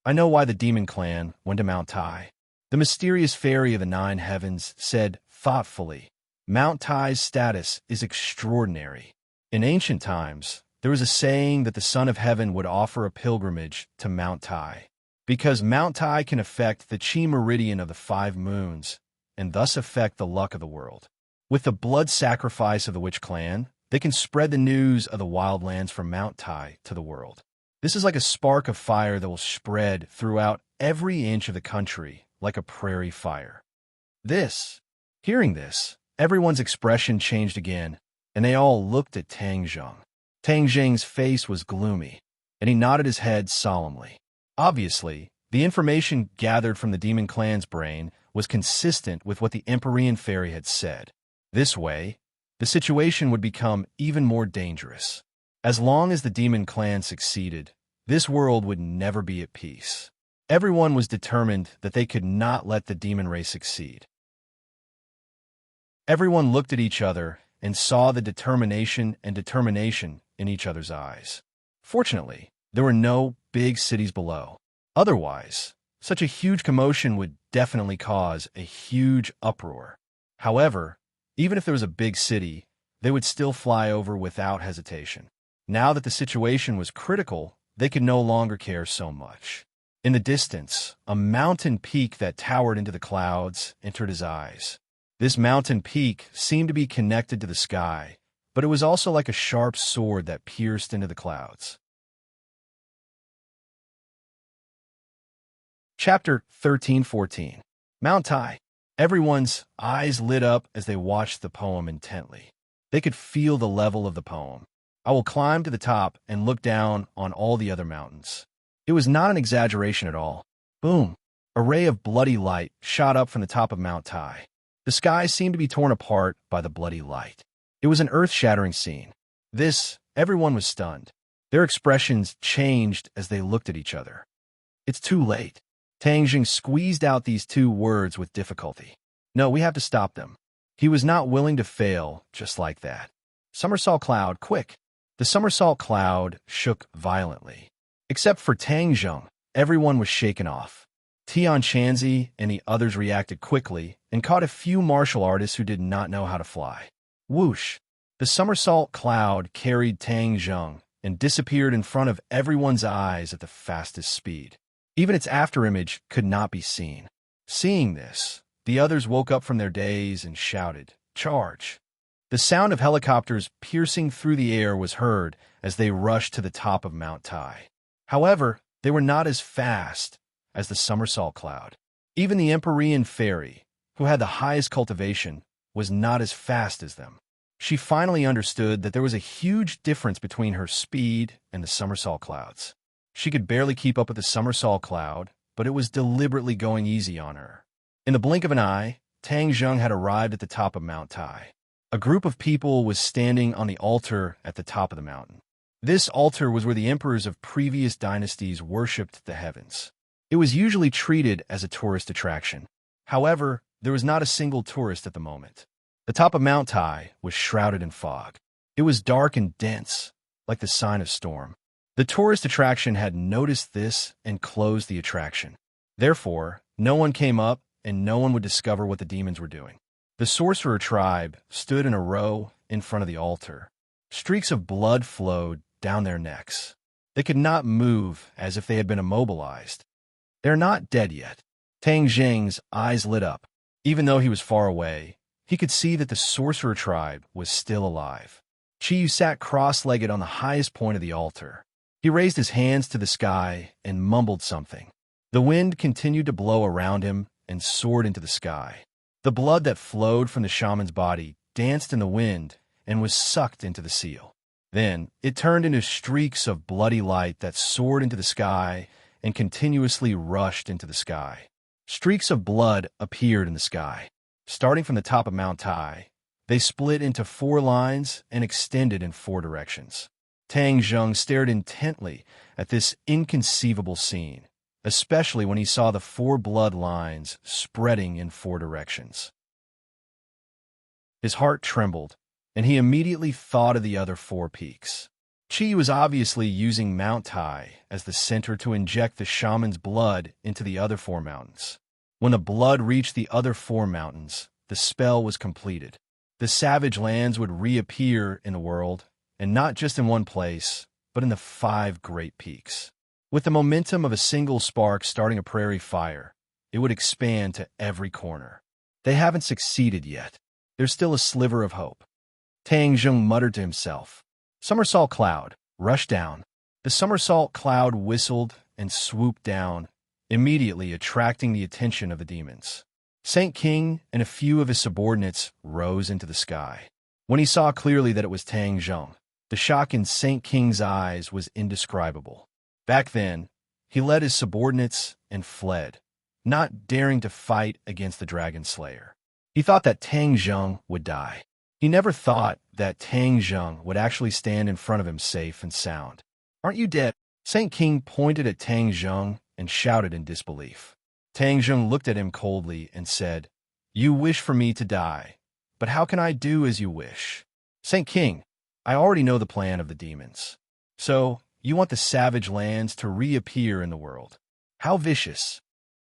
I know why the demon clan went to Mount Tai. The mysterious fairy of the 9 heavens said thoughtfully, Mount Tai's status is extraordinary. In ancient times, there was a saying that the Son of Heaven would offer a pilgrimage to Mount Tai. Because Mount Tai can affect the Qi meridian of the 5 moons, and thus affect the luck of the world. With the blood sacrifice of the witch clan, they can spread the news of the wildlands from Mount Tai to the world. This is like a spark of fire that will spread throughout every inch of the country like a prairie fire. Hearing this, everyone's expression changed again, and they all looked at Tang Zheng. Tang Zheng's face was gloomy, and he nodded his head solemnly. Obviously, the information gathered from the demon clan's brain was consistent with what the Empyrean fairy had said. This way, the situation would become even more dangerous. As long as the demon clan succeeded, this world would never be at peace. Everyone was determined that they could not let the demon race succeed. Everyone looked at each other and saw the determination in each other's eyes. Fortunately, there were no big cities below. Otherwise, such a huge commotion would definitely cause a huge uproar. However, even if there was a big city, they would still fly over without hesitation. Now that the situation was critical, they could no longer care so much. In the distance, a mountain peak that towered into the clouds entered his eyes. This mountain peak seemed to be connected to the sky, but it was also like a sharp sword that pierced into the clouds. Chapter 13-14. Mount Tai. Everyone's eyes lit up as they watched the poem intently. They could feel the level of the poem. I will climb to the top and look down on all the other mountains. It was not an exaggeration at all. Boom! A ray of bloody light shot up from the top of Mount Tai. The sky seemed to be torn apart by the bloody light. It was an earth-shattering scene. Everyone was stunned. Their expressions changed as they looked at each other. It's too late. Tang Zheng squeezed out these two words with difficulty. No, we have to stop them. He was not willing to fail just like that. Somersault cloud, quick! The somersault cloud shook violently. Except for Tang Zheng, everyone was shaken off. Tian Chanzi and the others reacted quickly and caught a few martial artists who did not know how to fly. Whoosh! The somersault cloud carried Tang Zheng and disappeared in front of everyone's eyes at the fastest speed. Even its afterimage could not be seen. Seeing this, the others woke up from their daze and shouted, "Charge!" The sound of helicopters piercing through the air was heard as they rushed to the top of Mount Tai. However, they were not as fast as the somersault cloud. Even the Empyrean fairy, who had the highest cultivation, was not as fast as them. She finally understood that there was a huge difference between her speed and the somersault clouds. She could barely keep up with the somersault cloud, but it was deliberately going easy on her. In the blink of an eye, Tang Zheng had arrived at the top of Mount Tai. A group of people was standing on the altar at the top of the mountain. This altar was where the emperors of previous dynasties worshipped the heavens. It was usually treated as a tourist attraction. However, there was not a single tourist at the moment. The top of Mount Tai was shrouded in fog. It was dark and dense, like the sign of storm. The tourist attraction had noticed this and closed the attraction. Therefore, no one came up and no one would discover what the demons were doing. The sorcerer tribe stood in a row in front of the altar. Streaks of blood flowed down their necks. They could not move as if they had been immobilized. They're not dead yet. Tang Zheng's eyes lit up. Even though he was far away, he could see that the sorcerer tribe was still alive. Chi sat cross-legged on the highest point of the altar. He raised his hands to the sky and mumbled something. The wind continued to blow around him and soared into the sky. The blood that flowed from the shaman's body danced in the wind and was sucked into the seal. Then it turned into streaks of bloody light that soared into the sky and continuously rushed into the sky. Streaks of blood appeared in the sky. Starting from the top of Mount Tai, they split into 4 lines and extended in 4 directions. Tang Zheng stared intently at this inconceivable scene, especially when he saw the 4 blood lines spreading in 4 directions. His heart trembled, and he immediately thought of the other 4 peaks. Chi was obviously using Mount Tai as the center to inject the shaman's blood into the other 4 mountains. When the blood reached the other 4 mountains, the spell was completed. The savage lands would reappear in the world, and not just in one place, but in the 5 great peaks. With the momentum of a single spark starting a prairie fire, it would expand to every corner. They haven't succeeded yet. There's still a sliver of hope. Tang Zheng muttered to himself. Somersault cloud, rush down. The somersault cloud whistled and swooped down, immediately attracting the attention of the demons. Saint King and a few of his subordinates rose into the sky. When he saw clearly that it was Tang Zheng, the shock in Saint King's eyes was indescribable. Back then, he led his subordinates and fled, not daring to fight against the Dragon Slayer. He thought that Tang Zheng would die. He never thought that Tang Zheng would actually stand in front of him safe and sound. "Aren't you dead?" Saint King pointed at Tang Zheng and shouted in disbelief. Tang Zheng looked at him coldly and said, "You wish for me to die, but how can I do as you wish?" "Saint King, I already know the plan of the demons. So, you want the savage lands to reappear in the world. How vicious."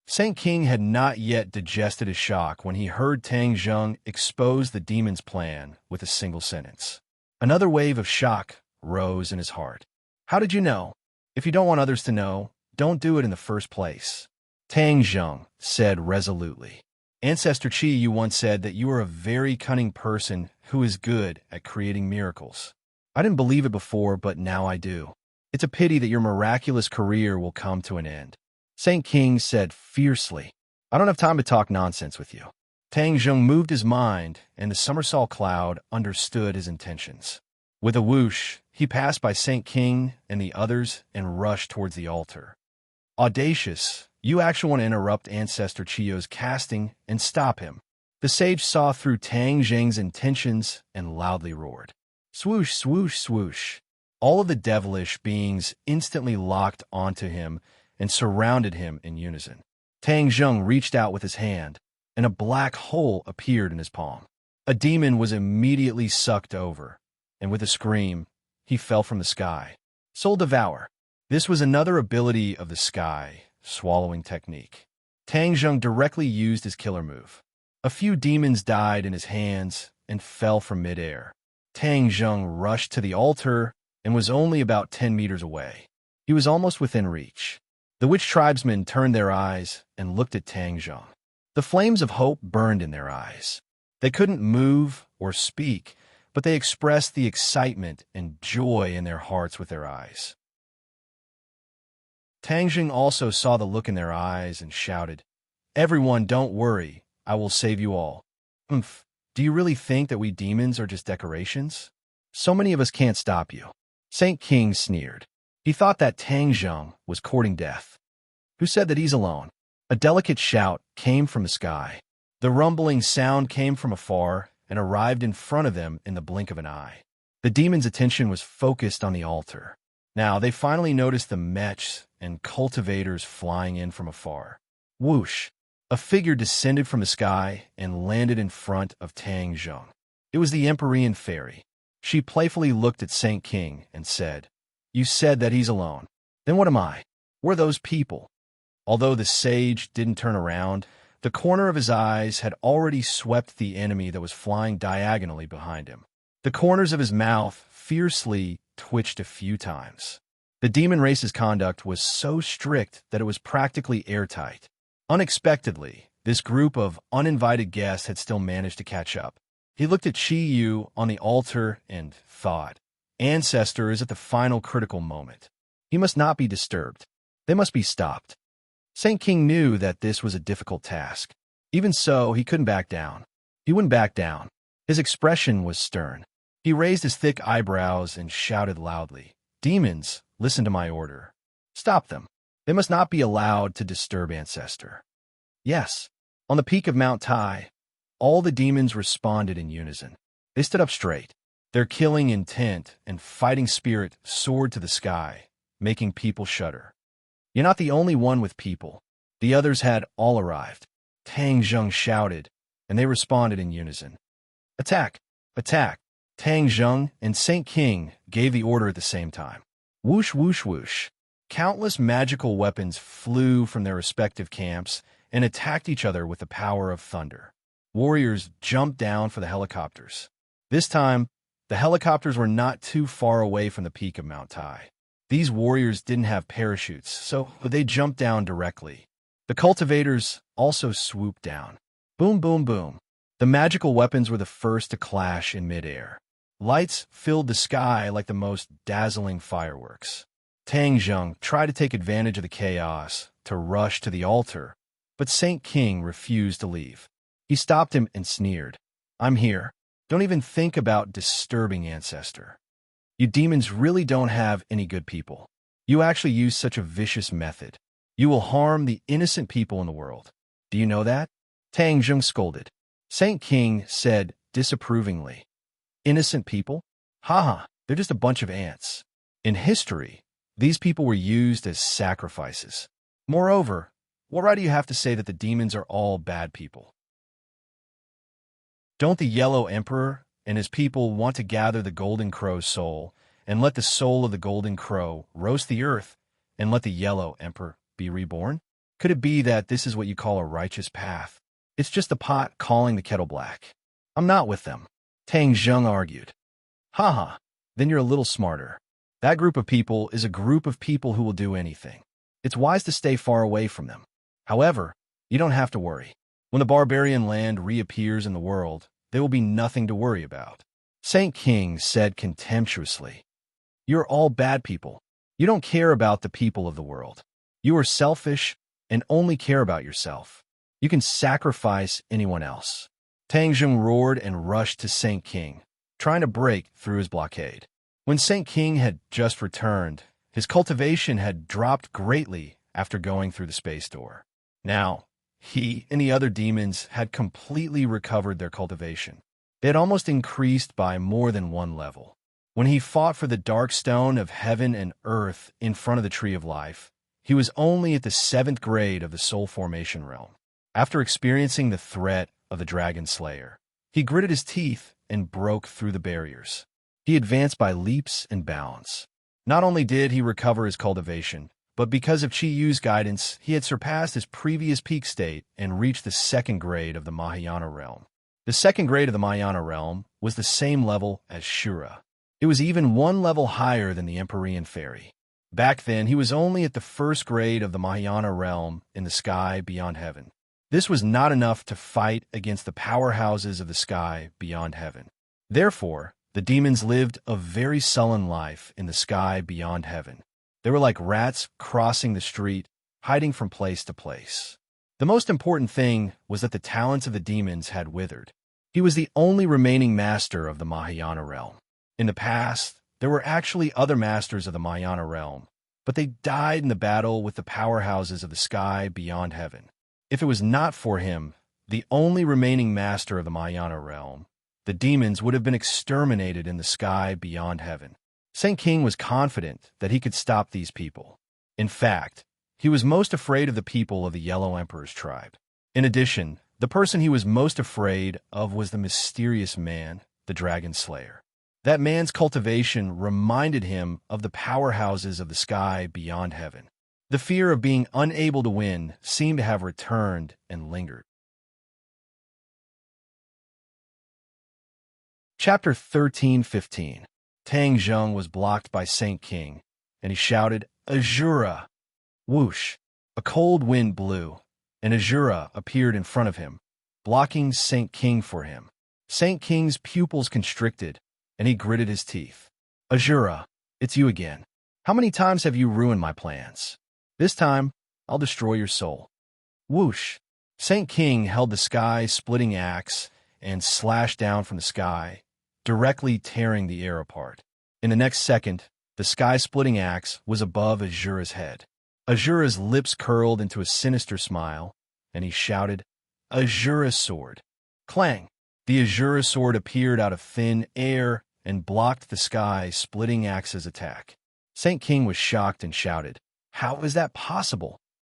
Saint King had not yet digested his shock when he heard Tang Zheng expose the demon's plan with a single sentence. Another wave of shock rose in his heart. "How did you know? If you don't want others to know, don't do it in the first place." Tang Zheng said resolutely. "Ancestor Qi, you once said that you are a very cunning person who is good at creating miracles. I didn't believe it before, but now I do. It's a pity that your miraculous career will come to an end." Saint King said fiercely, "I don't have time to talk nonsense with you." Tang Zheng moved his mind, and the somersault cloud understood his intentions. With a whoosh, he passed by Saint King and the others and rushed towards the altar. "Audacious, you actually want to interrupt Ancestor Chio's casting and stop him." The sage saw through Tang Zheng's intentions and loudly roared. Swoosh, swoosh, swoosh. All of the devilish beings instantly locked onto him and surrounded him in unison. Tang Zheng reached out with his hand, and a black hole appeared in his palm. A demon was immediately sucked over, and with a scream, he fell from the sky. Soul Devour. This was another ability of the sky, swallowing technique. Tang Zheng directly used his killer move. A few demons died in his hands and fell from midair. Tang Zheng rushed to the altar and was only about 10 meters away. He was almost within reach. The witch tribesmen turned their eyes and looked at Tang Zheng. The flames of hope burned in their eyes. They couldn't move or speak, but they expressed the excitement and joy in their hearts with their eyes. Tang Zheng also saw the look in their eyes and shouted, "Everyone, don't worry. I will save you all." "Umph, do you really think that we demons are just decorations? So many of us can't stop you." Saint King sneered. He thought that Tang Zheng was courting death. "Who said that he's alone?" A delicate shout came from the sky. The rumbling sound came from afar and arrived in front of them in the blink of an eye. The demon's attention was focused on the altar. Now they finally noticed the mechs and cultivators flying in from afar. Whoosh! A figure descended from the sky and landed in front of Tang Zheng. It was the Empyrean fairy. She playfully looked at Saint King and said, "You said that he's alone. Then what am I? We're those people." Although the sage didn't turn around, the corner of his eyes had already swept the enemy that was flying diagonally behind him. The corners of his mouth fiercely twitched a few times. The demon race's conduct was so strict that it was practically airtight. Unexpectedly, this group of uninvited guests had still managed to catch up. He looked at Qi Yu on the altar and thought, "Ancestor is at the final critical moment. He must not be disturbed. They must be stopped." Saint King knew that this was a difficult task. Even so, he couldn't back down. He wouldn't back down. His expression was stern. He raised his thick eyebrows and shouted loudly, "Demons, listen to my order. Stop them. They must not be allowed to disturb Ancestor." Yes, on the peak of Mount Tai, all the demons responded in unison. They stood up straight. Their killing intent and fighting spirit soared to the sky, making people shudder. "You're not the only one with people. The others had all arrived." Tang Zheng shouted, and they responded in unison. "Attack! Attack!" Tang Zheng and Saint King gave the order at the same time. Whoosh, whoosh, whoosh. Countless magical weapons flew from their respective camps and attacked each other with the power of thunder. Warriors jumped down for the helicopters. This time, the helicopters were not too far away from the peak of Mount Tai. These warriors didn't have parachutes, so they jumped down directly. The cultivators also swooped down. Boom, boom, boom. The magical weapons were the first to clash in midair. Lights filled the sky like the most dazzling fireworks. Tang Zheng tried to take advantage of the chaos to rush to the altar, but Saint King refused to leave. He stopped him and sneered. I'm here. Don't even think about disturbing ancestor. You demons really don't have any good people. You actually use such a vicious method. You will harm the innocent people in the world. Do you know that? Tang Zheng scolded. Saint King said disapprovingly. Innocent people? Haha, they're just a bunch of ants. In history, these people were used as sacrifices. Moreover, what right do you have to say that the demons are all bad people? Don't the Yellow Emperor and his people want to gather the Golden Crow's soul and let the soul of the Golden Crow roast the earth and let the Yellow Emperor be reborn? Could it be that this is what you call a righteous path? It's just the pot calling the kettle black. I'm not with them, Tang Zheng argued. Haha, then you're a little smarter. That group of people is a group of people who will do anything. It's wise to stay far away from them. However, you don't have to worry. When the barbarian land reappears in the world, there will be nothing to worry about. Saint King said contemptuously. You're all bad people. You don't care about the people of the world. You are selfish and only care about yourself. You can sacrifice anyone else. Tang Zheng roared and rushed to Saint King, trying to break through his blockade. When Saint King had just returned, his cultivation had dropped greatly after going through the space door. Now, he and the other demons had completely recovered their cultivation. They had almost increased by more than one level. When he fought for the dark stone of heaven and earth in front of the Tree of Life, he was only at the 7th grade of the Soul Formation realm. After experiencing the threat of the Dragon Slayer, he gritted his teeth and broke through the barriers. He advanced by leaps and bounds. Not only did he recover his cultivation, but because of Chi Yu's guidance, he had surpassed his previous peak state and reached the 2nd grade of the Mahayana realm. The 2nd grade of the Mahayana realm was the same level as Shura. It was even one level higher than the Empyrean Fairy. Back then, he was only at the 1st grade of the Mahayana realm in the sky beyond heaven. This was not enough to fight against the powerhouses of the sky beyond heaven. Therefore, the demons lived a very sullen life in the sky beyond heaven. They were like rats crossing the street, hiding from place to place. The most important thing was that the talents of the demons had withered. He was the only remaining master of the Mahayana realm. In the past, there were actually other masters of the Mahayana realm, but they died in the battle with the powerhouses of the sky beyond heaven. If it was not for him, the only remaining master of the Mahayana realm, the demons would have been exterminated in the sky beyond heaven. Saint King was confident that he could stop these people. In fact, he was most afraid of the people of the Yellow Emperor's tribe. In addition, the person he was most afraid of was the mysterious man, the Dragon Slayer. That man's cultivation reminded him of the powerhouses of the sky beyond heaven. The fear of being unable to win seemed to have returned and lingered. Chapter 13:15. Tang Zheng was blocked by Saint King, and he shouted, Azura! Whoosh! A cold wind blew, and Azura appeared in front of him, blocking Saint King for him. Saint King's pupils constricted, and he gritted his teeth. Azura, it's you again. How many times have you ruined my plans? This time, I'll destroy your soul. Whoosh! Saint King held the sky-splitting axe and slashed down from the sky, directly tearing the air apart. In the next second, the sky-splitting axe was above Azura's head. Azura's lips curled into a sinister smile, and he shouted, Azura's sword. Clang! The Azura sword appeared out of thin air and blocked the sky-splitting axe's attack. Saint King was shocked and shouted, How is that possible?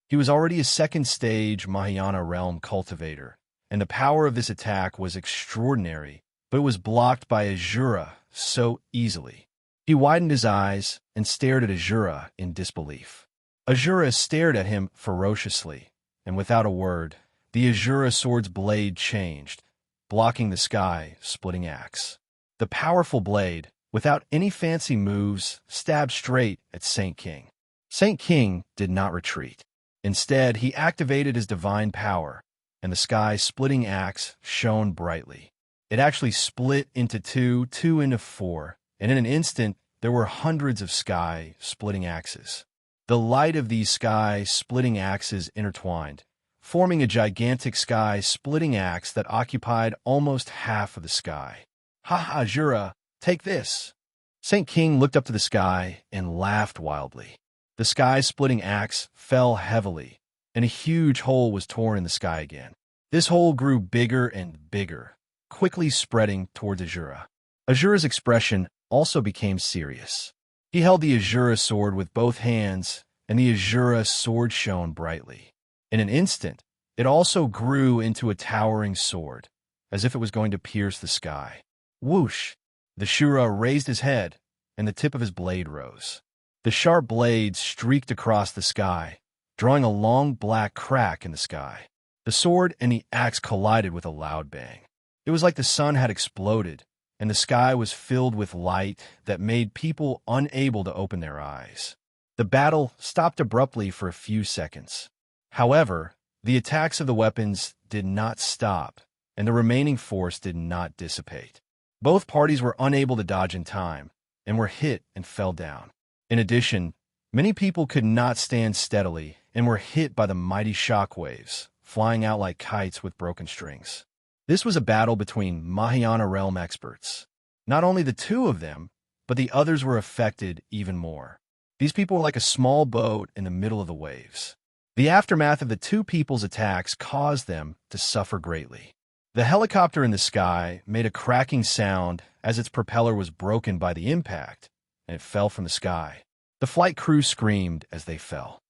He was already a 2nd stage Mahayana realm cultivator, and the power of this attack was extraordinary, but it was blocked by Azura so easily. He widened his eyes and stared at Azura in disbelief. Azura stared at him ferociously, and without a word, the Azura sword's blade changed, blocking the sky-splitting axe. The powerful blade, without any fancy moves, stabbed straight at Saint King. Saint King did not retreat. Instead, he activated his divine power, and the sky-splitting axe shone brightly. It actually split into two, two into four, and in an instant, there were hundreds of sky-splitting axes. The light of these sky-splitting axes intertwined, forming a gigantic sky-splitting axe that occupied almost half of the sky. "Ha ha, Jura, take this!" Saint King looked up to the sky and laughed wildly. The sky-splitting axe fell heavily, and a huge hole was torn in the sky again. This hole grew bigger and bigger, quickly spreading towards Azura. Azura's expression also became serious. He held the Azura sword with both hands, and the Azura sword shone brightly. In an instant, it also grew into a towering sword, as if it was going to pierce the sky. Whoosh! The Shura raised his head, and the tip of his blade rose. The sharp blade streaked across the sky, drawing a long black crack in the sky. The sword and the axe collided with a loud bang. It was like the sun had exploded, and the sky was filled with light that made people unable to open their eyes. The battle stopped abruptly for a few seconds. However, the attacks of the weapons did not stop, and the remaining force did not dissipate. Both parties were unable to dodge in time, and were hit and fell down. In addition, many people could not stand steadily and were hit by the mighty shockwaves, flying out like kites with broken strings. This was a battle between Mahayana realm experts. Not only the two of them, but the others were affected even more. These people were like a small boat in the middle of the waves. The aftermath of the two people's attacks caused them to suffer greatly. The helicopter in the sky made a cracking sound as its propeller was broken by the impact, and it fell from the sky. The flight crew screamed as they fell.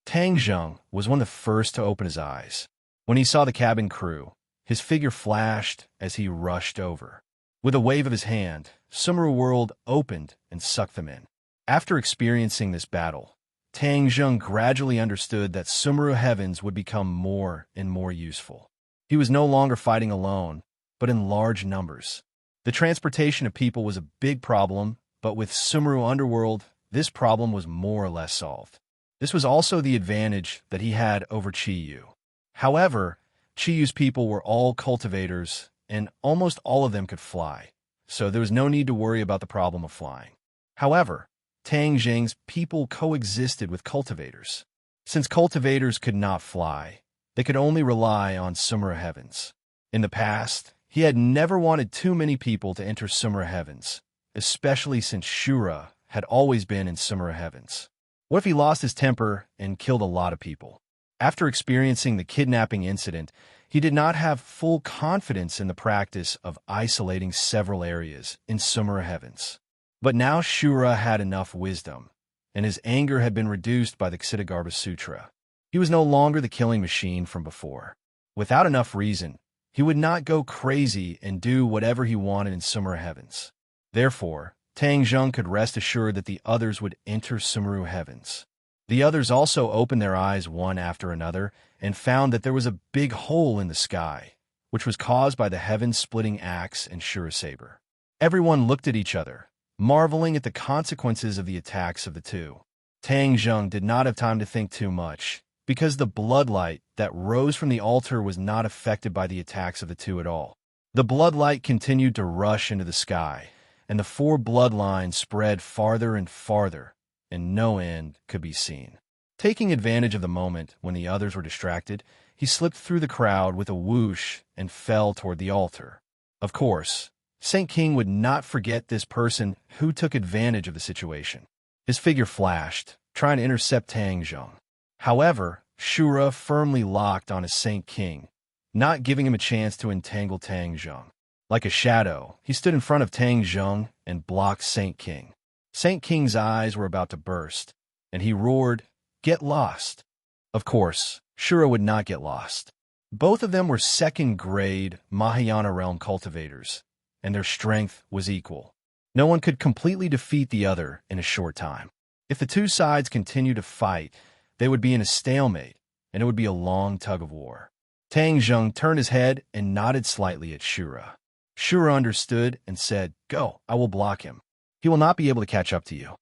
Tang Zheng was one of the first to open his eyes. When he saw the cabin crew, his figure flashed as he rushed over. With a wave of his hand, Sumeru World opened and sucked them in. After experiencing this battle, Tang Zheng gradually understood that Sumeru Heavens would become more and more useful. He was no longer fighting alone, but in large numbers. The transportation of people was a big problem, but with Sumeru Underworld, this problem was more or less solved. This was also the advantage that he had over Chiyu. However, Chiyu's people were all cultivators, and almost all of them could fly, so there was no need to worry about the problem of flying. However, Tang Zheng's people coexisted with cultivators. Since cultivators could not fly, they could only rely on Sumeru Heavens. In the past, he had never wanted too many people to enter Sumeru Heavens, especially since Shura had always been in Sumeru Heavens. What if he lost his temper and killed a lot of people? After experiencing the kidnapping incident, he did not have full confidence in the practice of isolating several areas in Sumeru Heavens. But now Shura had enough wisdom, and his anger had been reduced by the Ksitigarbha Sutra. He was no longer the killing machine from before. Without enough reason, he would not go crazy and do whatever he wanted in Sumeru Heavens. Therefore, Tang Zheng could rest assured that the others would enter Sumeru Heavens. The others also opened their eyes one after another and found that there was a big hole in the sky, which was caused by the heaven-splitting axe and Shura saber. Everyone looked at each other, marveling at the consequences of the attacks of the two. Tang Zheng did not have time to think too much, because the bloodlight that rose from the altar was not affected by the attacks of the two at all. The bloodlight continued to rush into the sky, and the four bloodlines spread farther and farther, and no end could be seen. Taking advantage of the moment when the others were distracted, he slipped through the crowd with a whoosh and fell toward the altar. Of course, Saint King would not forget this person who took advantage of the situation. His figure flashed, trying to intercept Tang Zheng. However, Shura firmly locked on his Saint King, not giving him a chance to entangle Tang Zheng. Like a shadow, he stood in front of Tang Zheng and blocked Saint King. Saint King's eyes were about to burst, and he roared, "Get lost!" Of course, Shura would not get lost. Both of them were second-grade Mahayana realm cultivators, and their strength was equal. No one could completely defeat the other in a short time. If the two sides continued to fight, they would be in a stalemate, and it would be a long tug-of-war. Tang Zheng turned his head and nodded slightly at Shura. Shura understood and said, "Go, I will block him. He will not be able to catch up to you."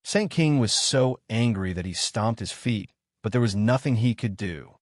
Saint King was so angry that he stomped his feet, but there was nothing he could do.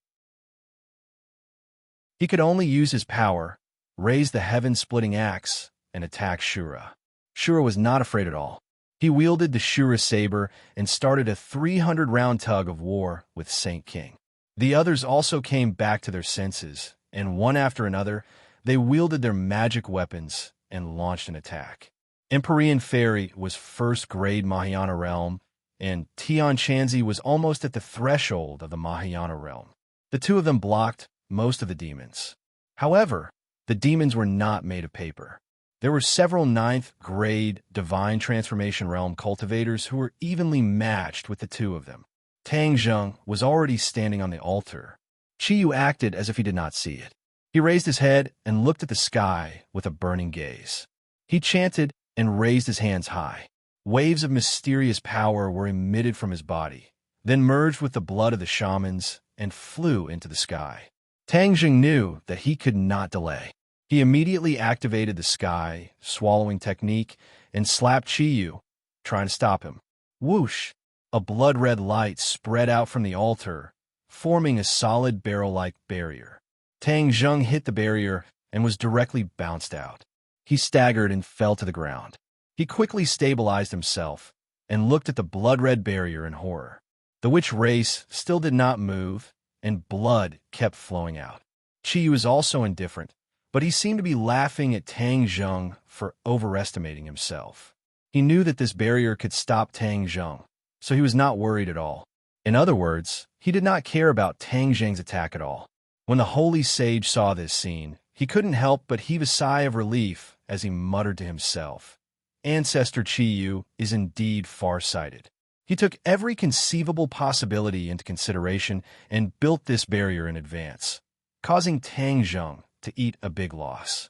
He could only use his power, raise the heaven-splitting axe, and attack Shura. Shura was not afraid at all. He wielded the Shura saber and started a 300-round tug of war with Saint King. The others also came back to their senses, and one after another, they wielded their magic weapons and launched an attack. Empyrean Fairy was first-grade Mahayana realm, and Tian Chanzi was almost at the threshold of the Mahayana realm. The two of them blocked most of the demons. However, the demons were not made of paper. There were several 9th-grade Divine Transformation Realm cultivators who were evenly matched with the two of them. Tang Zheng was already standing on the altar. Qiyu acted as if he did not see it. He raised his head and looked at the sky with a burning gaze. He chanted and raised his hands high. Waves of mysterious power were emitted from his body, then merged with the blood of the shamans and flew into the sky. Tang Zheng knew that he could not delay. He immediately activated the sky, swallowing technique, and slapped Qiyu, trying to stop him. Whoosh! A blood-red light spread out from the altar, forming a solid barrel-like barrier. Tang Zheng hit the barrier and was directly bounced out. He staggered and fell to the ground. He quickly stabilized himself and looked at the blood-red barrier in horror. The witch race still did not move, and blood kept flowing out. Qiyu was also indifferent, but he seemed to be laughing at Tang Zheng for overestimating himself. He knew that this barrier could stop Tang Zheng, so he was not worried at all. In other words, he did not care about Tang Zheng's attack at all. When the holy sage saw this scene, he couldn't help but heave a sigh of relief as he muttered to himself, "Ancestor Qiyu is indeed far-sighted." He took every conceivable possibility into consideration and built this barrier in advance, causing Tang Zheng to eat a big loss.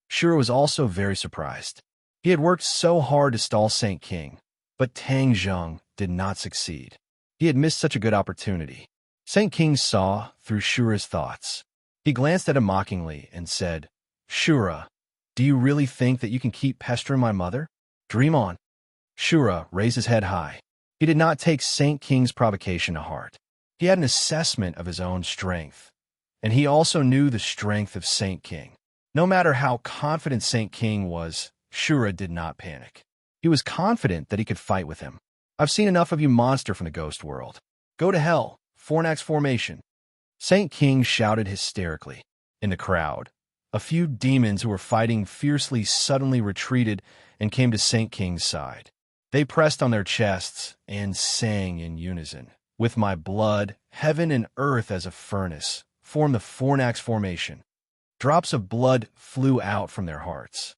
Shura was also very surprised. He had worked so hard to stall Saint King, but Tang Zheng did not succeed. He had missed such a good opportunity. Saint King saw through Shura's thoughts. He glanced at him mockingly and said, "Shura, do you really think that you can keep pestering my mother? Dream on." Shura raised his head high. He did not take Saint King's provocation to heart. He had an assessment of his own strength, and he also knew the strength of Saint King. No matter how confident Saint King was, Shura did not panic. He was confident that he could fight with him. "I've seen enough of you monster from the ghost world. Go to hell, Fornax formation." Saint King shouted hysterically. In the crowd, a few demons who were fighting fiercely suddenly retreated and came to Saint King's side. They pressed on their chests and sang in unison, "With my blood, heaven and earth as a furnace, form the Fornax formation." Drops of blood flew out from their hearts.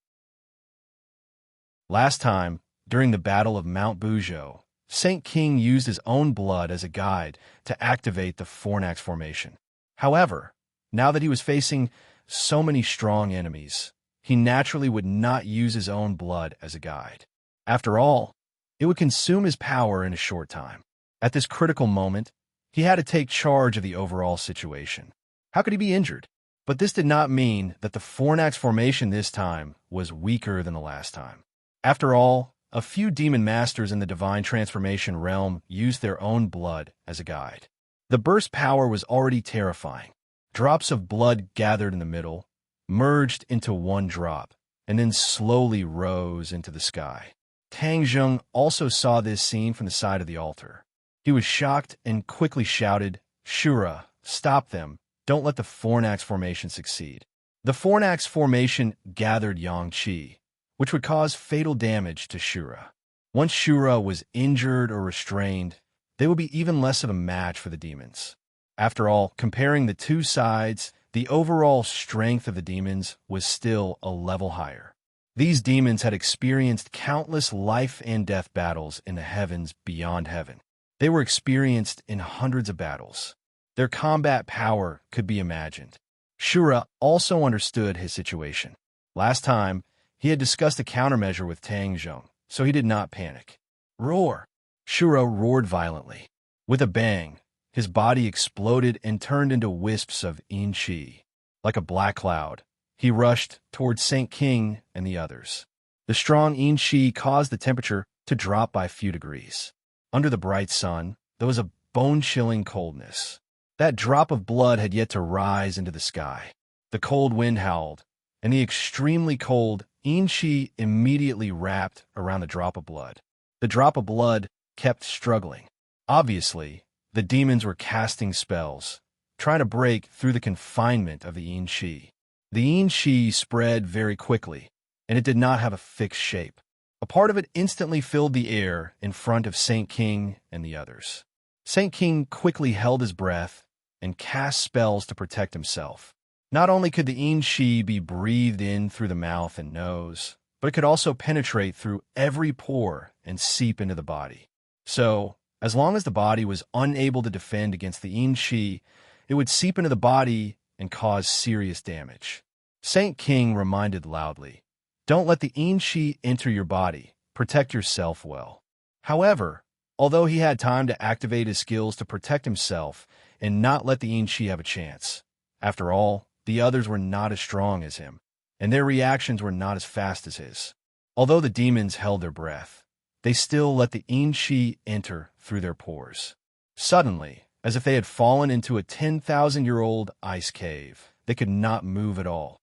Last time, during the Battle of Mount Buzhou, Saint King used his own blood as a guide to activate the Fornax formation. However, now that he was facing so many strong enemies, he naturally would not use his own blood as a guide. After all, it would consume his power in a short time. At this critical moment, he had to take charge of the overall situation. How could he be injured? But this did not mean that the Fornax formation this time was weaker than the last time. After all, a few demon masters in the Divine Transformation realm used their own blood as a guide. The burst power was already terrifying. Drops of blood gathered in the middle, merged into one drop, and then slowly rose into the sky. Tang Zheng also saw this scene from the side of the altar. He was shocked and quickly shouted, "Shura, stop them. Don't let the Fornax formation succeed." The Fornax formation gathered Yang Qi, which would cause fatal damage to Shura. Once Shura was injured or restrained, they would be even less of a match for the demons. After all, comparing the two sides, the overall strength of the demons was still a level higher. These demons had experienced countless life and death battles in the heavens beyond heaven. They were experienced in hundreds of battles. Their combat power could be imagined. Shura also understood his situation. Last time, he had discussed a countermeasure with Tang Zheng, so he did not panic. Roar! Shura roared violently. With a bang, his body exploded and turned into wisps of yin qi. Like a black cloud, he rushed towards Saint King and the others. The strong yin qi caused the temperature to drop by a few degrees. Under the bright sun, there was a bone-chilling coldness. That drop of blood had yet to rise into the sky. The cold wind howled, and the extremely cold Inchi immediately wrapped around the drop of blood. The drop of blood kept struggling. Obviously, the demons were casting spells, trying to break through the confinement of the Inchi. The Inchi spread very quickly, and it did not have a fixed shape. A part of it instantly filled the air in front of Saint King and the others. Saint King quickly held his breath and cast spells to protect himself. Not only could the Inchi be breathed in through the mouth and nose, but it could also penetrate through every pore and seep into the body. So, as long as the body was unable to defend against the Inchi, it would seep into the body and cause serious damage. Saint King reminded loudly, "Don't let the Inchi enter your body. Protect yourself well." However, although he had time to activate his skills to protect himself and not let the Inchi have a chance, after all, the others were not as strong as him, and their reactions were not as fast as his. Although the demons held their breath, they still let the Inchi enter through their pores. Suddenly, as if they had fallen into a 10,000-year-old ice cave, they could not move at all.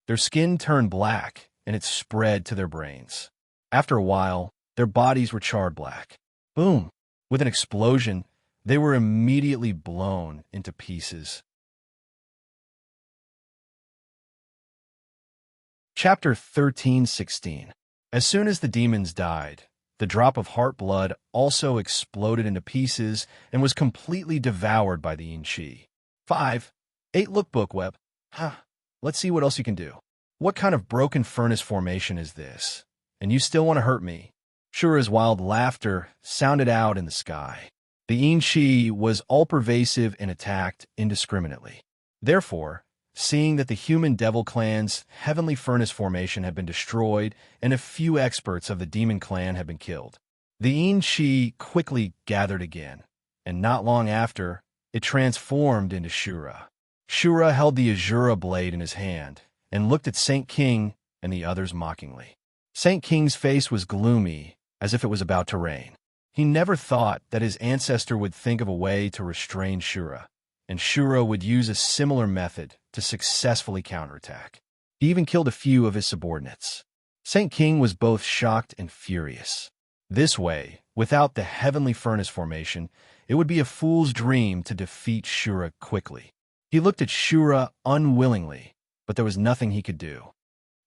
Their skin turned black, and it spread to their brains. After a while, their bodies were charred black. Boom! With an explosion, they were immediately blown into pieces. Chapter 13:16. As soon as the demons died, the drop of heart blood also exploded into pieces and was completely devoured by the Inchi. 5. 8 Lookbook Web. Let's see what else you can do. What kind of broken furnace formation is this? And you still want to hurt me? Shura's wild laughter sounded out in the sky. The Inchi was all-pervasive and attacked indiscriminately. Therefore, seeing that the human devil clan's heavenly furnace formation had been destroyed and a few experts of the demon clan had been killed, the Inchi quickly gathered again, and not long after, it transformed into Shura. Shura held the Azura blade in his hand and looked at Saint King and the others mockingly. Saint King's face was gloomy, as if it was about to rain. He never thought that his ancestor would think of a way to restrain Shura, and Shura would use a similar method to successfully counterattack. He even killed a few of his subordinates. Saint King was both shocked and furious. This way, without the heavenly furnace formation, it would be a fool's dream to defeat Shura quickly. He looked at Shura unwillingly, but there was nothing he could do.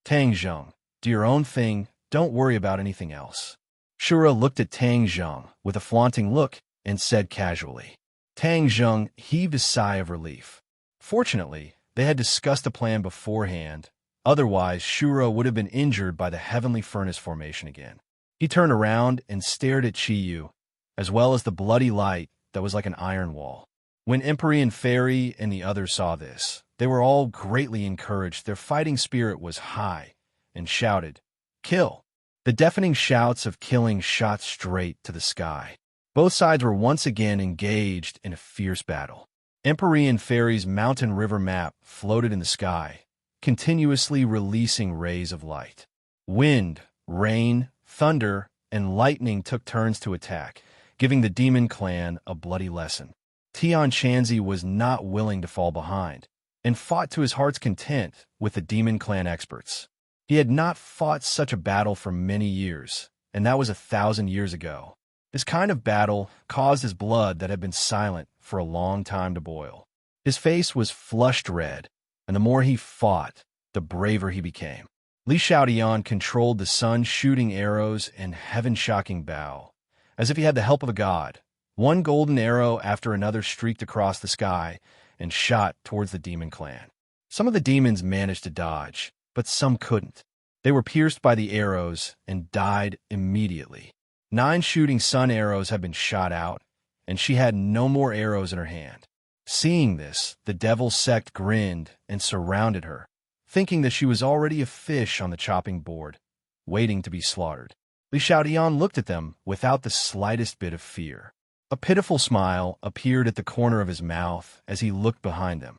Tang Zheng, do your own thing, don't worry about anything else. Shura looked at Tang Zheng with a flaunting look and said casually. Tang Zheng heaved a sigh of relief. Fortunately, they had discussed a plan beforehand, otherwise Shura would have been injured by the heavenly furnace formation again. He turned around and stared at Chiyu, as well as the bloody light that was like an iron wall. When Empyrean Fairy and the others saw this, they were all greatly encouraged. Their fighting spirit was high, and shouted, "Kill!" The deafening shouts of killing shot straight to the sky. Both sides were once again engaged in a fierce battle. Empyrean Fairy's mountain river map floated in the sky, continuously releasing rays of light. Wind, rain, thunder, and lightning took turns to attack, giving the demon clan a bloody lesson. Tian Chanzi was not willing to fall behind, and fought to his heart's content with the demon clan experts. He had not fought such a battle for many years, and that was 1,000 years ago. This kind of battle caused his blood that had been silent for a long time to boil. His face was flushed red, and the more he fought, the braver he became. Li Xiaodian controlled the sun-shooting arrows and heaven-shocking bow, as if he had the help of a god. One golden arrow after another streaked across the sky and shot towards the demon clan. Some of the demons managed to dodge, but some couldn't. They were pierced by the arrows and died immediately. 9 shooting sun arrows had been shot out, and she had no more arrows in her hand. Seeing this, the devil sect grinned and surrounded her, thinking that she was already a fish on the chopping board, waiting to be slaughtered. Li Xiaodian looked at them without the slightest bit of fear. A pitiful smile appeared at the corner of his mouth as he looked behind them.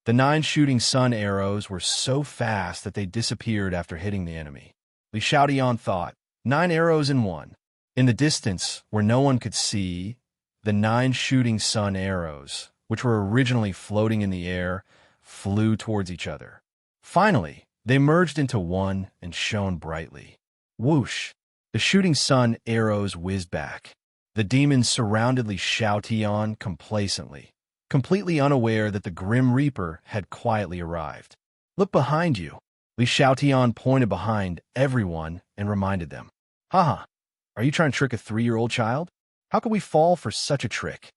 The 9 shooting sun arrows were so fast that they disappeared after hitting the enemy. Li Xiaodian thought, 9 arrows in one. In the distance, where no one could see, the 9 shooting sun arrows which were originally floating in the air, flew towards each other. Finally, they merged into one and shone brightly. Whoosh! The shooting sun arrows whizzed back. The demons surrounded Li Xiaotian complacently, completely unaware that the Grim Reaper had quietly arrived. "Look behind you." Li Xiaotian pointed behind everyone and reminded them. "Haha, are you trying to trick a 3-year-old child? How could we fall for such a trick?"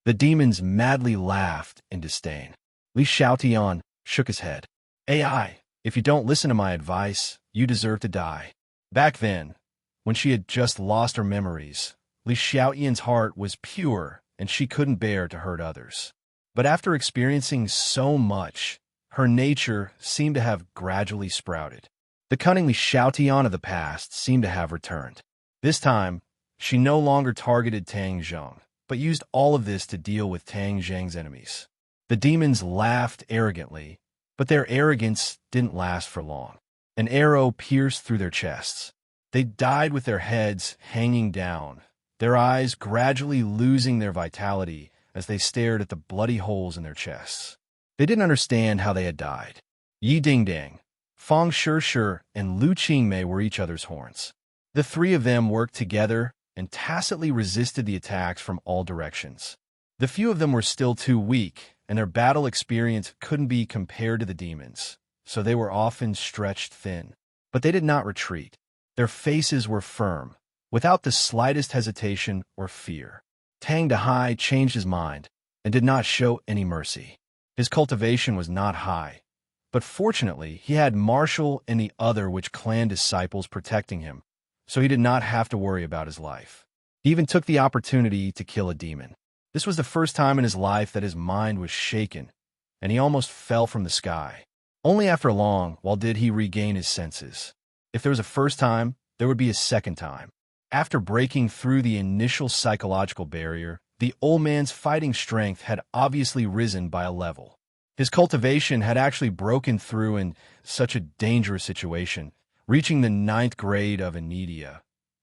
The demons madly laughed in disdain. Li Xiaotian shook his head. "AI, if you don't listen to my advice, you deserve to die." Back then, when she had just lost her memories, Li Xiaotian's heart was pure and she couldn't bear to hurt others. But after experiencing so much, her nature seemed to have gradually sprouted. The cunning Li Xiaotian of the past seemed to have returned. This time, she no longer targeted Tang Zheng, but used all of this to deal with Tang Zheng's enemies. The demons laughed arrogantly, but their arrogance didn't last for long. An arrow pierced through their chests. They died with their heads hanging down, their eyes gradually losing their vitality as they stared at the bloody holes in their chests. They didn't understand how they had died. Yi Dingdang, Fang Shishir, and Lu Qingmei were each other's horns. The three of them worked together and tacitly resisted the attacks from all directions. The few of them were still too weak, and their battle experience couldn't be compared to the demons, so they were often stretched thin. But they did not retreat. Their faces were firm, without the slightest hesitation or fear. Tang Dahai changed his mind and did not show any mercy. His cultivation was not high, but fortunately he had Marshall and the other Witch Clan disciples protecting him, so he did not have to worry about his life. He even took the opportunity to kill a demon. This was the first time in his life that his mind was shaken, and he almost fell from the sky. Only after long while did he regain his senses. If there was a first time, there would be a second time. After breaking through the initial psychological barrier, the old man's fighting strength had obviously risen by a level. His cultivation had actually broken through in such a dangerous situation, reaching the 9th grade of Anedia,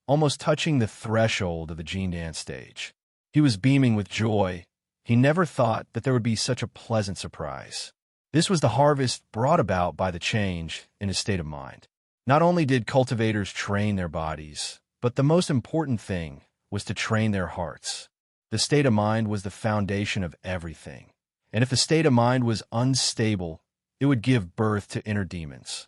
almost touching the threshold of the Gene Dance stage. He was beaming with joy. He never thought that there would be such a pleasant surprise. This was the harvest brought about by the change in his state of mind. Not only did cultivators train their bodies, but the most important thing was to train their hearts. The state of mind was the foundation of everything. And if the state of mind was unstable, it would give birth to inner demons.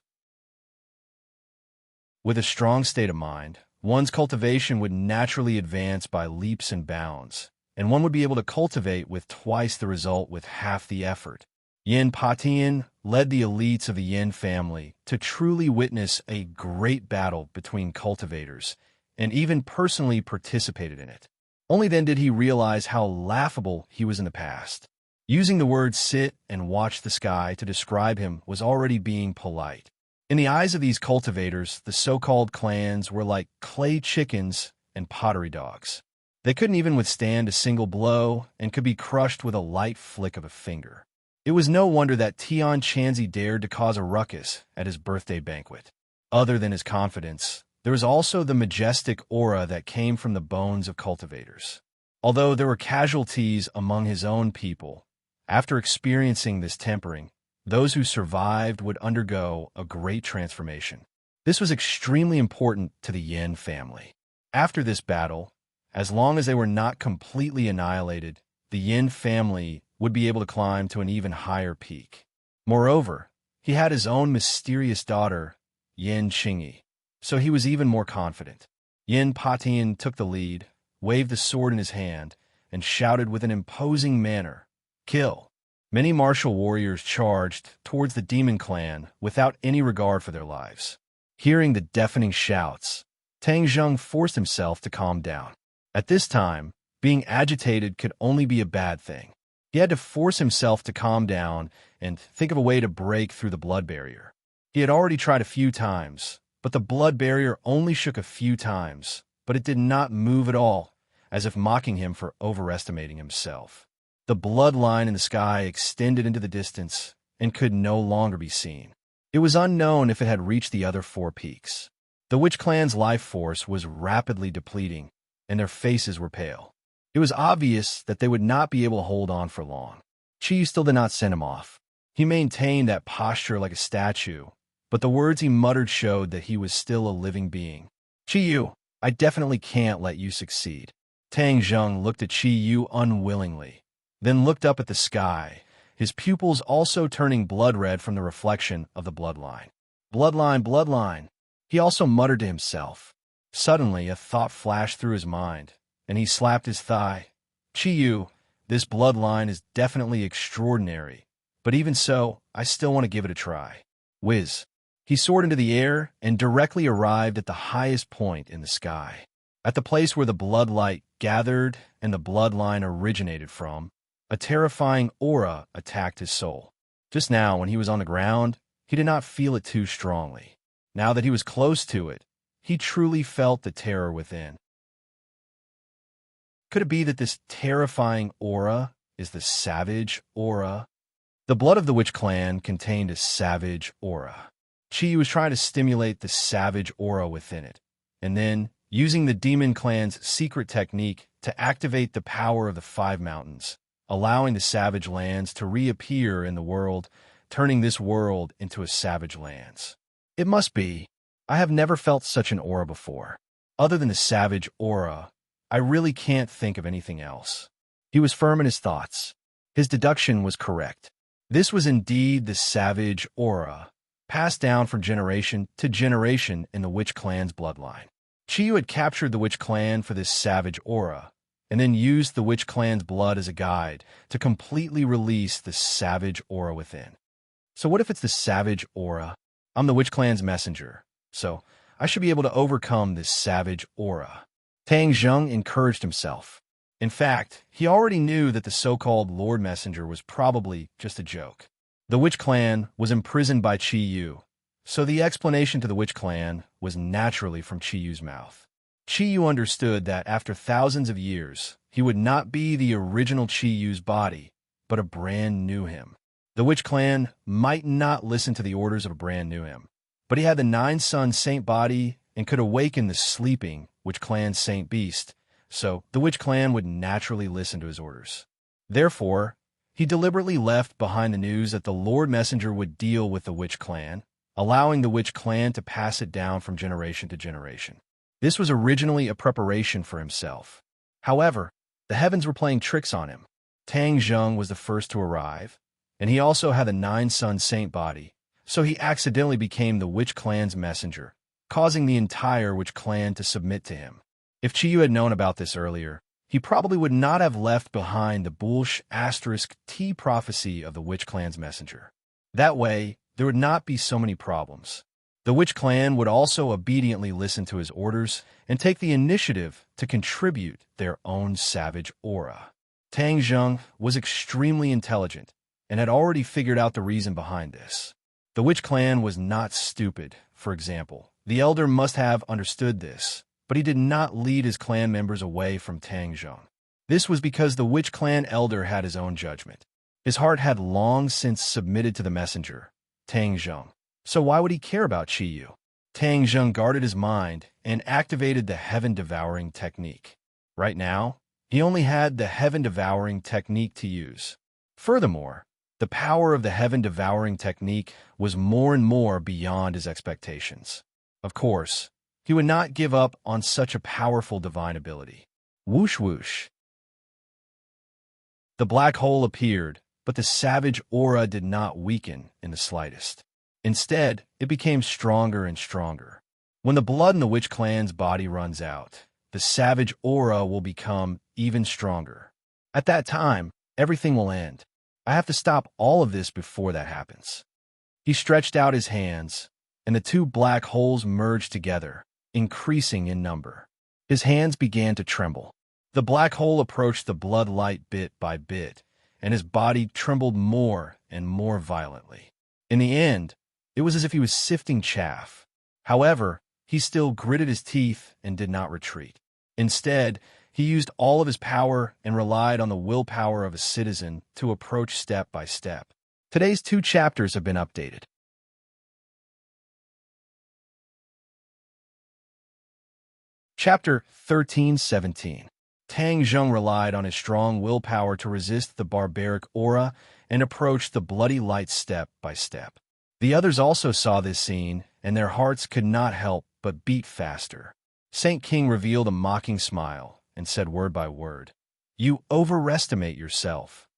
With a strong state of mind, one's cultivation would naturally advance by leaps and bounds, and one would be able to cultivate with twice the result with half the effort. Yin Patian led the elites of the Yin family to truly witness a great battle between cultivators, and even personally participated in it. Only then did he realize how laughable he was in the past. Using the word sit and watch the sky to describe him was already being polite. In the eyes of these cultivators, the so-called clans were like clay chickens and pottery dogs. They couldn't even withstand a single blow and could be crushed with a light flick of a finger. It was no wonder that Tian Chanzi dared to cause a ruckus at his birthday banquet. Other than his confidence, there was also the majestic aura that came from the bones of cultivators. Although there were casualties among his own people, after experiencing this tempering, those who survived would undergo a great transformation. This was extremely important to the Yin family. After this battle, as long as they were not completely annihilated, the Yin family would be able to climb to an even higher peak. Moreover, he had his own mysterious daughter, Yin Qingyi, so he was even more confident. Yin Patian took the lead, waved the sword in his hand, and shouted with an imposing manner, "Kill!" Many martial warriors charged towards the demon clan without any regard for their lives. Hearing the deafening shouts, Tang Zheng forced himself to calm down. At this time, being agitated could only be a bad thing. He had to force himself to calm down and think of a way to break through the blood barrier. He had already tried a few times, but the blood barrier only shook a few times, but it did not move at all, as if mocking him for overestimating himself. The bloodline in the sky extended into the distance and could no longer be seen. It was unknown if it had reached the other 4 peaks. The Witch Clan's life force was rapidly depleting, and their faces were pale. It was obvious that they would not be able to hold on for long. Chi still did not send him off. He maintained that posture like a statue, but the words he muttered showed that he was still a living being. Chi, I definitely can't let you succeed. Tang Zheng looked at Chi unwillingly, then looked up at the sky, his pupils also turning blood red from the reflection of the bloodline. Bloodline, bloodline. He also muttered to himself. Suddenly, a thought flashed through his mind, and he slapped his thigh. Chi, this bloodline is definitely extraordinary, but even so, I still want to give it a try. Whiz. He soared into the air and directly arrived at the highest point in the sky. At the place where the bloodlight gathered and the bloodline originated from, a terrifying aura attacked his soul. Just now, when he was on the ground, he did not feel it too strongly. Now that he was close to it, he truly felt the terror within. Could it be that this terrifying aura is the savage aura? The blood of the witch clan contained a savage aura. Chi was trying to stimulate the savage aura within it, and then, using the demon clan's secret technique to activate the power of the 5 mountains, allowing the savage lands to reappear in the world, turning this world into a savage lands. It must be. I have never felt such an aura before. Other than the savage aura, I really can't think of anything else. He was firm in his thoughts. His deduction was correct. This was indeed the savage aura, passed down from generation to generation in the witch clan's bloodline. Chiyu had captured the witch clan for this savage aura, and then used the witch clan's blood as a guide to completely release the savage aura within. So what if it's the savage aura? I'm the witch clan's messenger, so I should be able to overcome this savage aura. Tang Zheng encouraged himself. In fact, he already knew that the so-called Lord Messenger was probably just a joke. The witch clan was imprisoned by Chi Yu, so the explanation to the witch clan was naturally from Chi Yu's mouth. Chi Yu understood that after thousands of years, he would not be the original Chi Yu's body, but a brand new him. The witch clan might not listen to the orders of a brand new him, but he had the 9-sun saint body and could awaken the sleeping witch clan's saint beast, so the witch clan would naturally listen to his orders. Therefore, he deliberately left behind the news that the Lord Messenger would deal with the witch clan, allowing the witch clan to pass it down from generation to generation. This was originally a preparation for himself. However, the heavens were playing tricks on him. Tang Zheng was the first to arrive, and he also had the 9-sun saint body, so he accidentally became the witch clan's messenger, causing the entire witch clan to submit to him. If Chiyu had known about this earlier, he probably would not have left behind the Bulsh *T prophecy of the witch clan's messenger. That way, there would not be so many problems. The witch clan would also obediently listen to his orders and take the initiative to contribute their own savage aura. Tang Zheng was extremely intelligent and had already figured out the reason behind this. The witch clan was not stupid, for example. The elder must have understood this, but he did not lead his clan members away from Tang Zheng. This was because the witch clan elder had his own judgment. His heart had long since submitted to the messenger, Tang Zheng. So why would he care about Chi Yu? Tang Zheng guarded his mind and activated the heaven-devouring technique. Right now, he only had the heaven-devouring technique to use. Furthermore, the power of the heaven-devouring technique was more and more beyond his expectations. Of course, he would not give up on such a powerful divine ability. Whoosh whoosh. The black hole appeared, but the savage aura did not weaken in the slightest. Instead, it became stronger and stronger. When the blood in the witch clan's body runs out, the savage aura will become even stronger. At that time, everything will end. I have to stop all of this before that happens. He stretched out his hands, and the 2 black holes merged together, increasing in number. His hands began to tremble. The black hole approached the blood light bit by bit, and his body trembled more and more violently. In the end, it was as if he was sifting chaff. However, he still gritted his teeth and did not retreat. Instead, he used all of his power and relied on the willpower of a citizen to approach step by step. Today's 2 chapters have been updated. Chapter 13-17. Tang Zheng relied on his strong willpower to resist the barbaric aura and approach the bloody light step by step. The others also saw this scene, and their hearts could not help but beat faster. Saint King revealed a mocking smile and said word by word, "You overestimate yourself."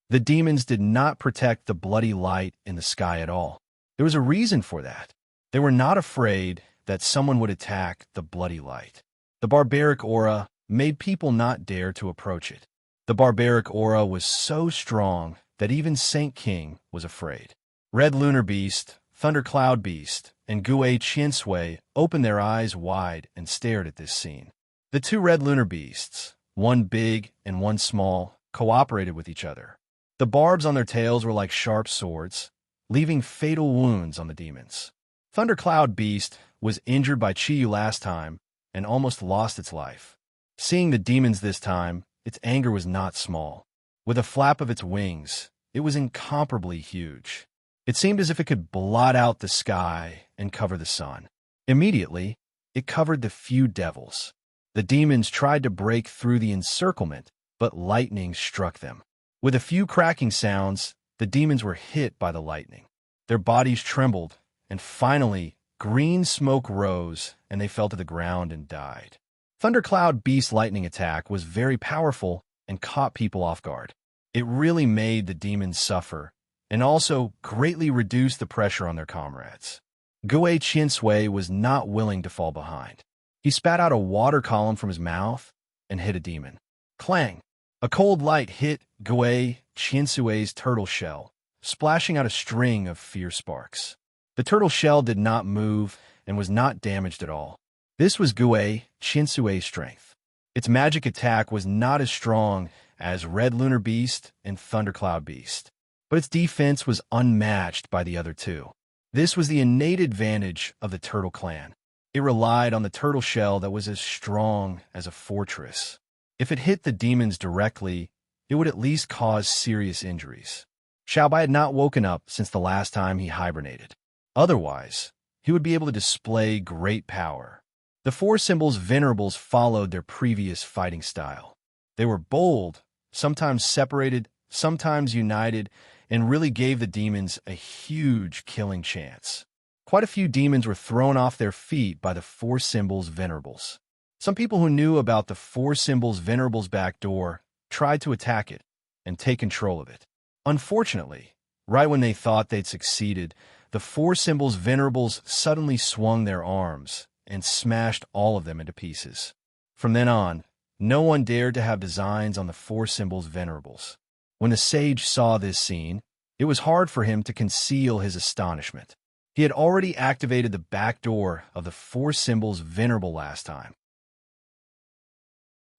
The demons did not protect the bloody light in the sky at all. There was a reason for that. They were not afraid that someone would attack the bloody light. The barbaric aura made people not dare to approach it. The barbaric aura was so strong that even Saint King was afraid. Red Lunar Beast, Thundercloud Beast, and Gue Qiansui opened their eyes wide and stared at this scene. The two Red Lunar Beasts, one big and one small, cooperated with each other. The barbs on their tails were like sharp swords, leaving fatal wounds on the demons. Thundercloud Beast was injured by Chiyu last time and almost lost its life. Seeing the demons this time, its anger was not small. With a flap of its wings, it was incomparably huge. It seemed as if it could blot out the sky and cover the sun. Immediately, it covered the few devils. The demons tried to break through the encirclement, but lightning struck them. With a few cracking sounds, the demons were hit by the lightning. Their bodies trembled, and finally, green smoke rose, and they fell to the ground and died. Thundercloud Beast's lightning attack was very powerful and caught people off guard. It really made the demons suffer, and also greatly reduced the pressure on their comrades. Gue Qiansui was not willing to fall behind. He spat out a water column from his mouth and hit a demon. Clang! A cold light hit Gue Qiansui's turtle shell, splashing out a string of fierce sparks. The turtle shell did not move and was not damaged at all. This was Gue Qiansui's strength. Its magic attack was not as strong as Red Lunar Beast and Thundercloud Beast, but its defense was unmatched by the other two. This was the innate advantage of the Turtle Clan. It relied on the turtle shell that was as strong as a fortress. If it hit the demons directly, it would at least cause serious injuries. Xiaobai had not woken up since the last time he hibernated. Otherwise, he would be able to display great power. The four symbols venerables followed their previous fighting style. They were bold, sometimes separated, sometimes united, and really gave the demons a huge killing chance. Quite a few demons were thrown off their feet by the four symbols venerables. Some people who knew about the four symbols venerables back door tried to attack it and take control of it. Unfortunately, right when they thought they'd succeeded, the four symbols venerables suddenly swung their arms and smashed all of them into pieces. From then on, no one dared to have designs on the four symbols venerables. When the sage saw this scene, it was hard for him to conceal his astonishment. He had already activated the back door of the four symbols venerable last time.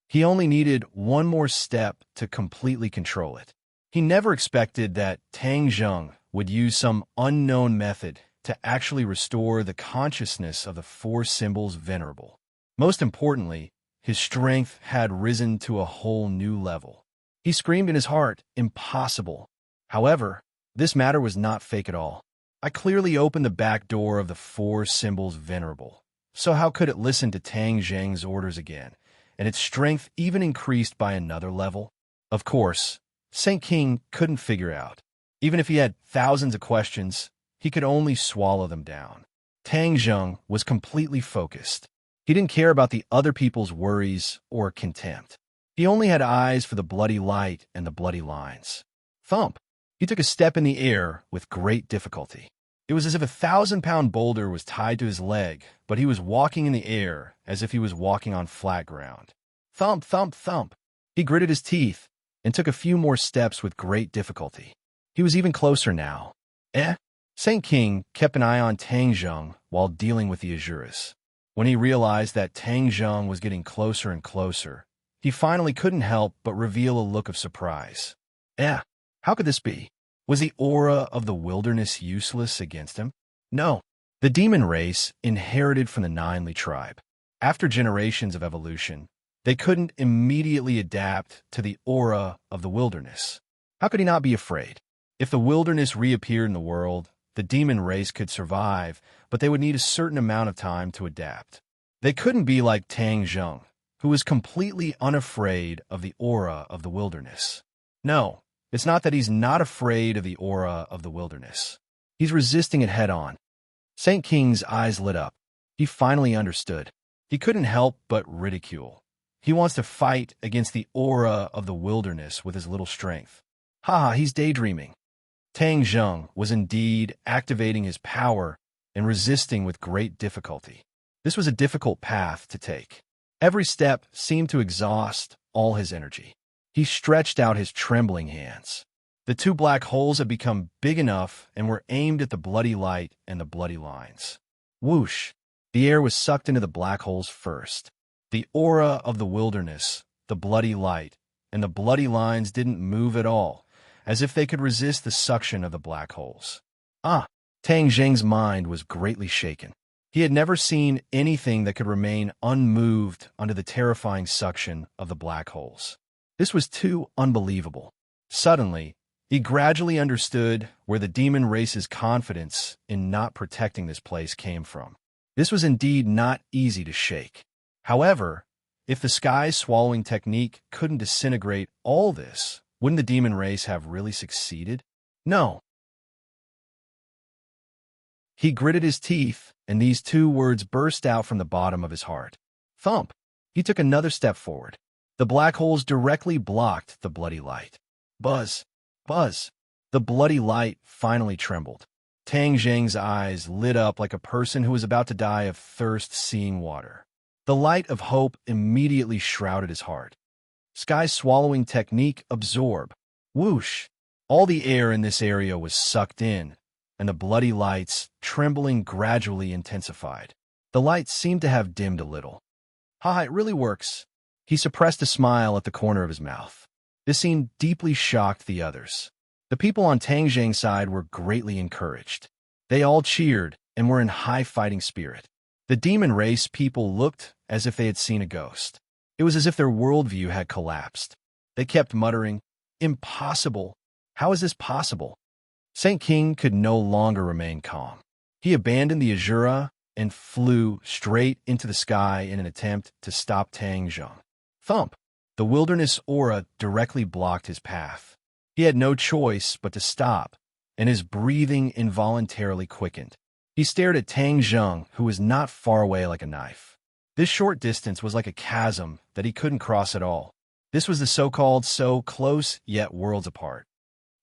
He only needed one more step to completely control it. He never expected that Tang Zheng would use some unknown method to actually restore the consciousness of the four symbols venerable. Most importantly, his strength had risen to a whole new level. He screamed in his heart, "Impossible." However, this matter was not fake at all. I clearly opened the back door of the four symbols venerable. So how could it listen to Tang Zheng's orders again, and its strength even increased by another level? Of course, Saint King couldn't figure out. Even if he had thousands of questions, he could only swallow them down. Tang Zheng was completely focused. He didn't care about the other people's worries or contempt. He only had eyes for the bloody light and the bloody lines. Thump! He took a step in the air with great difficulty. It was as if a 1,000-pound boulder was tied to his leg, but he was walking in the air as if he was walking on flat ground. Thump, thump, thump! He gritted his teeth and took a few more steps with great difficulty. He was even closer now. Saint King kept an eye on Tang Zheng while dealing with the Azuras. When he realized that Tang Zheng was getting closer and closer, he finally couldn't help but reveal a look of surprise. How could this be? Was the aura of the wilderness useless against him? No. The demon race inherited from the Ninely tribe. After generations of evolution, they couldn't immediately adapt to the aura of the wilderness. How could he not be afraid? If the wilderness reappeared in the world, the demon race could survive, but they would need a certain amount of time to adapt. They couldn't be like Tang Zheng, who was completely unafraid of the aura of the wilderness. No, it's not that he's not afraid of the aura of the wilderness. He's resisting it head-on. Saint King's eyes lit up. He finally understood. He couldn't help but ridicule. He wants to fight against the aura of the wilderness with his little strength. Ha, he's daydreaming. Tang Zheng was indeed activating his power and resisting with great difficulty. This was a difficult path to take. Every step seemed to exhaust all his energy. He stretched out his trembling hands. The two black holes had become big enough and were aimed at the bloody light and the bloody lines. Whoosh! The air was sucked into the black holes first. The aura of the wilderness, the bloody light, and the bloody lines didn't move at all, as if they could resist the suction of the black holes. Tang Zheng's mind was greatly shaken. He had never seen anything that could remain unmoved under the terrifying suction of the black holes. This was too unbelievable. Suddenly, he gradually understood where the demon race's confidence in not protecting this place came from. This was indeed not easy to shake. However, if the sky-swallowing technique couldn't disintegrate all this, wouldn't the demon race have really succeeded? No. He gritted his teeth, and these two words burst out from the bottom of his heart. Thump! He took another step forward. The black holes directly blocked the bloody light. Buzz! Buzz! The bloody light finally trembled. Tang Zheng's eyes lit up like a person who was about to die of thirst seeing water. The light of hope immediately shrouded his heart. Sky-swallowing technique absorb. Whoosh! All the air in this area was sucked in, and the bloody lights, trembling, gradually intensified. The lights seemed to have dimmed a little. It really works. He suppressed a smile at the corner of his mouth. This scene deeply shocked the others. The people on Tang Zheng's side were greatly encouraged. They all cheered and were in high fighting spirit. The demon race people looked as if they had seen a ghost. It was as if their worldview had collapsed. They kept muttering, "Impossible! How is this possible?" Saint King could no longer remain calm. He abandoned the Azura and flew straight into the sky in an attempt to stop Tang Zheng. Thump! The wilderness aura directly blocked his path. He had no choice but to stop, and his breathing involuntarily quickened. He stared at Tang Zheng, who was not far away like a knife. This short distance was like a chasm that he couldn't cross at all. This was the so-called so close yet worlds apart.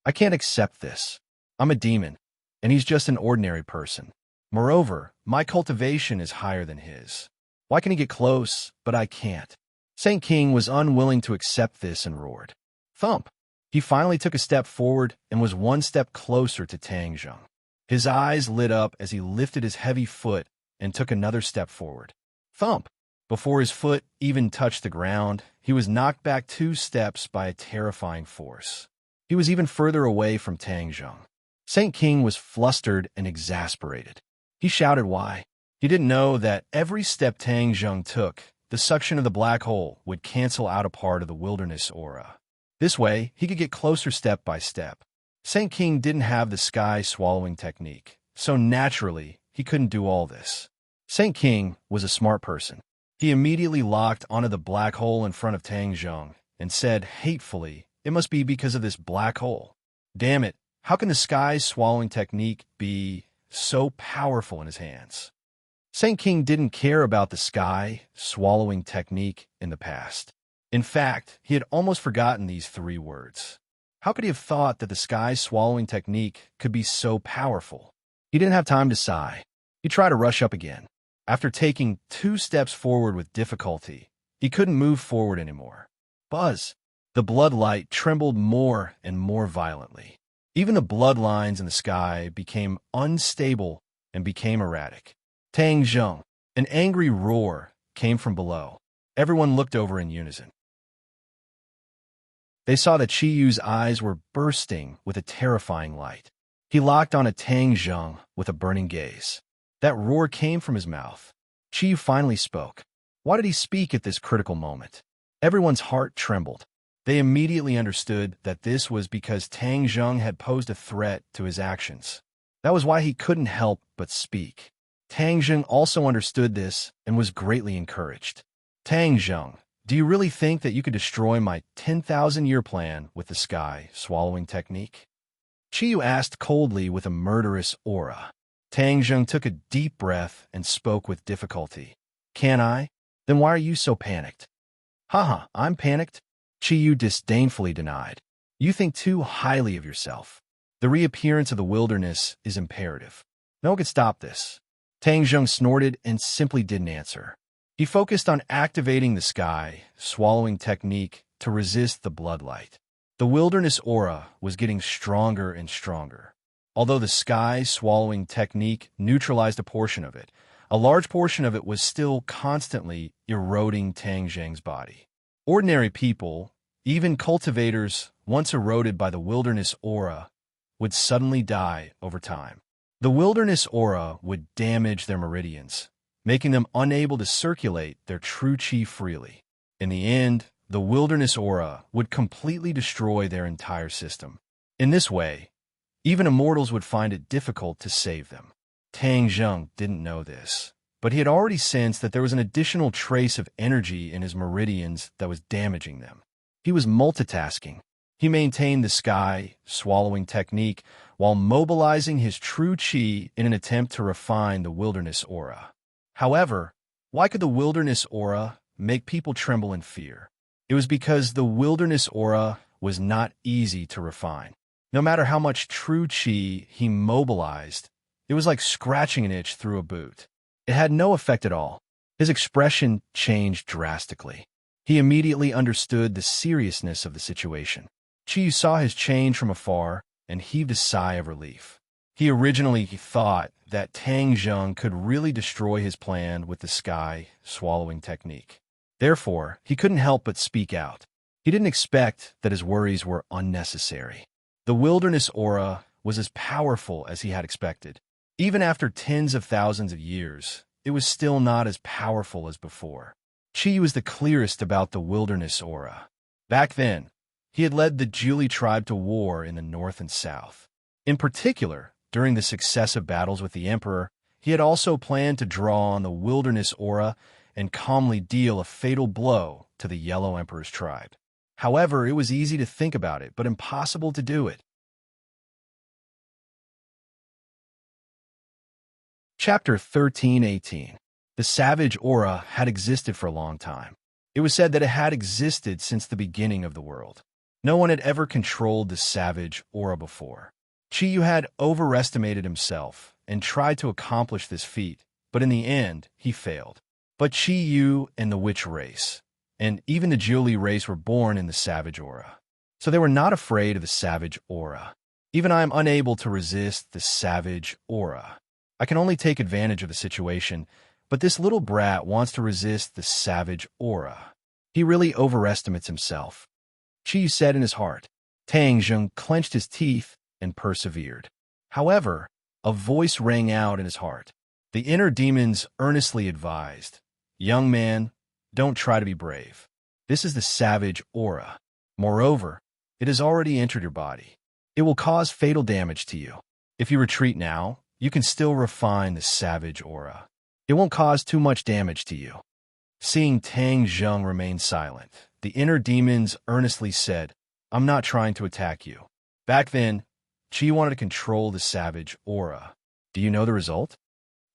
I can't accept this. I'm a demon, and he's just an ordinary person. Moreover, my cultivation is higher than his. Why can he get close, but I can't? Saint King was unwilling to accept this and roared. Thump! He finally took a step forward and was one step closer to Tang Zheng. His eyes lit up as he lifted his heavy foot and took another step forward. Thump! Before his foot even touched the ground, he was knocked back 2 steps by a terrifying force. He was even further away from Tang Zheng. Saint King was flustered and exasperated. He shouted why. He didn't know that every step Tang Zheng took, the suction of the black hole would cancel out a part of the wilderness aura. This way, he could get closer step by step. Saint King didn't have the sky-swallowing technique, so naturally, he couldn't do all this. Saint King was a smart person. He immediately locked onto the black hole in front of Tang Zheng and said hatefully, "It must be because of this black hole. Damn it, how can the sky-swallowing technique be so powerful in his hands?" Saint King didn't care about the sky-swallowing technique in the past. In fact, he had almost forgotten these 3 words. How could he have thought that the sky-swallowing technique could be so powerful? He didn't have time to sigh. He tried to rush up again. After taking 2 steps forward with difficulty, he couldn't move forward anymore. Buzz! The blood light trembled more and more violently. Even the blood lines in the sky became unstable and became erratic. Tang Zheng! An angry roar came from below. Everyone looked over in unison. They saw that Qi Yu's eyes were bursting with a terrifying light. He locked on Tang Zheng with a burning gaze. That roar came from his mouth. Qi Yu finally spoke. Why did he speak at this critical moment? Everyone's heart trembled. They immediately understood that this was because Tang Zheng had posed a threat to his actions. That was why he couldn't help but speak. Tang Zheng also understood this and was greatly encouraged. Tang Zheng, Do you really think that you could destroy my 10,000-year plan with the sky-swallowing technique? Chiyu asked coldly with a murderous aura. Tang Zheng took a deep breath and spoke with difficulty. Can I? Then why are you so panicked? Haha, I'm panicked? Chiyu disdainfully denied. You think too highly of yourself. The reappearance of the wilderness is imperative. No one could stop this. Tang Zheng snorted and simply didn't answer. He focused on activating the sky-swallowing technique to resist the bloodlight. The wilderness aura was getting stronger and stronger. Although the sky-swallowing technique neutralized a portion of it, a large portion of it was still constantly eroding Tang Zheng's body. Ordinary people, even cultivators once eroded by the wilderness aura, would suddenly die over time. The wilderness aura would damage their meridians, making them unable to circulate their true chi freely. In the end, the wilderness aura would completely destroy their entire system. In this way, even immortals would find it difficult to save them. Tang Zheng didn't know this, but he had already sensed that there was an additional trace of energy in his meridians that was damaging them. He was multitasking. He maintained the sky-swallowing technique while mobilizing his true chi in an attempt to refine the wilderness aura. However, why could the wilderness aura make people tremble in fear? It was because the wilderness aura was not easy to refine. No matter how much true chi he mobilized, it was like scratching an itch through a boot. It had no effect at all. His expression changed drastically. He immediately understood the seriousness of the situation. Chi saw his change from afar and heaved a sigh of relief. He originally thought that Tang Zheng could really destroy his plan with the sky-swallowing technique. Therefore, he couldn't help but speak out. He didn't expect that his worries were unnecessary. The wilderness aura was as powerful as he had expected. Even after tens of thousands of years, it was still not as powerful as before. Chi was the clearest about the wilderness aura. Back then, he had led the Juli tribe to war in the north and south. In particular, during the successive battles with the emperor, he had also planned to draw on the wilderness aura and calmly deal a fatal blow to the Yellow Emperor's tribe. However, it was easy to think about it, but impossible to do it. Chapter 13:18. The savage aura had existed for a long time. It was said that it had existed since the beginning of the world. No one had ever controlled the savage aura before. Chiyu had overestimated himself and tried to accomplish this feat, but in the end, he failed. But Chiyu and the witch race, and even the Juli race, were born in the savage aura. So they were not afraid of the savage aura. Even I am unable to resist the savage aura. I can only take advantage of the situation, but this little brat wants to resist the savage aura. He really overestimates himself. Chiyu said in his heart. Tang Zheng clenched his teeth and persevered. However, a voice rang out in his heart. The inner demons earnestly advised, "Young man, don't try to be brave. This is the savage aura. Moreover, it has already entered your body. It will cause fatal damage to you. If you retreat now, you can still refine the savage aura. It won't cause too much damage to you." Seeing Tang Zheng remain silent, the inner demons earnestly said, "I'm not trying to attack you." Back then, Chi wanted to control the savage aura. Do you know the result?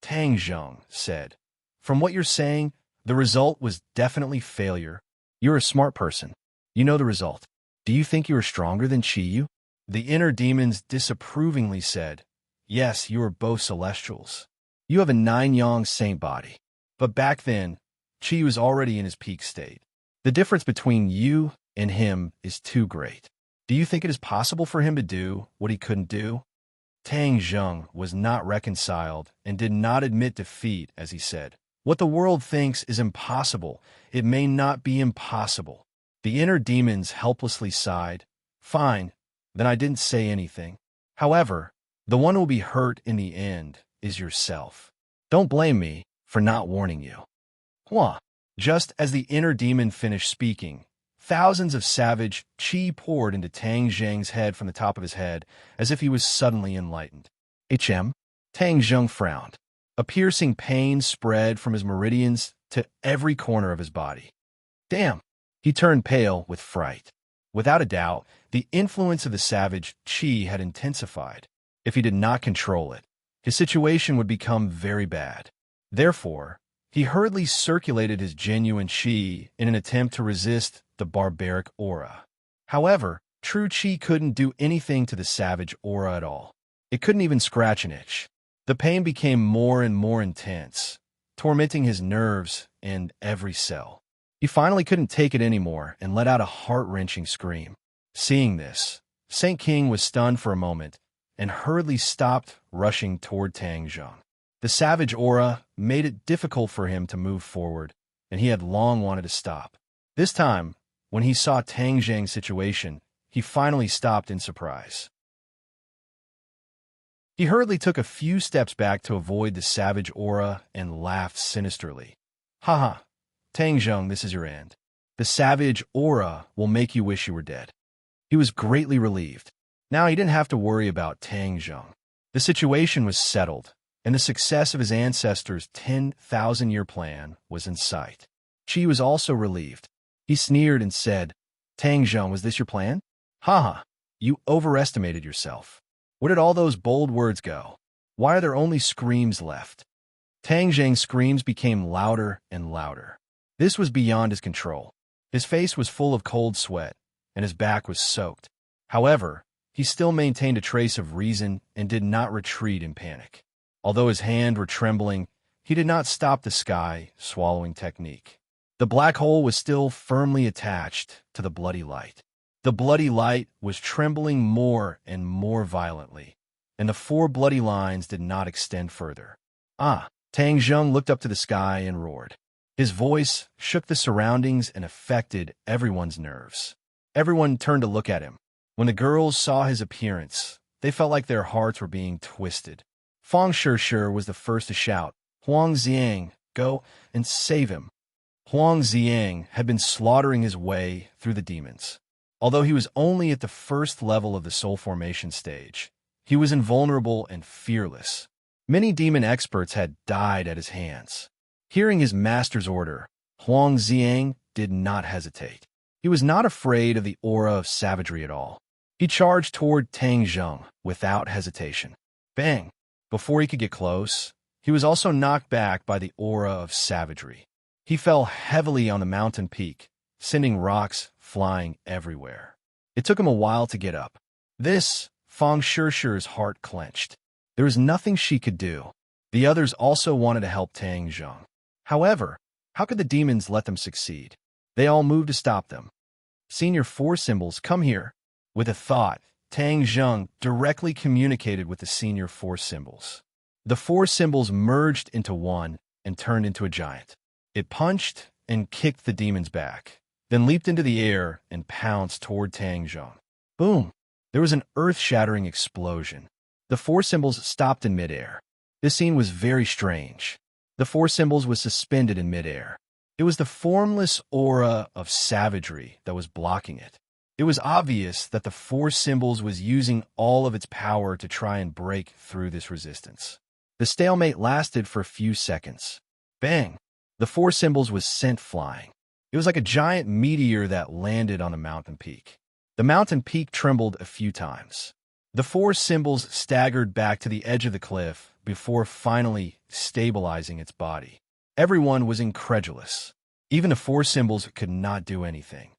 Tang Zheng said, "From what you're saying, the result was definitely failure. You're a smart person. You know the result. Do you think you are stronger than Chiyu?" The inner demons disapprovingly said, "Yes, you are both celestials. You have a 9-yang saint body. But back then, Chi was already in his peak state. The difference between you and him is too great. Do you think it is possible for him to do what he couldn't do?" Tang Zheng was not reconciled and did not admit defeat as he said, "What the world thinks is impossible, it may not be impossible." The inner demons helplessly sighed. "Fine, then I didn't say anything. However, the one who will be hurt in the end is yourself. Don't blame me for not warning you." Hua! Just as the inner demon finished speaking, thousands of savage chi poured into Tang Zheng's head from the top of his head, as if he was suddenly enlightened. Tang Zheng frowned. A piercing pain spread from his meridians to every corner of his body. Damn! He turned pale with fright. Without a doubt, the influence of the savage chi had intensified. If he did not control it, his situation would become very bad. Therefore, he hurriedly circulated his genuine chi in an attempt to resist the barbaric aura. However, true chi couldn't do anything to the savage aura at all. It couldn't even scratch an itch. The pain became more and more intense, tormenting his nerves and every cell. He finally couldn't take it anymore and let out a heart-wrenching scream. Seeing this, Saint King was stunned for a moment and hurriedly stopped rushing toward Tang Zheng. The savage aura made it difficult for him to move forward, and he had long wanted to stop. This time, when he saw Tang Zheng's situation, he finally stopped in surprise. He hurriedly took a few steps back to avoid the savage aura and laughed sinisterly. "Haha, Tang Zheng, this is your end. The savage aura will make you wish you were dead." He was greatly relieved. Now he didn't have to worry about Tang Zheng. The situation was settled, and the success of his ancestors' 10,000-year plan was in sight. Qi was also relieved. He sneered and said, "Tang Zheng, was this your plan? Haha, you overestimated yourself. Where did all those bold words go? Why are there only screams left?" Tang Zheng's screams became louder and louder. This was beyond his control. His face was full of cold sweat, and his back was soaked. However, he still maintained a trace of reason and did not retreat in panic. Although his hands were trembling, he did not stop the sky swallowing technique. The black hole was still firmly attached to the bloody light. The bloody light was trembling more and more violently, and the 4 bloody lines did not extend further. "Ah!" Tang Zheng looked up to the sky and roared. His voice shook the surroundings and affected everyone's nerves. Everyone turned to look at him. When the girls saw his appearance, they felt like their hearts were being twisted. Fang Shishir was the first to shout, "Huang Xiang, go and save him." Huang Xiang had been slaughtering his way through the demons. Although he was only at the first level of the soul formation stage, he was invulnerable and fearless. Many demon experts had died at his hands. Hearing his master's order, Huang Xiang did not hesitate. He was not afraid of the aura of savagery at all. He charged toward Tang Zheng without hesitation. Bang! Before he could get close, he was also knocked back by the aura of savagery. He fell heavily on the mountain peak, sending rocks flying everywhere. It took him a while to get up. Fang Shishir's heart clenched. There was nothing she could do. The others also wanted to help Tang Zheng. However, how could the demons let them succeed? They all moved to stop them. "Senior 4 symbols, come here." With a thought, Tang Zheng directly communicated with the senior 4 symbols. The 4 symbols merged into one and turned into a giant. It punched and kicked the demons back, then leaped into the air and pounced toward Tang Zheng. Boom! There was an earth-shattering explosion. The 4 symbols stopped in midair. This scene was very strange. The 4 symbols was suspended in midair. It was the formless aura of savagery that was blocking it. It was obvious that the 4 symbols was using all of its power to try and break through this resistance. The stalemate lasted for a few seconds. Bang! The 4 symbols was sent flying. It was like a giant meteor that landed on a mountain peak. The mountain peak trembled a few times. The 4 symbols staggered back to the edge of the cliff before finally stabilizing its body. Everyone was incredulous. Even the 4 symbols could not do anything.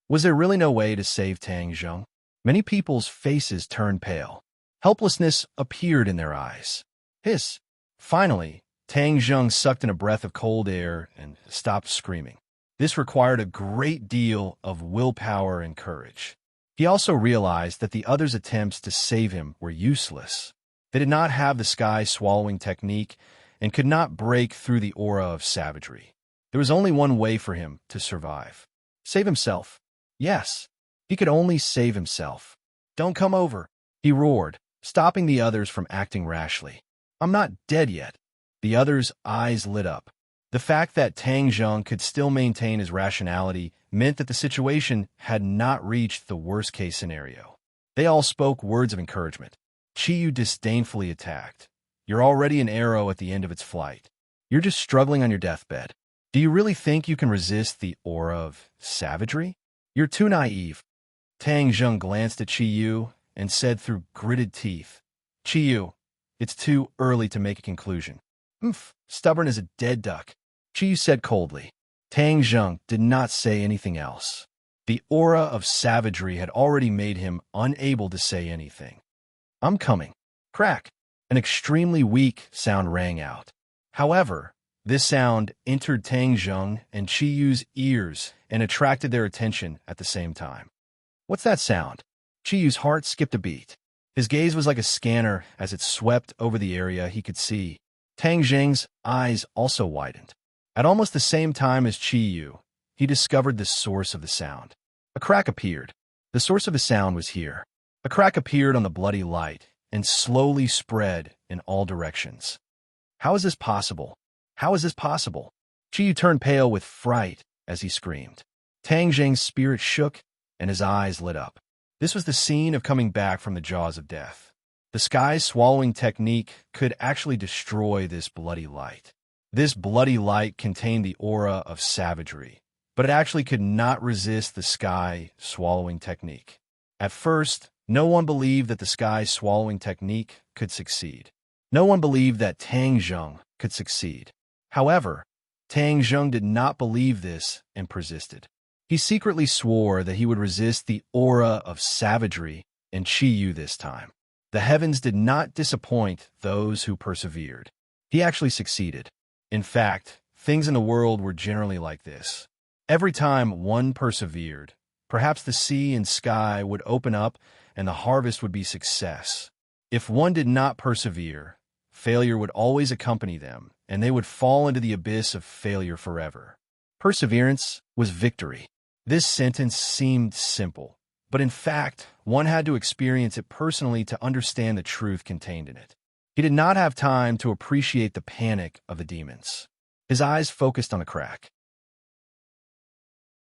Was there really no way to save Tang Zheng? Many people's faces turned pale. Helplessness appeared in their eyes. Hiss! Finally, Tang Zheng sucked in a breath of cold air and stopped screaming. This required a great deal of willpower and courage. He also realized that the others' attempts to save him were useless. They did not have the sky-swallowing technique and could not break through the aura of savagery. There was only one way for him to survive. Save himself. Yes, he could only save himself. "Don't come over," he roared, stopping the others from acting rashly. "I'm not dead yet." The others' eyes lit up. The fact that Tang Zheng could still maintain his rationality meant that the situation had not reached the worst-case scenario. They all spoke words of encouragement. Chiyu disdainfully attacked. "You're already an arrow at the end of its flight. You're just struggling on your deathbed. Do you really think you can resist the aura of savagery? You're too naive. Tang Zheng glanced at Qiyu and said through gritted teeth, Qiyu, it's too early to make a conclusion. Stubborn as a dead duck, Qiyu said coldly. Tang Zheng did not say anything else. The aura of savagery had already made him unable to say anything. I'm coming. Crack. An extremely weak sound rang out. However, this sound entered Tang Zheng and Qiyu's ears and attracted their attention at the same time. What's that sound? Qiyu's heart skipped a beat. His gaze was like a scanner as it swept over the area he could see. Tang Zheng's eyes also widened. At almost the same time as Qiyu, he discovered the source of the sound. A crack appeared. The source of the sound was here. A crack appeared on the bloody light and slowly spread in all directions. How is this possible? How is this possible? Qiyu turned pale with fright as he screamed. Tang Zheng's spirit shook and his eyes lit up. This was the scene of coming back from the jaws of death. The sky's swallowing technique could actually destroy this bloody light. This bloody light contained the aura of savagery, but it actually could not resist the sky swallowing technique. At first, no one believed that the sky swallowing technique could succeed. No one believed that Tang Zheng could succeed. However, Tang Zheng did not believe this and persisted. He secretly swore that he would resist the aura of savagery and Qiyu this time. The heavens did not disappoint those who persevered. He actually succeeded. In fact, things in the world were generally like this. Every time one persevered, perhaps the sea and sky would open up and the harvest would be success. If one did not persevere, failure would always accompany them, and they would fall into the abyss of failure forever. Perseverance was victory. This sentence seemed simple, but in fact, one had to experience it personally to understand the truth contained in it. He did not have time to appreciate the panic of the demons. His eyes focused on the crack.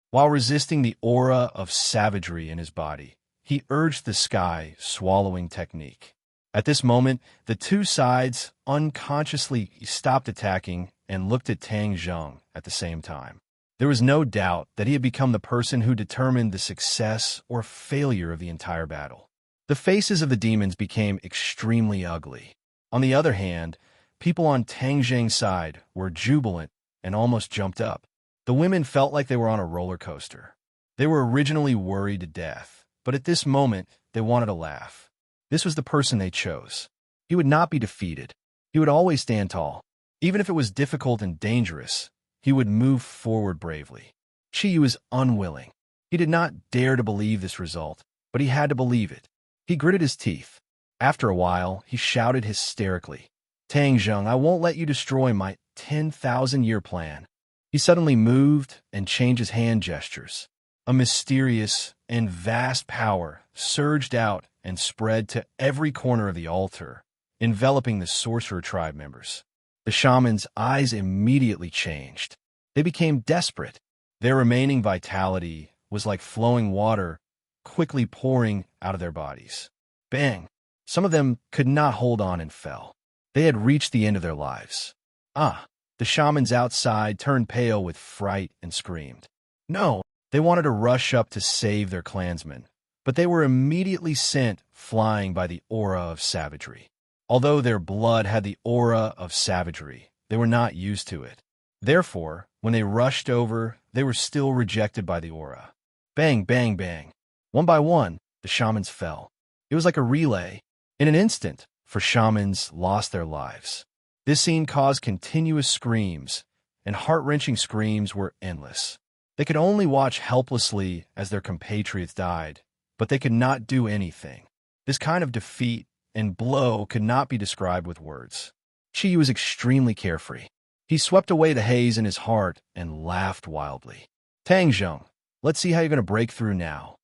While resisting the aura of savagery in his body, he urged the sky swallowing technique. At this moment, the two sides unconsciously stopped attacking and looked at Tang Zheng at the same time. There was no doubt that he had become the person who determined the success or failure of the entire battle. The faces of the demons became extremely ugly. On the other hand, people on Tang Zheng's side were jubilant and almost jumped up. The women felt like they were on a roller coaster. They were originally worried to death, but at this moment, they wanted to laugh. This was the person they chose. He would not be defeated. He would always stand tall. Even if it was difficult and dangerous, he would move forward bravely. Qiyu was unwilling. He did not dare to believe this result, but he had to believe it. He gritted his teeth. After a while, he shouted hysterically, Tang Zheng, I won't let you destroy my 10,000-year plan. He suddenly moved and changed his hand gestures. A mysterious and vast power surged out and spread to every corner of the altar, enveloping the sorcerer tribe members. The shaman's eyes immediately changed. They became desperate. Their remaining vitality was like flowing water, quickly pouring out of their bodies. Bang! Some of them could not hold on and fell. They had reached the end of their lives. The shamans outside turned pale with fright and screamed. No, they wanted to rush up to save their clansmen, but they were immediately sent flying by the aura of savagery. Although their blood had the aura of savagery, they were not used to it. Therefore, when they rushed over, they were still rejected by the aura. Bang, bang, bang. One by one, the shamans fell. It was like a relay. In an instant, for shamans lost their lives. This scene caused continuous screams, and heart-wrenching screams were endless. They could only watch helplessly as their compatriots died, but they could not do anything. This kind of defeat and blow could not be described with words. Qiyu was extremely carefree. He swept away the haze in his heart and laughed wildly. Tang Zheng, let's see how you're going to break through now.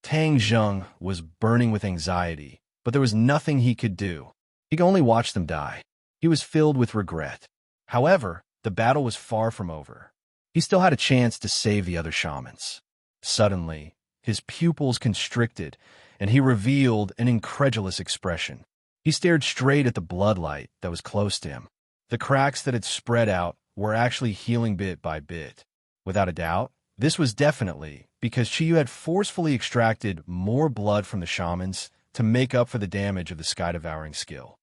Tang Zheng was burning with anxiety, but there was nothing he could do. He could only watch them die. He was filled with regret. However, the battle was far from over. He still had a chance to save the other shamans. Suddenly, his pupils constricted, and he revealed an incredulous expression. He stared straight at the bloodlight that was close to him. The cracks that had spread out were actually healing bit by bit. Without a doubt, this was definitely because Chiyu had forcefully extracted more blood from the shamans to make up for the damage of the sky-devouring skill.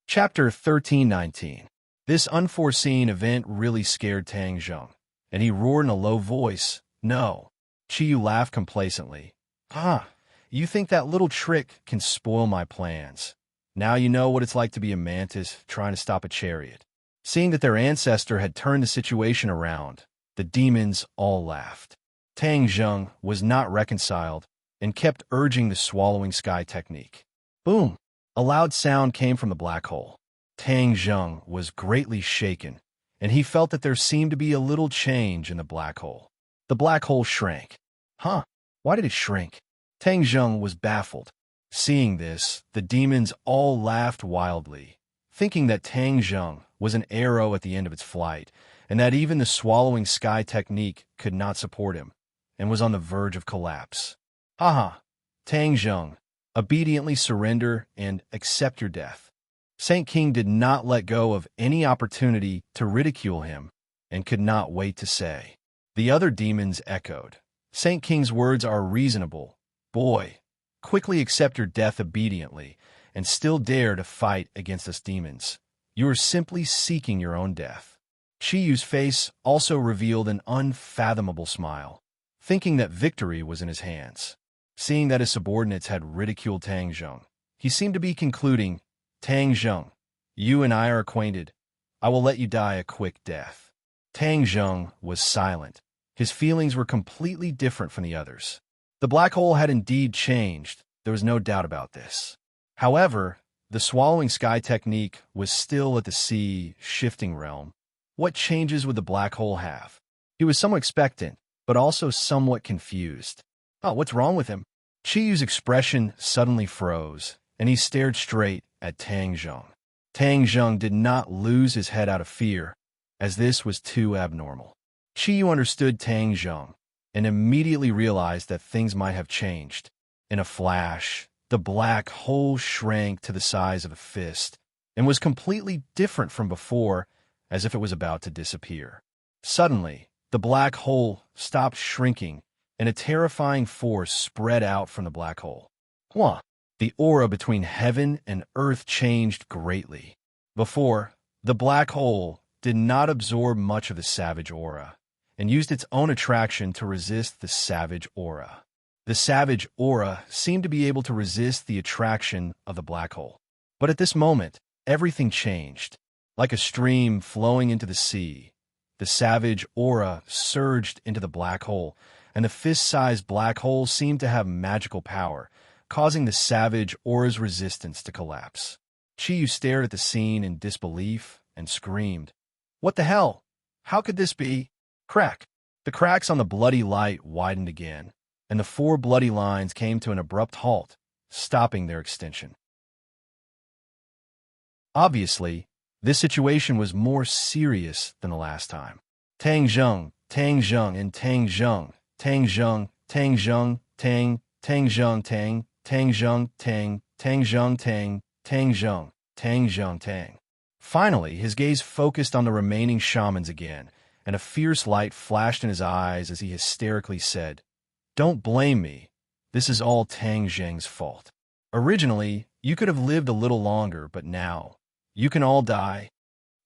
Chapter 1319. This unforeseen event really scared Tang Zheng, and he roared in a low voice, "No." Chiyu laughed complacently. "Ah, you think that little trick can spoil my plans. Now you know what it's like to be a mantis trying to stop a chariot." Seeing that their ancestor had turned the situation around, the demons all laughed. Tang Zheng was not reconciled and kept urging the swallowing sky technique. Boom! A loud sound came from the black hole. Tang Zheng was greatly shaken, and he felt that there seemed to be a little change in the black hole. The black hole shrank. Huh? Why did it shrink? Tang Zheng was baffled. Seeing this, the demons all laughed wildly, thinking that Tang Zheng was an arrow at the end of its flight, and that even the swallowing sky technique could not support him, and was on the verge of collapse. Haha! Tang Zheng, obediently surrender and accept your death. Saint King did not let go of any opportunity to ridicule him, and could not wait to say. The other demons echoed. Saint King's words are reasonable. Boy, quickly accept your death obediently, and still dare to fight against us demons. You are simply seeking your own death. Chiyu's face also revealed an unfathomable smile, thinking that victory was in his hands. Seeing that his subordinates had ridiculed Tang Zheng, he seemed to be concluding, "Tang Zheng, you and I are acquainted. I will let you die a quick death." Tang Zheng was silent. His feelings were completely different from the others. The black hole had indeed changed, there was no doubt about this. However, the swallowing sky technique was still at the sea-shifting realm. What changes would the black hole have? He was somewhat expectant, but also somewhat confused. Oh, what's wrong with him? Chiyu's expression suddenly froze, and he stared straight at Tang Zheng. Tang Zheng did not lose his head out of fear, as this was too abnormal. Chiyu understood Tang Zheng, and immediately realized that things might have changed. In a flash, the black hole shrank to the size of a fist, and was completely different from before, as if it was about to disappear. Suddenly, the black hole stopped shrinking, and a terrifying force spread out from the black hole. Huh! The aura between heaven and earth changed greatly. Before, the black hole did not absorb much of the savage aura, and used its own attraction to resist the savage aura. The savage aura seemed to be able to resist the attraction of the black hole. But at this moment, everything changed. Like a stream flowing into the sea, the savage aura surged into the black hole, and the fist-sized black hole seemed to have magical power, causing the savage aura's resistance to collapse. Chiyu stared at the scene in disbelief and screamed, "What the hell? How could this be?" Crack! The cracks on the bloody light widened again, and the 4 bloody lines came to an abrupt halt, stopping their extension. Obviously, this situation was more serious than the last time. Tang Zheng, and Tang Zheng, Tang Zheng, Tang Zheng, Tang Zheng, Tang Zheng, Tang Zheng, Tang Zheng, Tang Zheng, Tang. Finally, his gaze focused on the remaining shamans again, and a fierce light flashed in his eyes as he hysterically said, "Don't blame me. This is all Tang Zheng's fault. Originally, you could have lived a little longer, but now, you can all die."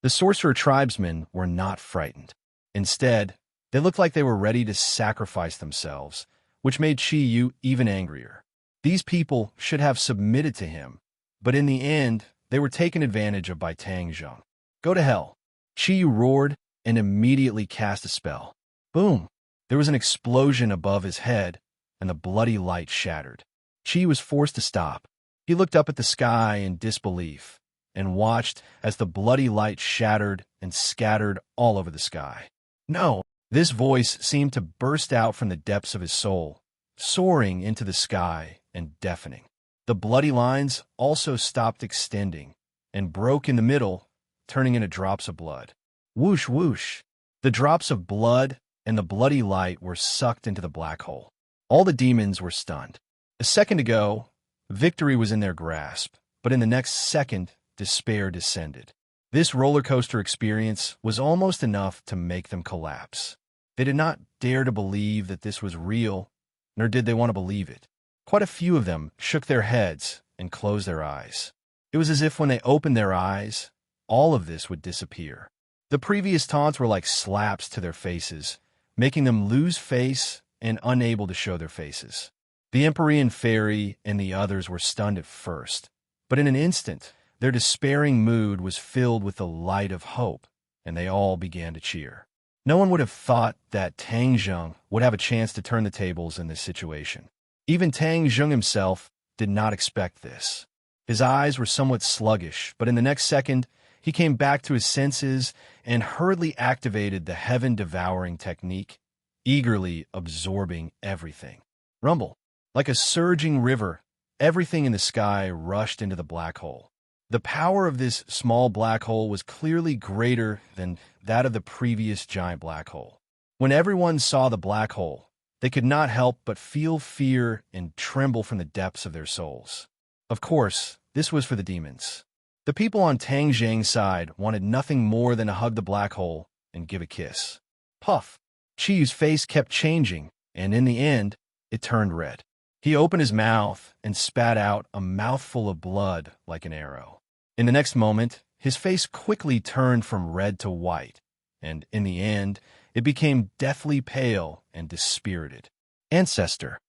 The sorcerer tribesmen were not frightened. Instead, they looked like they were ready to sacrifice themselves, which made Chiyu even angrier. These people should have submitted to him, but in the end, they were taken advantage of by Tang Zheng. "Go to hell." Chiyu roared and immediately cast a spell. Boom! There was an explosion above his head, and the bloody light shattered. Chiyu was forced to stop. He looked up at the sky in disbelief, and watched as the bloody light shattered and scattered all over the sky. No! This voice seemed to burst out from the depths of his soul, soaring into the sky and deafening. The bloody lines also stopped extending, and broke in the middle, turning into drops of blood. Whoosh, whoosh! The drops of blood and the bloody light were sucked into the black hole. All the demons were stunned. A second ago, victory was in their grasp, but in the next second, despair descended. This roller coaster experience was almost enough to make them collapse. They did not dare to believe that this was real, nor did they want to believe it. Quite a few of them shook their heads and closed their eyes. It was as if when they opened their eyes, all of this would disappear. The previous taunts were like slaps to their faces, making them lose face and unable to show their faces. The Empyrean Fairy and the others were stunned at first, but in an instant, their despairing mood was filled with the light of hope, and they all began to cheer. No one would have thought that Tang Zheng would have a chance to turn the tables in this situation. Even Tang Zheng himself did not expect this. His eyes were somewhat sluggish, but in the next second, he came back to his senses and hurriedly activated the heaven-devouring technique, eagerly absorbing everything. Rumble. Like a surging river, everything in the sky rushed into the black hole. The power of this small black hole was clearly greater than that of the previous giant black hole. When everyone saw the black hole, they could not help but feel fear and tremble from the depths of their souls. Of course, this was for the demons. The people on Tang Zheng's side wanted nothing more than to hug the black hole and give a kiss. Puff! Chiyu's face kept changing, and in the end, it turned red. He opened his mouth and spat out a mouthful of blood like an arrow. In the next moment, his face quickly turned from red to white, and in the end, it became deathly pale and dispirited. Ancestor.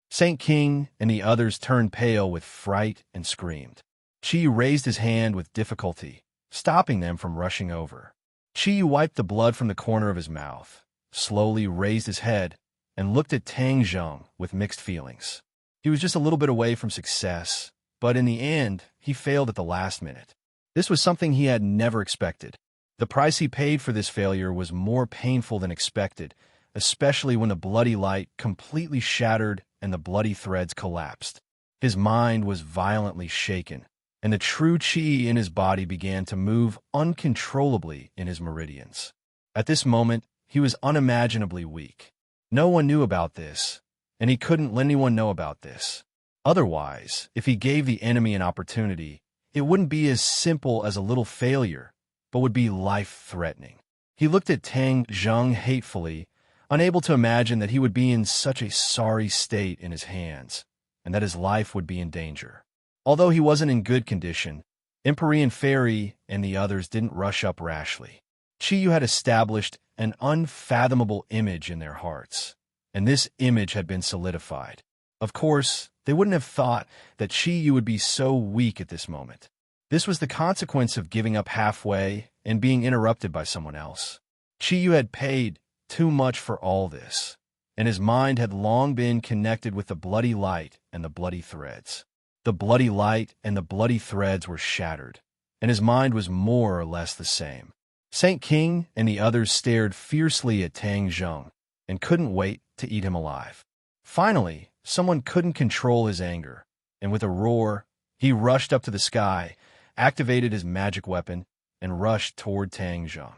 Saint King and the others turned pale with fright and screamed. Chiyu raised his hand with difficulty, stopping them from rushing over. Chiyu wiped the blood from the corner of his mouth, slowly raised his head, and looked at Tang Zheng with mixed feelings. He was just a little bit away from success, but in the end, he failed at the last minute. This was something he had never expected. The price he paid for this failure was more painful than expected, especially when the bloody light completely shattered and the bloody threads collapsed. His mind was violently shaken, and the true qi in his body began to move uncontrollably in his meridians. At this moment, he was unimaginably weak. No one knew about this, and he couldn't let anyone know about this. Otherwise, if he gave the enemy an opportunity, it wouldn't be as simple as a little failure, but would be life-threatening. He looked at Tang Zheng hatefully, unable to imagine that he would be in such a sorry state in his hands, and that his life would be in danger. Although he wasn't in good condition, Empyrean Fairy and the others didn't rush up rashly. Chiyu had established an unfathomable image in their hearts, and this image had been solidified. Of course, they wouldn't have thought that Chiyu would be so weak at this moment. This was the consequence of giving up halfway and being interrupted by someone else. Chiyu had paid too much for all this, and his mind had long been connected with the bloody light and the bloody threads. The bloody light and the bloody threads were shattered, and his mind was more or less the same. Saint King and the others stared fiercely at Tang Zheng and couldn't wait to eat him alive. Finally, someone couldn't control his anger, and with a roar, he rushed up to the sky, activated his magic weapon, and rushed toward Tang Zheng.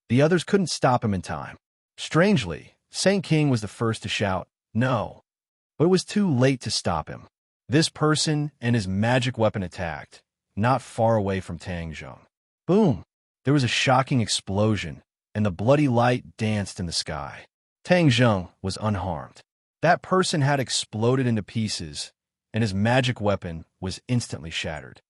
The others couldn't stop him in time. Strangely, Saint King was the first to shout, "No!" But it was too late to stop him. This person and his magic weapon attacked, not far away from Tang Zheng. Boom! There was a shocking explosion, and the bloody light danced in the sky. Tang Zheng was unharmed. That person had exploded into pieces, and his magic weapon was instantly shattered.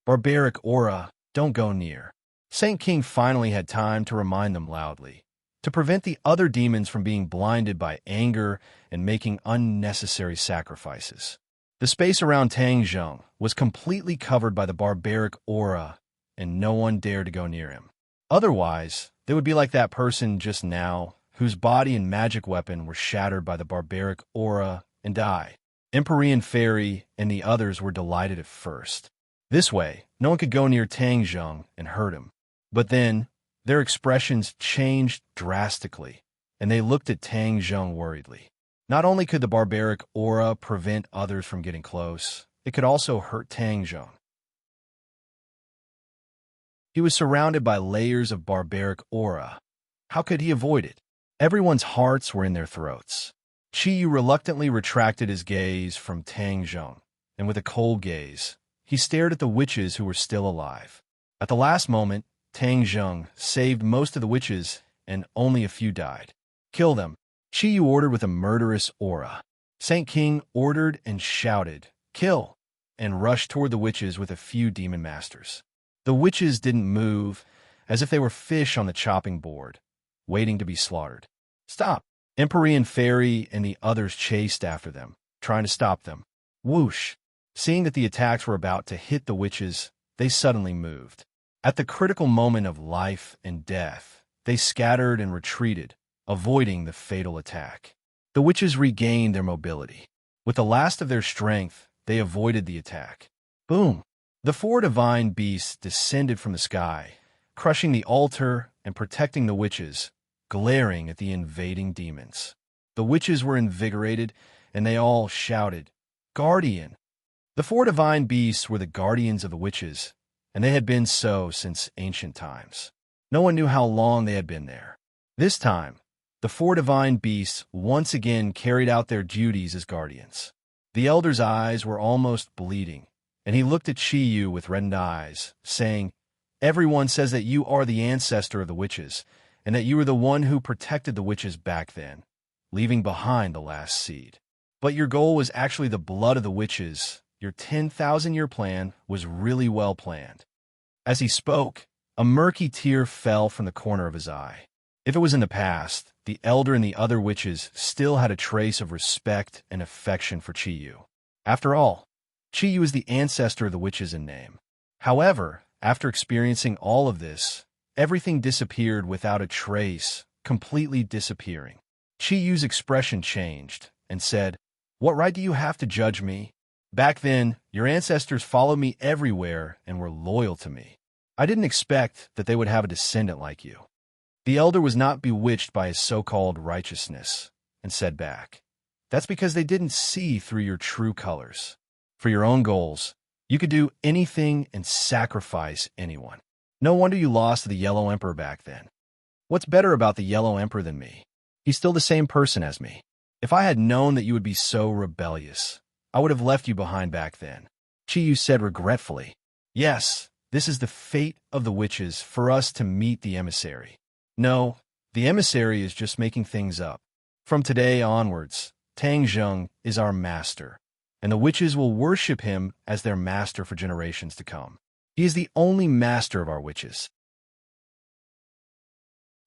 Barbaric aura, don't go near. Saint King finally had time to remind them loudly, to prevent the other demons from being blinded by anger and making unnecessary sacrifices. The space around Tang Zheng was completely covered by the barbaric aura, and no one dared to go near him. Otherwise, they would be like that person just now, whose body and magic weapon were shattered by the barbaric aura and died. Empyrean Fairy and the others were delighted at first. This way, no one could go near Tang Zheng and hurt him. But then, their expressions changed drastically, and they looked at Tang Zheng worriedly. Not only could the barbaric aura prevent others from getting close, it could also hurt Tang Zheng. He was surrounded by layers of barbaric aura. How could he avoid it? Everyone's hearts were in their throats. Chiyu reluctantly retracted his gaze from Tang Zheng and with a cold gaze, he stared at the witches who were still alive. At the last moment, Tang Zheng saved most of the witches, and only a few died. Kill them, Qi Yu ordered with a murderous aura. Saint King ordered and shouted, "Kill!" and rushed toward the witches with a few demon masters. The witches didn't move, as if they were fish on the chopping board, waiting to be slaughtered. "Stop!" Empyrean Fairy and the others chased after them, trying to stop them. Whoosh! Seeing that the attacks were about to hit the witches, they suddenly moved. At the critical moment of life and death, they scattered and retreated, avoiding the fatal attack. The witches regained their mobility. With the last of their strength, they avoided the attack. Boom! The four divine beasts descended from the sky, crushing the altar and protecting the witches, glaring at the invading demons. The witches were invigorated, and they all shouted, "Guardian!" The four divine beasts were the guardians of the witches, and they had been so since ancient times. No one knew how long they had been there. This time, the four divine beasts once again carried out their duties as guardians. The elder's eyes were almost bleeding, and he looked at Qi Yu with reddened eyes, saying, "Everyone says that you are the ancestor of the witches, and that you were the one who protected the witches back then, leaving behind the last seed. But your goal was actually the blood of the witches. Your 10,000-year plan was really well planned." As he spoke, a murky tear fell from the corner of his eye. If it was in the past, the elder and the other witches still had a trace of respect and affection for Qi Yu. After all, Qi Yu is the ancestor of the witches in name. However, after experiencing all of this, everything disappeared without a trace, completely disappearing. Qi Yu's expression changed and said, "What right do you have to judge me? Back then, your ancestors followed me everywhere and were loyal to me. I didn't expect that they would have a descendant like you." The elder was not bewitched by his so-called righteousness, and said back, "That's because they didn't see through your true colors. For your own goals, you could do anything and sacrifice anyone. No wonder you lost to the Yellow Emperor back then. What's better about the Yellow Emperor than me? He's still the same person as me. If I had known that you would be so rebellious, I would have left you behind back then." Qi Yu said regretfully, "Yes, this is the fate of the witches for us to meet the emissary. No, the emissary is just making things up. From today onwards, Tang Zheng is our master, and the witches will worship him as their master for generations to come. He is the only master of our witches."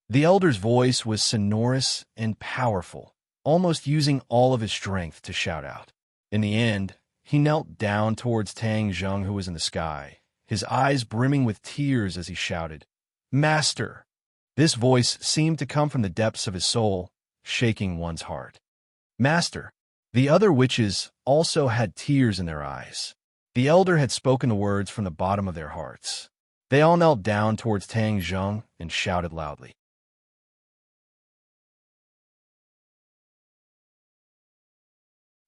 The elder's voice was sonorous and powerful, almost using all of his strength to shout out. In the end, he knelt down towards Tang Zheng, who was in the sky, his eyes brimming with tears as he shouted, "Master!" This voice seemed to come from the depths of his soul, shaking one's heart. "Master!" The other witches also had tears in their eyes. The elder had spoken the words from the bottom of their hearts. They all knelt down towards Tang Zheng and shouted loudly.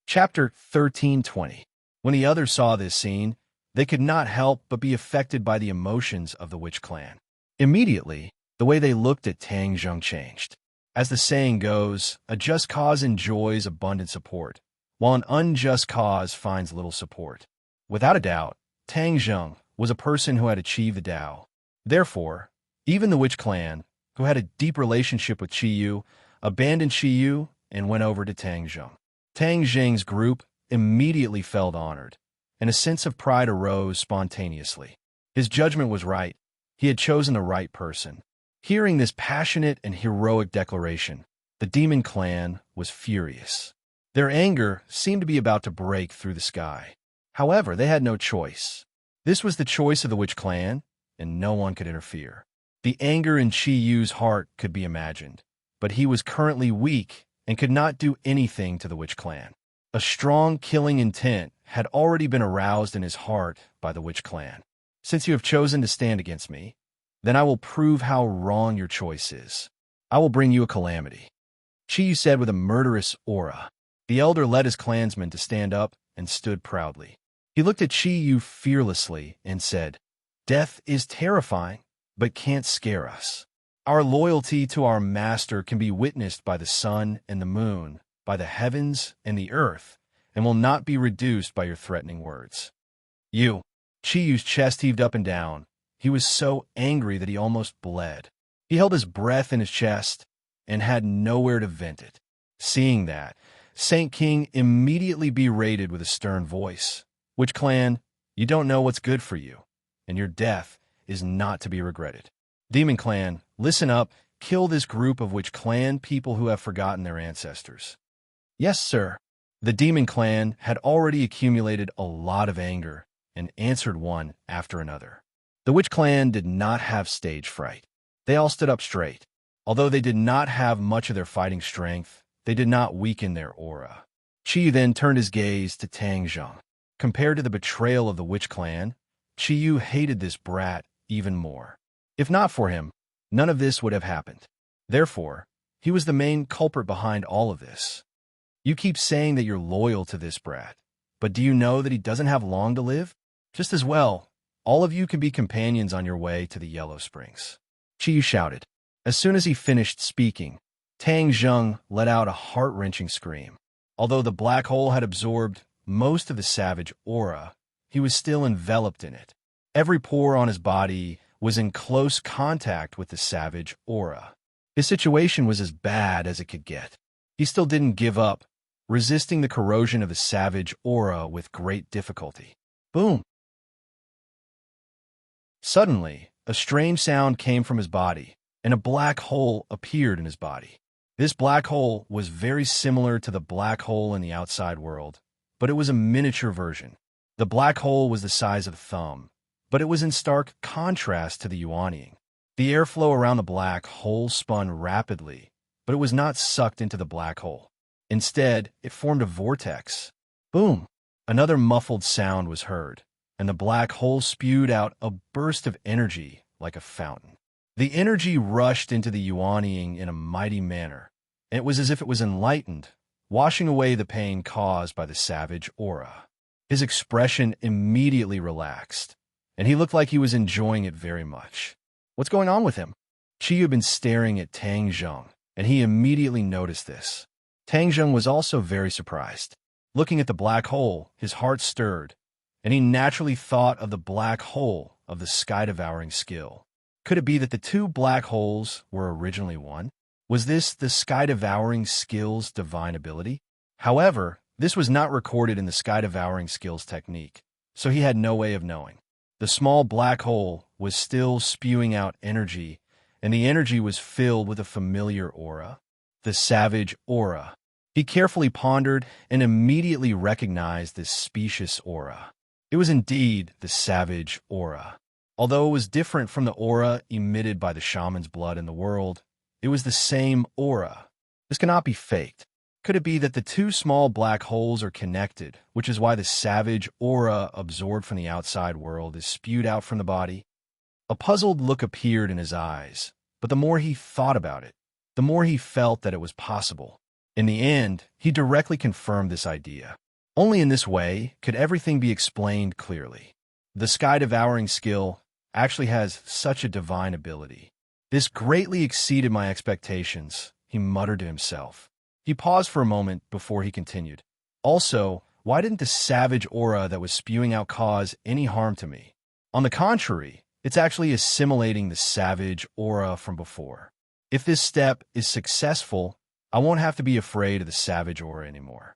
Chapter 13:20. When the others saw this scene, they could not help but be affected by the emotions of the witch clan. Immediately, the way they looked at Tang Zheng changed. As the saying goes, a just cause enjoys abundant support, while an unjust cause finds little support. Without a doubt, Tang Zheng was a person who had achieved the Tao. Therefore, even the witch clan, who had a deep relationship with Qi Yu, abandoned Qi Yu and went over to Tang Zheng. Tang Zheng's group immediately felt honored, and a sense of pride arose spontaneously. His judgment was right. He had chosen the right person. Hearing this passionate and heroic declaration, the demon clan was furious. Their anger seemed to be about to break through the sky. However, they had no choice. This was the choice of the witch clan, and no one could interfere. The anger in Qi Yu's heart could be imagined, but he was currently weak and could not do anything to the witch clan. A strong killing intent had already been aroused in his heart by the witch clan. "Since you have chosen to stand against me, then I will prove how wrong your choice is. I will bring you a calamity," Qi Yu said with a murderous aura. The elder led his clansmen to stand up and stood proudly. He looked at Qi Yu fearlessly and said, "Death is terrifying, but can't scare us. Our loyalty to our master can be witnessed by the sun and the moon, by the heavens and the earth, and will not be reduced by your threatening words. You. Chiyu's chest heaved up and down. He was so angry that he almost bled. He held his breath in his chest and had nowhere to vent it. Seeing that, Saint King immediately berated with a stern voice. Witch Clan, you don't know what's good for you, and your death is not to be regretted. Demon Clan, listen up, kill this group of Witch Clan people who have forgotten their ancestors. Yes, sir. The Demon Clan had already accumulated a lot of anger and answered one after another. The Witch Clan did not have stage fright. They all stood up straight. Although they did not have much of their fighting strength, they did not weaken their aura. Chiyu then turned his gaze to Tang Zheng. Compared to the betrayal of the Witch Clan, Chiyu hated this brat even more. If not for him, none of this would have happened. Therefore, he was the main culprit behind all of this. You keep saying that you're loyal to this brat, but do you know that he doesn't have long to live? Just as well, all of you can be companions on your way to the Yellow Springs. Chiyu shouted. As soon as he finished speaking, Tang Zheng let out a heart-wrenching scream. Although the black hole had absorbed most of the savage aura, he was still enveloped in it. Every pore on his body was in close contact with the savage aura. His situation was as bad as it could get. He still didn't give up, resisting the corrosion of the savage aura with great difficulty. Boom! Suddenly, a strange sound came from his body, and a black hole appeared in his body. This black hole was very similar to the black hole in the outside world, but it was a miniature version. The black hole was the size of a thumb, but it was in stark contrast to the Yuanying. The airflow around the black hole spun rapidly, but it was not sucked into the black hole. Instead, it formed a vortex. Boom! Another muffled sound was heard, and the black hole spewed out a burst of energy like a fountain. The energy rushed into the Yuanying in a mighty manner, and it was as if it was enlightened, washing away the pain caused by the savage aura. His expression immediately relaxed, and he looked like he was enjoying it very much. What's going on with him? Chiyu had been staring at Tang Zheng, and he immediately noticed this. Tang Zheng was also very surprised. Looking at the black hole, his heart stirred, and he naturally thought of the black hole of the sky-devouring skill. Could it be that the two black holes were originally one? Was this the sky-devouring skill's divine ability? However, this was not recorded in the sky-devouring skill's technique, so he had no way of knowing. The small black hole was still spewing out energy, and the energy was filled with a familiar aura, the savage aura. He carefully pondered and immediately recognized this specious aura. It was indeed the savage aura. Although it was different from the aura emitted by the shaman's blood in the world, it was the same aura. This cannot be faked. Could it be that the two small black holes are connected, which is why the savage aura absorbed from the outside world is spewed out from the body? A puzzled look appeared in his eyes, but the more he thought about it, the more he felt that it was possible. In the end, he directly confirmed this idea. Only in this way could everything be explained clearly. The sky-devouring skill actually has such a divine ability. This greatly exceeded my expectations, he muttered to himself. He paused for a moment before he continued. Also, why didn't the savage aura that was spewing out cause any harm to me? On the contrary, it's actually assimilating the savage aura from before. If this step is successful, I won't have to be afraid of the savage aura anymore.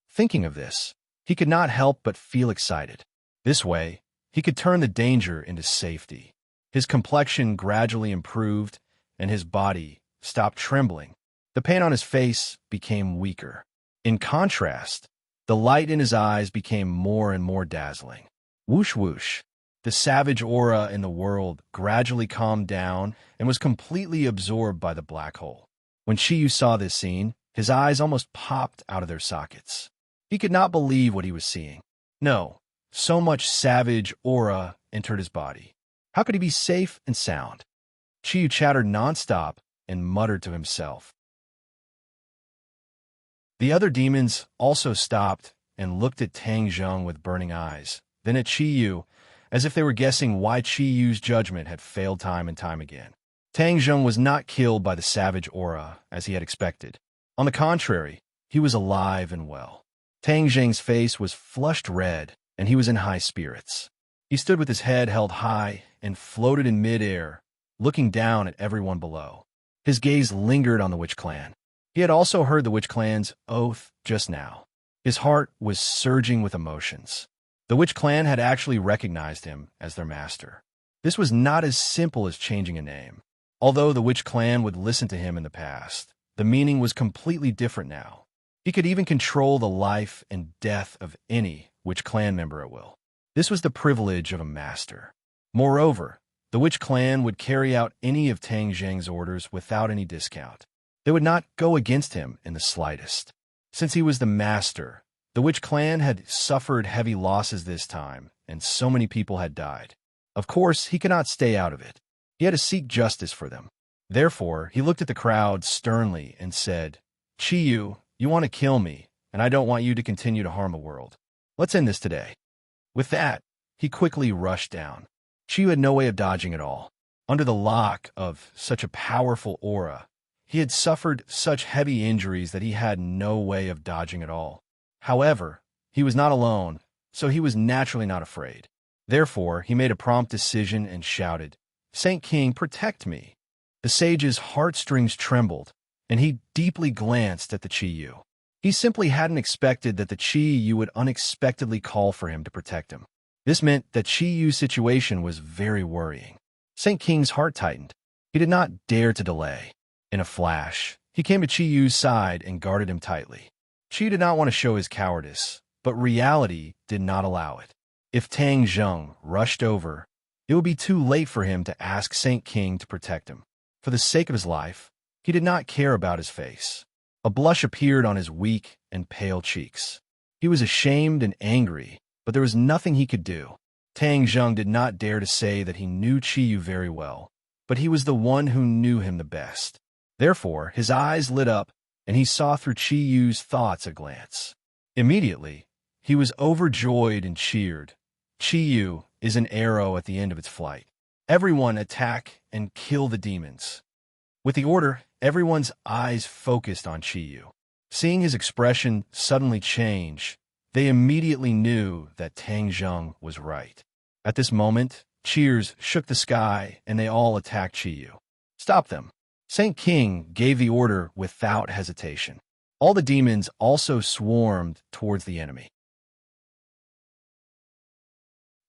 Thinking of this, he could not help but feel excited. This way, he could turn the danger into safety. His complexion gradually improved, and his body stopped trembling. The pain on his face became weaker. In contrast, the light in his eyes became more and more dazzling. Whoosh whoosh. The savage aura in the world gradually calmed down and was completely absorbed by the black hole. When Chiyu saw this scene, his eyes almost popped out of their sockets. He could not believe what he was seeing. No, so much savage aura entered his body. How could he be safe and sound? Chiyu chattered nonstop and muttered to himself. The other demons also stopped and looked at Tang Zheng with burning eyes, then at Chiyu, as if they were guessing why Chiyu's judgment had failed time and time again. Tang Zheng was not killed by the savage aura, as he had expected. On the contrary, he was alive and well. Tang Zheng's face was flushed red, and he was in high spirits. He stood with his head held high and floated in midair, looking down at everyone below. His gaze lingered on the Witch Clan. He had also heard the Witch Clan's oath just now. His heart was surging with emotions. The Witch Clan had actually recognized him as their master. This was not as simple as changing a name. Although the Witch Clan would listen to him in the past, the meaning was completely different now. He could even control the life and death of any Witch Clan member at will. This was the privilege of a master. Moreover, the Witch Clan would carry out any of Tang Zheng's orders without any discount. They would not go against him in the slightest. Since he was the master, the Witch Clan had suffered heavy losses this time, and so many people had died. Of course, he could not stay out of it. He had to seek justice for them. Therefore, he looked at the crowd sternly and said, "Chi-Yu, you want to kill me, and I don't want you to continue to harm the world. Let's end this today." With that, he quickly rushed down. Chi-Yu had no way of dodging at all. Under the lock of such a powerful aura, he had suffered such heavy injuries that he had no way of dodging at all. However, he was not alone, so he was naturally not afraid. Therefore, he made a prompt decision and shouted, "Saint King, protect me." The sage's heartstrings trembled, and he deeply glanced at the Chi-Yu. He simply hadn't expected that the Chi-Yu would unexpectedly call for him to protect him. This meant that Chi-Yu's situation was very worrying. Saint King's heart tightened. He did not dare to delay. In a flash, he came to Chi-Yu's side and guarded him tightly. Chi did not want to show his cowardice, but reality did not allow it. If Tang Zheng rushed over, it would be too late for him to ask Saint King to protect him. For the sake of his life, he did not care about his face. A blush appeared on his weak and pale cheeks. He was ashamed and angry, but there was nothing he could do. Tang Zheng did not dare to say that he knew Chi-Yu very well, but he was the one who knew him the best. Therefore, his eyes lit up, and he saw through Chi-Yu's thoughts a glance. Immediately, he was overjoyed and cheered. Chi-Yu is an arrow at the end of its flight. Everyone attack and kill the demons. With the order, everyone's eyes focused on Chi-Yu. Seeing his expression suddenly change, they immediately knew that Tang Zheng was right. At this moment, cheers shook the sky, and they all attacked Chi-Yu. "Stop them." Saint King gave the order without hesitation. All the demons also swarmed towards the enemy.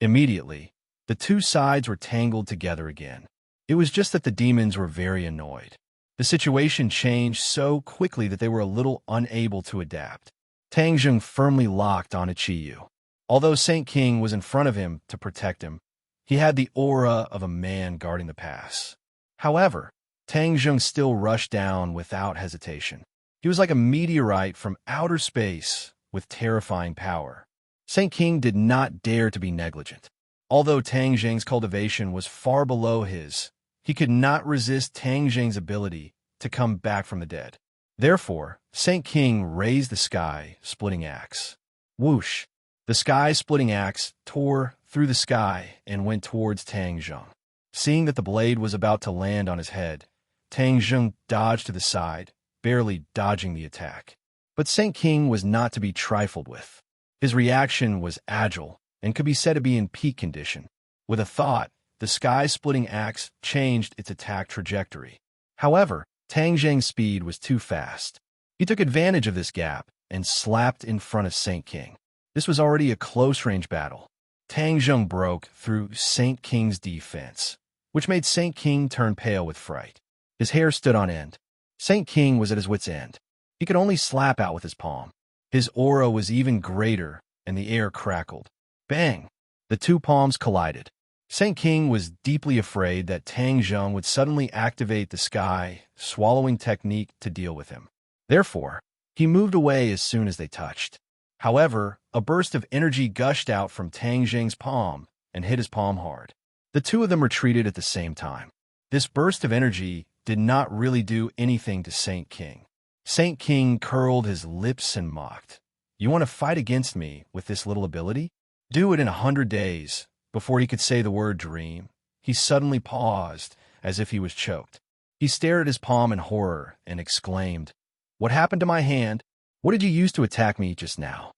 Immediately, the two sides were tangled together again. It was just that the demons were very annoyed. The situation changed so quickly that they were a little unable to adapt. Tang Zheng firmly locked onto Chi-Yu. Although Saint King was in front of him to protect him, he had the aura of a man guarding the pass. However, Tang Zheng still rushed down without hesitation. He was like a meteorite from outer space with terrifying power. Saint King did not dare to be negligent. Although Tang Zheng's cultivation was far below his, he could not resist Tang Zheng's ability to come back from the dead. Therefore, Saint King raised the sky-splitting axe. Whoosh! The sky-splitting axe tore through the sky and went towards Tang Zheng. Seeing that the blade was about to land on his head, Tang Zheng dodged to the side, barely dodging the attack. But Saint King was not to be trifled with. His reaction was agile and could be said to be in peak condition. With a thought, the sky-splitting axe changed its attack trajectory. However, Tang Zheng's speed was too fast. He took advantage of this gap and slapped in front of Saint King. This was already a close-range battle. Tang Zheng broke through Saint King's defense, which made Saint King turn pale with fright. His hair stood on end. Saint King was at his wit's end. He could only slap out with his palm. His aura was even greater, and the air crackled. Bang! The two palms collided. Saint King was deeply afraid that Tang Zheng would suddenly activate the sky-swallowing technique to deal with him. Therefore, he moved away as soon as they touched. However, a burst of energy gushed out from Tang Zheng's palm and hit his palm hard. The two of them retreated at the same time. This burst of energy did not really do anything to Saint King. Saint King curled his lips and mocked. "You want to fight against me with this little ability? Do it in 100 days. Before he could say the word dream, he suddenly paused, as if he was choked. He stared at his palm in horror and exclaimed, "What happened to my hand? What did you use to attack me just now?"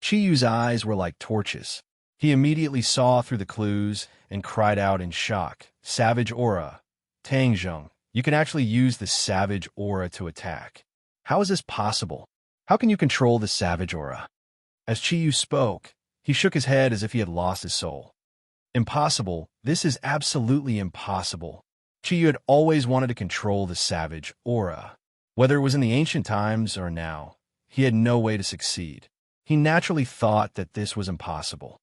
Chiyu's eyes were like torches. He immediately saw through the clues and cried out in shock, "Savage aura! Tangzheng, you can actually use the savage aura to attack. How is this possible? How can you control the savage aura?" As Chiyu spoke, he shook his head as if he had lost his soul. Impossible. This is absolutely impossible. Chiyu had always wanted to control the savage aura. Whether it was in the ancient times or now, he had no way to succeed. He naturally thought that this was impossible.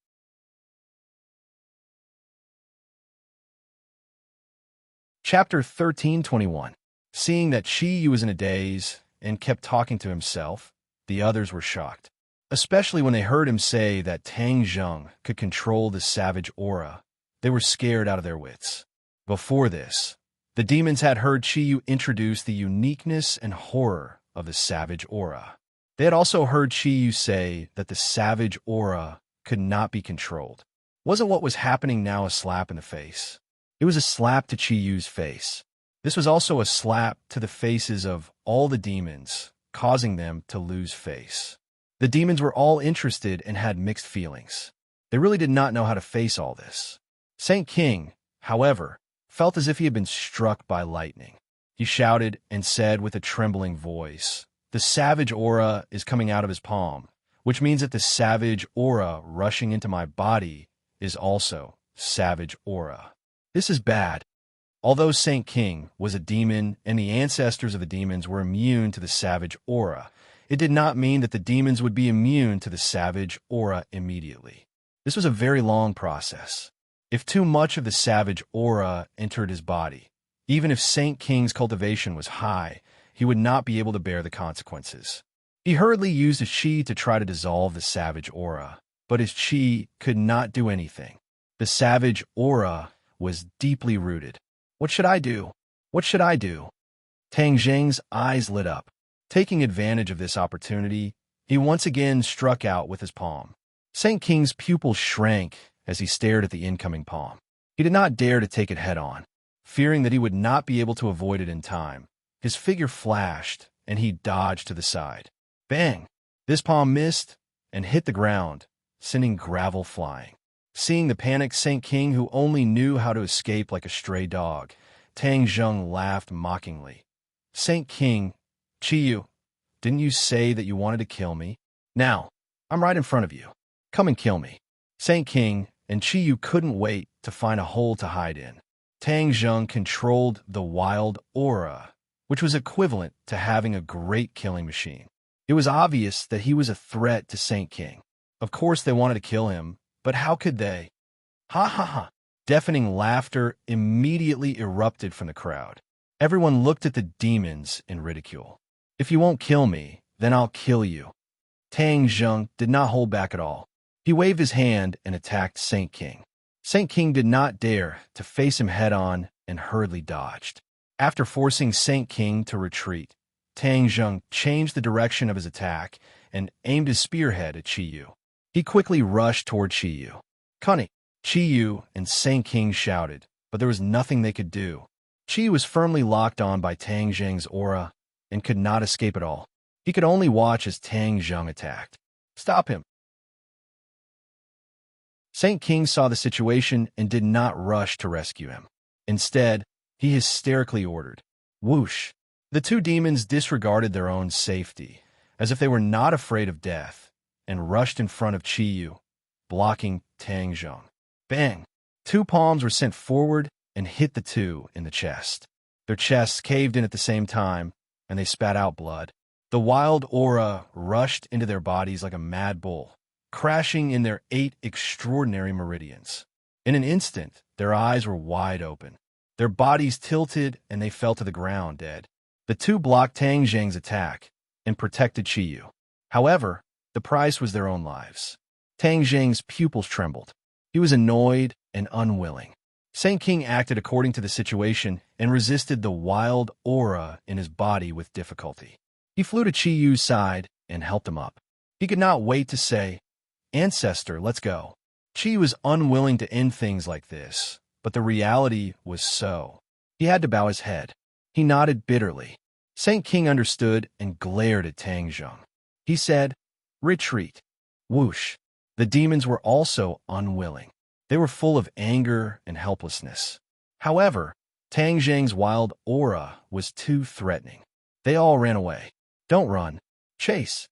Chapter 13:21. Seeing that Chiyu was in a daze and kept talking to himself, the others were shocked, especially when they heard him say that Tang Zheng could control the savage aura. They were scared out of their wits. Before this, the demons had heard Chiyu introduce the uniqueness and horror of the savage aura. They had also heard Chiyu say that the savage aura could not be controlled. Wasn't what was happening now a slap in the face? It was a slap to Chiyu's face. This was also a slap to the faces of all the demons, causing them to lose face. The demons were all interested and had mixed feelings. They really did not know how to face all this. Saint King, however, felt as if he had been struck by lightning. He shouted and said with a trembling voice, "The savage aura is coming out of his palm, which means that the savage aura rushing into my body is also savage aura. This is bad." Although Saint King was a demon and the ancestors of the demons were immune to the savage aura, it did not mean that the demons would be immune to the savage aura immediately. This was a very long process. If too much of the savage aura entered his body, even if Saint King's cultivation was high, he would not be able to bear the consequences. He hurriedly used his chi to try to dissolve the savage aura, but his chi could not do anything. The savage aura was deeply rooted. "What should I do? What should I do?" Tang Zheng's eyes lit up. Taking advantage of this opportunity, he once again struck out with his palm. Saint King's pupils shrank as he stared at the incoming palm. He did not dare to take it head-on, fearing that he would not be able to avoid it in time. His figure flashed, and he dodged to the side. Bang! This palm missed and hit the ground, sending gravel flying. Seeing the panicked Saint King, who only knew how to escape like a stray dog, Tang Zheng laughed mockingly. "Saint King, Chiyu, didn't you say that you wanted to kill me? Now, I'm right in front of you. Come and kill me." Saint King and Chiyu couldn't wait to find a hole to hide in. Tang Zheng controlled the wild aura, which was equivalent to having a great killing machine. It was obvious that he was a threat to Saint King. Of course they wanted to kill him, but how could they? Ha ha ha! Deafening laughter immediately erupted from the crowd. Everyone looked at the demons in ridicule. "If you won't kill me, then I'll kill you." Tang Zheng did not hold back at all. He waved his hand and attacked Saint King. Saint King did not dare to face him head-on and hurriedly dodged. After forcing Saint King to retreat, Tang Zheng changed the direction of his attack and aimed his spearhead at Chiyu. He quickly rushed toward Chiyu. "Cunning!" Chiyu and Saint King shouted, but there was nothing they could do. Chiyu was firmly locked on by Tang Zheng's aura and could not escape at all. He could only watch as Tang Zheng attacked. "Stop him!" Saint King saw the situation and did not rush to rescue him. Instead, he hysterically ordered, "Whoosh!" The two demons disregarded their own safety, as if they were not afraid of death, and rushed in front of Chiyu, blocking Tang Zheng. Bang! Two palms were sent forward and hit the two in the chest. Their chests caved in at the same time, and they spat out blood. The wild aura rushed into their bodies like a mad bull, crashing in their 8 extraordinary meridians. In an instant, their eyes were wide open. Their bodies tilted, and they fell to the ground dead. The two blocked Tang Zheng's attack and protected Chiyu. However, the price was their own lives. Tang Zheng's pupils trembled. He was annoyed and unwilling. Saint King acted according to the situation and resisted the wild aura in his body with difficulty. He flew to Chiyu's side and helped him up. He could not wait to say, "Ancestor, let's go." Chiyu was unwilling to end things like this, but the reality was so. He had to bow his head. He nodded bitterly. Saint King understood and glared at Tang Zheng. He said, "Retreat." Whoosh! The demons were also unwilling. They were full of anger and helplessness. However, Tang Zhang's wild aura was too threatening. They all ran away. Don't run. Chase.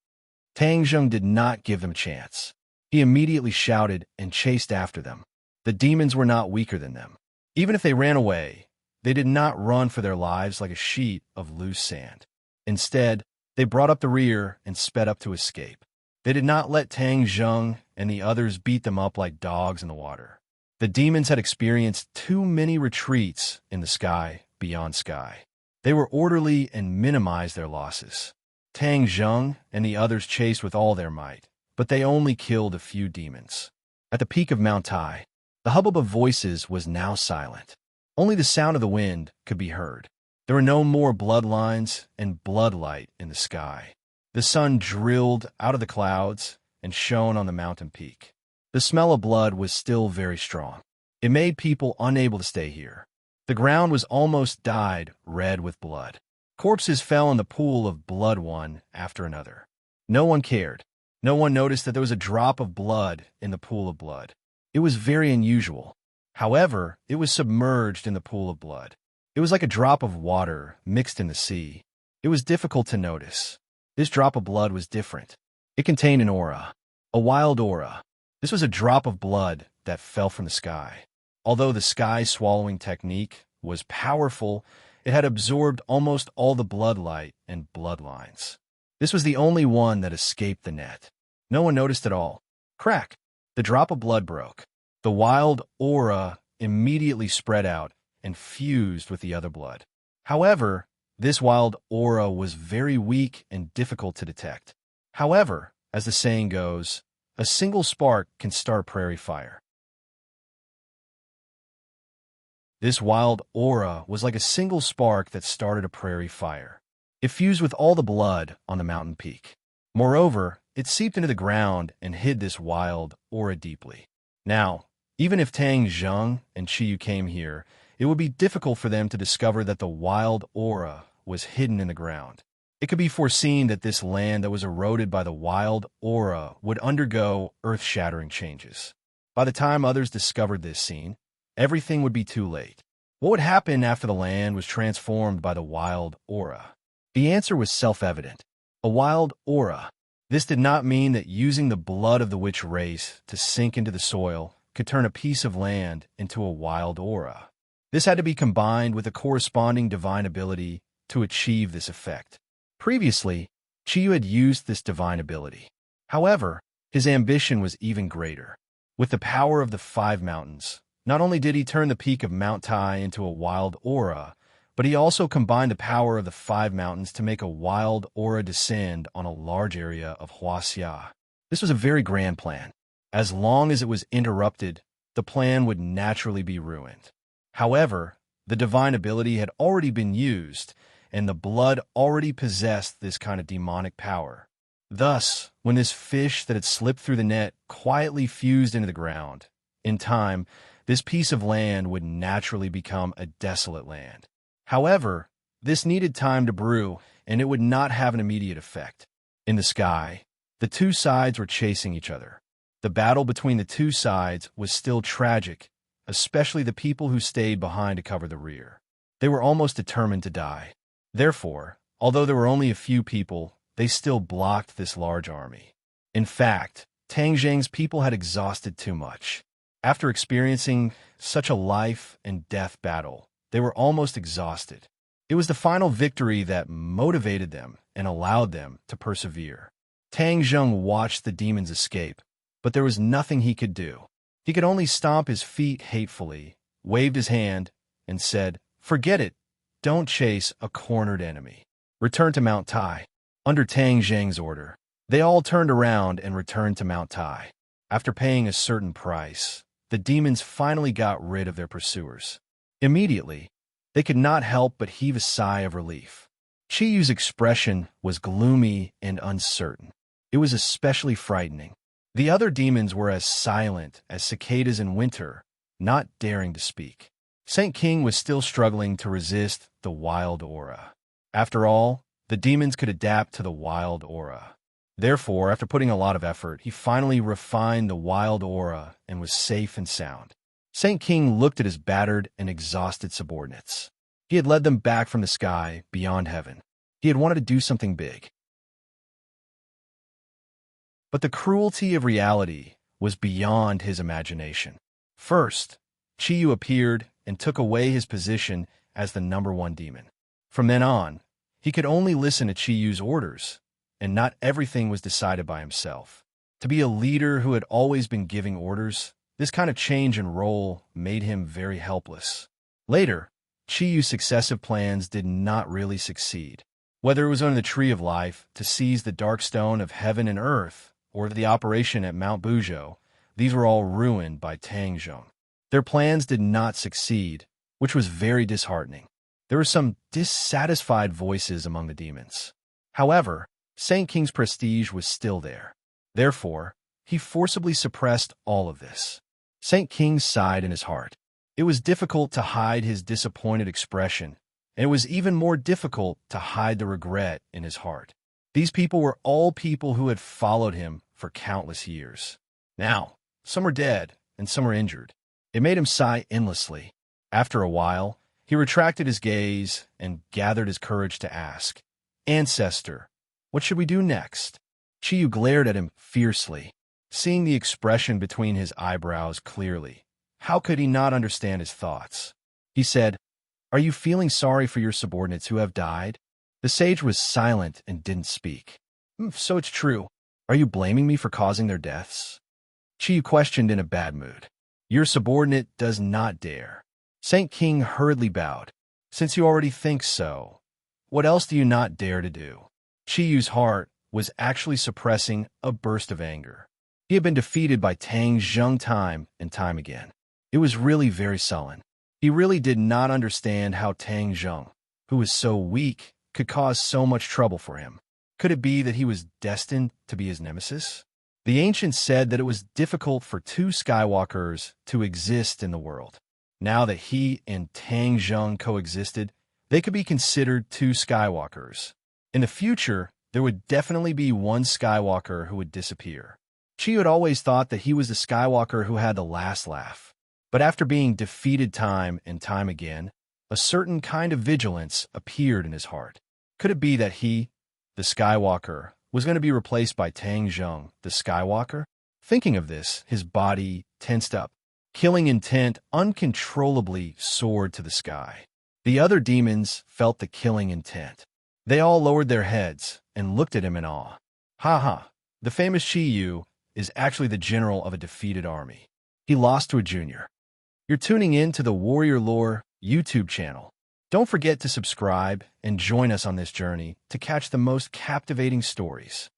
Tang Zheng did not give them a chance. He immediately shouted and chased after them. The demons were not weaker than them. Even if they ran away, they did not run for their lives like a sheet of loose sand. Instead, they brought up the rear and sped up to escape. They did not let Tang Zheng and the others beat them up like dogs in the water. The demons had experienced too many retreats in the sky beyond sky. They were orderly and minimized their losses. Tang Zheng and the others chased with all their might, but they only killed a few demons. At the peak of Mount Tai, the hubbub of voices was now silent. Only the sound of the wind could be heard. There were no more bloodlines and bloodlight in the sky. The sun drilled out of the clouds and shone on the mountain peak. The smell of blood was still very strong. It made people unable to stay here. The ground was almost dyed red with blood. Corpses fell in the pool of blood one after another. No one cared. No one noticed that there was a drop of blood in the pool of blood. It was very unusual. However, it was submerged in the pool of blood. It was like a drop of water mixed in the sea. It was difficult to notice. This drop of blood was different. It contained an aura, a wild aura. This was a drop of blood that fell from the sky. Although the sky-swallowing technique was powerful, it had absorbed almost all the bloodlight and bloodlines. This was the only one that escaped the net. No one noticed at all. Crack! The drop of blood broke. The wild aura immediately spread out and fused with the other blood. However, this wild aura was very weak and difficult to detect. However, as the saying goes, a single spark can start a prairie fire. This wild aura was like a single spark that started a prairie fire. It fused with all the blood on the mountain peak. Moreover, it seeped into the ground and hid this wild aura deeply. Now, even if Tang Zheng and Qiyu came here, it would be difficult for them to discover that the wild aura was hidden in the ground. It could be foreseen that this land that was eroded by the wild aura would undergo earth-shattering changes. By the time others discovered this scene, everything would be too late. What would happen after the land was transformed by the wild aura? The answer was self-evident. A wild aura. This did not mean that using the blood of the witch race to sink into the soil could turn a piece of land into a wild aura. This had to be combined with a corresponding divine ability to achieve this effect. Previously, Qiyu had used this divine ability. However, his ambition was even greater. With the power of the 5 mountains, not only did he turn the peak of Mount Tai into a wild aura, but he also combined the power of the 5 mountains to make a wild aura descend on a large area of Huaxia. This was a very grand plan. As long as it was interrupted, the plan would naturally be ruined. However, the divine ability had already been used, and the blood already possessed this kind of demonic power. Thus, when this fish that had slipped through the net quietly fused into the ground, in time, this piece of land would naturally become a desolate land. However, this needed time to brew, and it would not have an immediate effect. In the sky, the two sides were chasing each other. The battle between the two sides was still tragic, especially the people who stayed behind to cover the rear. They were almost determined to die. Therefore, although there were only a few people, they still blocked this large army. In fact, Tang Zhang's people had exhausted too much. After experiencing such a life and death battle, they were almost exhausted. It was the final victory that motivated them and allowed them to persevere. Tang Zheng watched the demons escape, but there was nothing he could do. He could only stomp his feet hatefully, waved his hand, and said, "Forget it. Don't chase a cornered enemy. Return to Mount Tai." Under Tang Zheng's order, they all turned around and returned to Mount Tai. After paying a certain price, the demons finally got rid of their pursuers. Immediately, they could not help but heave a sigh of relief. Qiyu's expression was gloomy and uncertain. It was especially frightening. The other demons were as silent as cicadas in winter, not daring to speak. Saint King was still struggling to resist the wild aura. After all, the demons could adapt to the wild aura. Therefore, after putting a lot of effort, he finally refined the wild aura and was safe and sound. Saint King looked at his battered and exhausted subordinates. He had led them back from the sky, beyond heaven. He had wanted to do something big. But the cruelty of reality was beyond his imagination. First, Chiyu appeared and took away his position as the #1 demon. From then on, he could only listen to Chiyu's orders, and not everything was decided by himself. To be a leader who had always been giving orders, this kind of change in role made him very helpless. Later, Chiyu's successive plans did not really succeed. Whether it was on the Tree of Life to seize the Dark Stone of Heaven and Earth, or the operation at Mount Buzhou, these were all ruined by Tang Zheng. Their plans did not succeed, which was very disheartening. There were some dissatisfied voices among the demons. However, Saint King's prestige was still there. Therefore, he forcibly suppressed all of this. Saint King sighed in his heart. It was difficult to hide his disappointed expression, and it was even more difficult to hide the regret in his heart. These people were all people who had followed him for countless years. Now, some were dead and some were injured. It made him sigh endlessly. After a while, he retracted his gaze and gathered his courage to ask, "Ancestor, what should we do next?" Chiyu glared at him fiercely, seeing the expression between his eyebrows clearly. How could he not understand his thoughts? He said, "Are you feeling sorry for your subordinates who have died?" The sage was silent and didn't speak. "So it's true. Are you blaming me for causing their deaths?" Chiyu questioned in a bad mood. "Your subordinate does not dare." Saint King hurriedly bowed. "Since you already think so, what else do you not dare to do?" Chiyu's heart was actually suppressing a burst of anger. He had been defeated by Tang Zheng time and time again. It was really very sullen. He really did not understand how Tang Zheng, who was so weak, could cause so much trouble for him. Could it be that he was destined to be his nemesis? The ancients said that it was difficult for two Skywalkers to exist in the world. Now that he and Tang Zheng coexisted, they could be considered two Skywalkers. In the future, there would definitely be one Skywalker who would disappear. Chiyu had always thought that he was the Skywalker who had the last laugh. But after being defeated time and time again, a certain kind of vigilance appeared in his heart. Could it be that he, the Skywalker, was going to be replaced by Tang Zheng, the Skywalker? Thinking of this, his body tensed up. Killing intent uncontrollably soared to the sky. The other demons felt the killing intent. They all lowered their heads and looked at him in awe. Ha ha, the famous Chiyu is actually the general of a defeated army. He lost to a junior. You're tuning in to the Warrior Lore YouTube channel. Don't forget to subscribe and join us on this journey to catch the most captivating stories.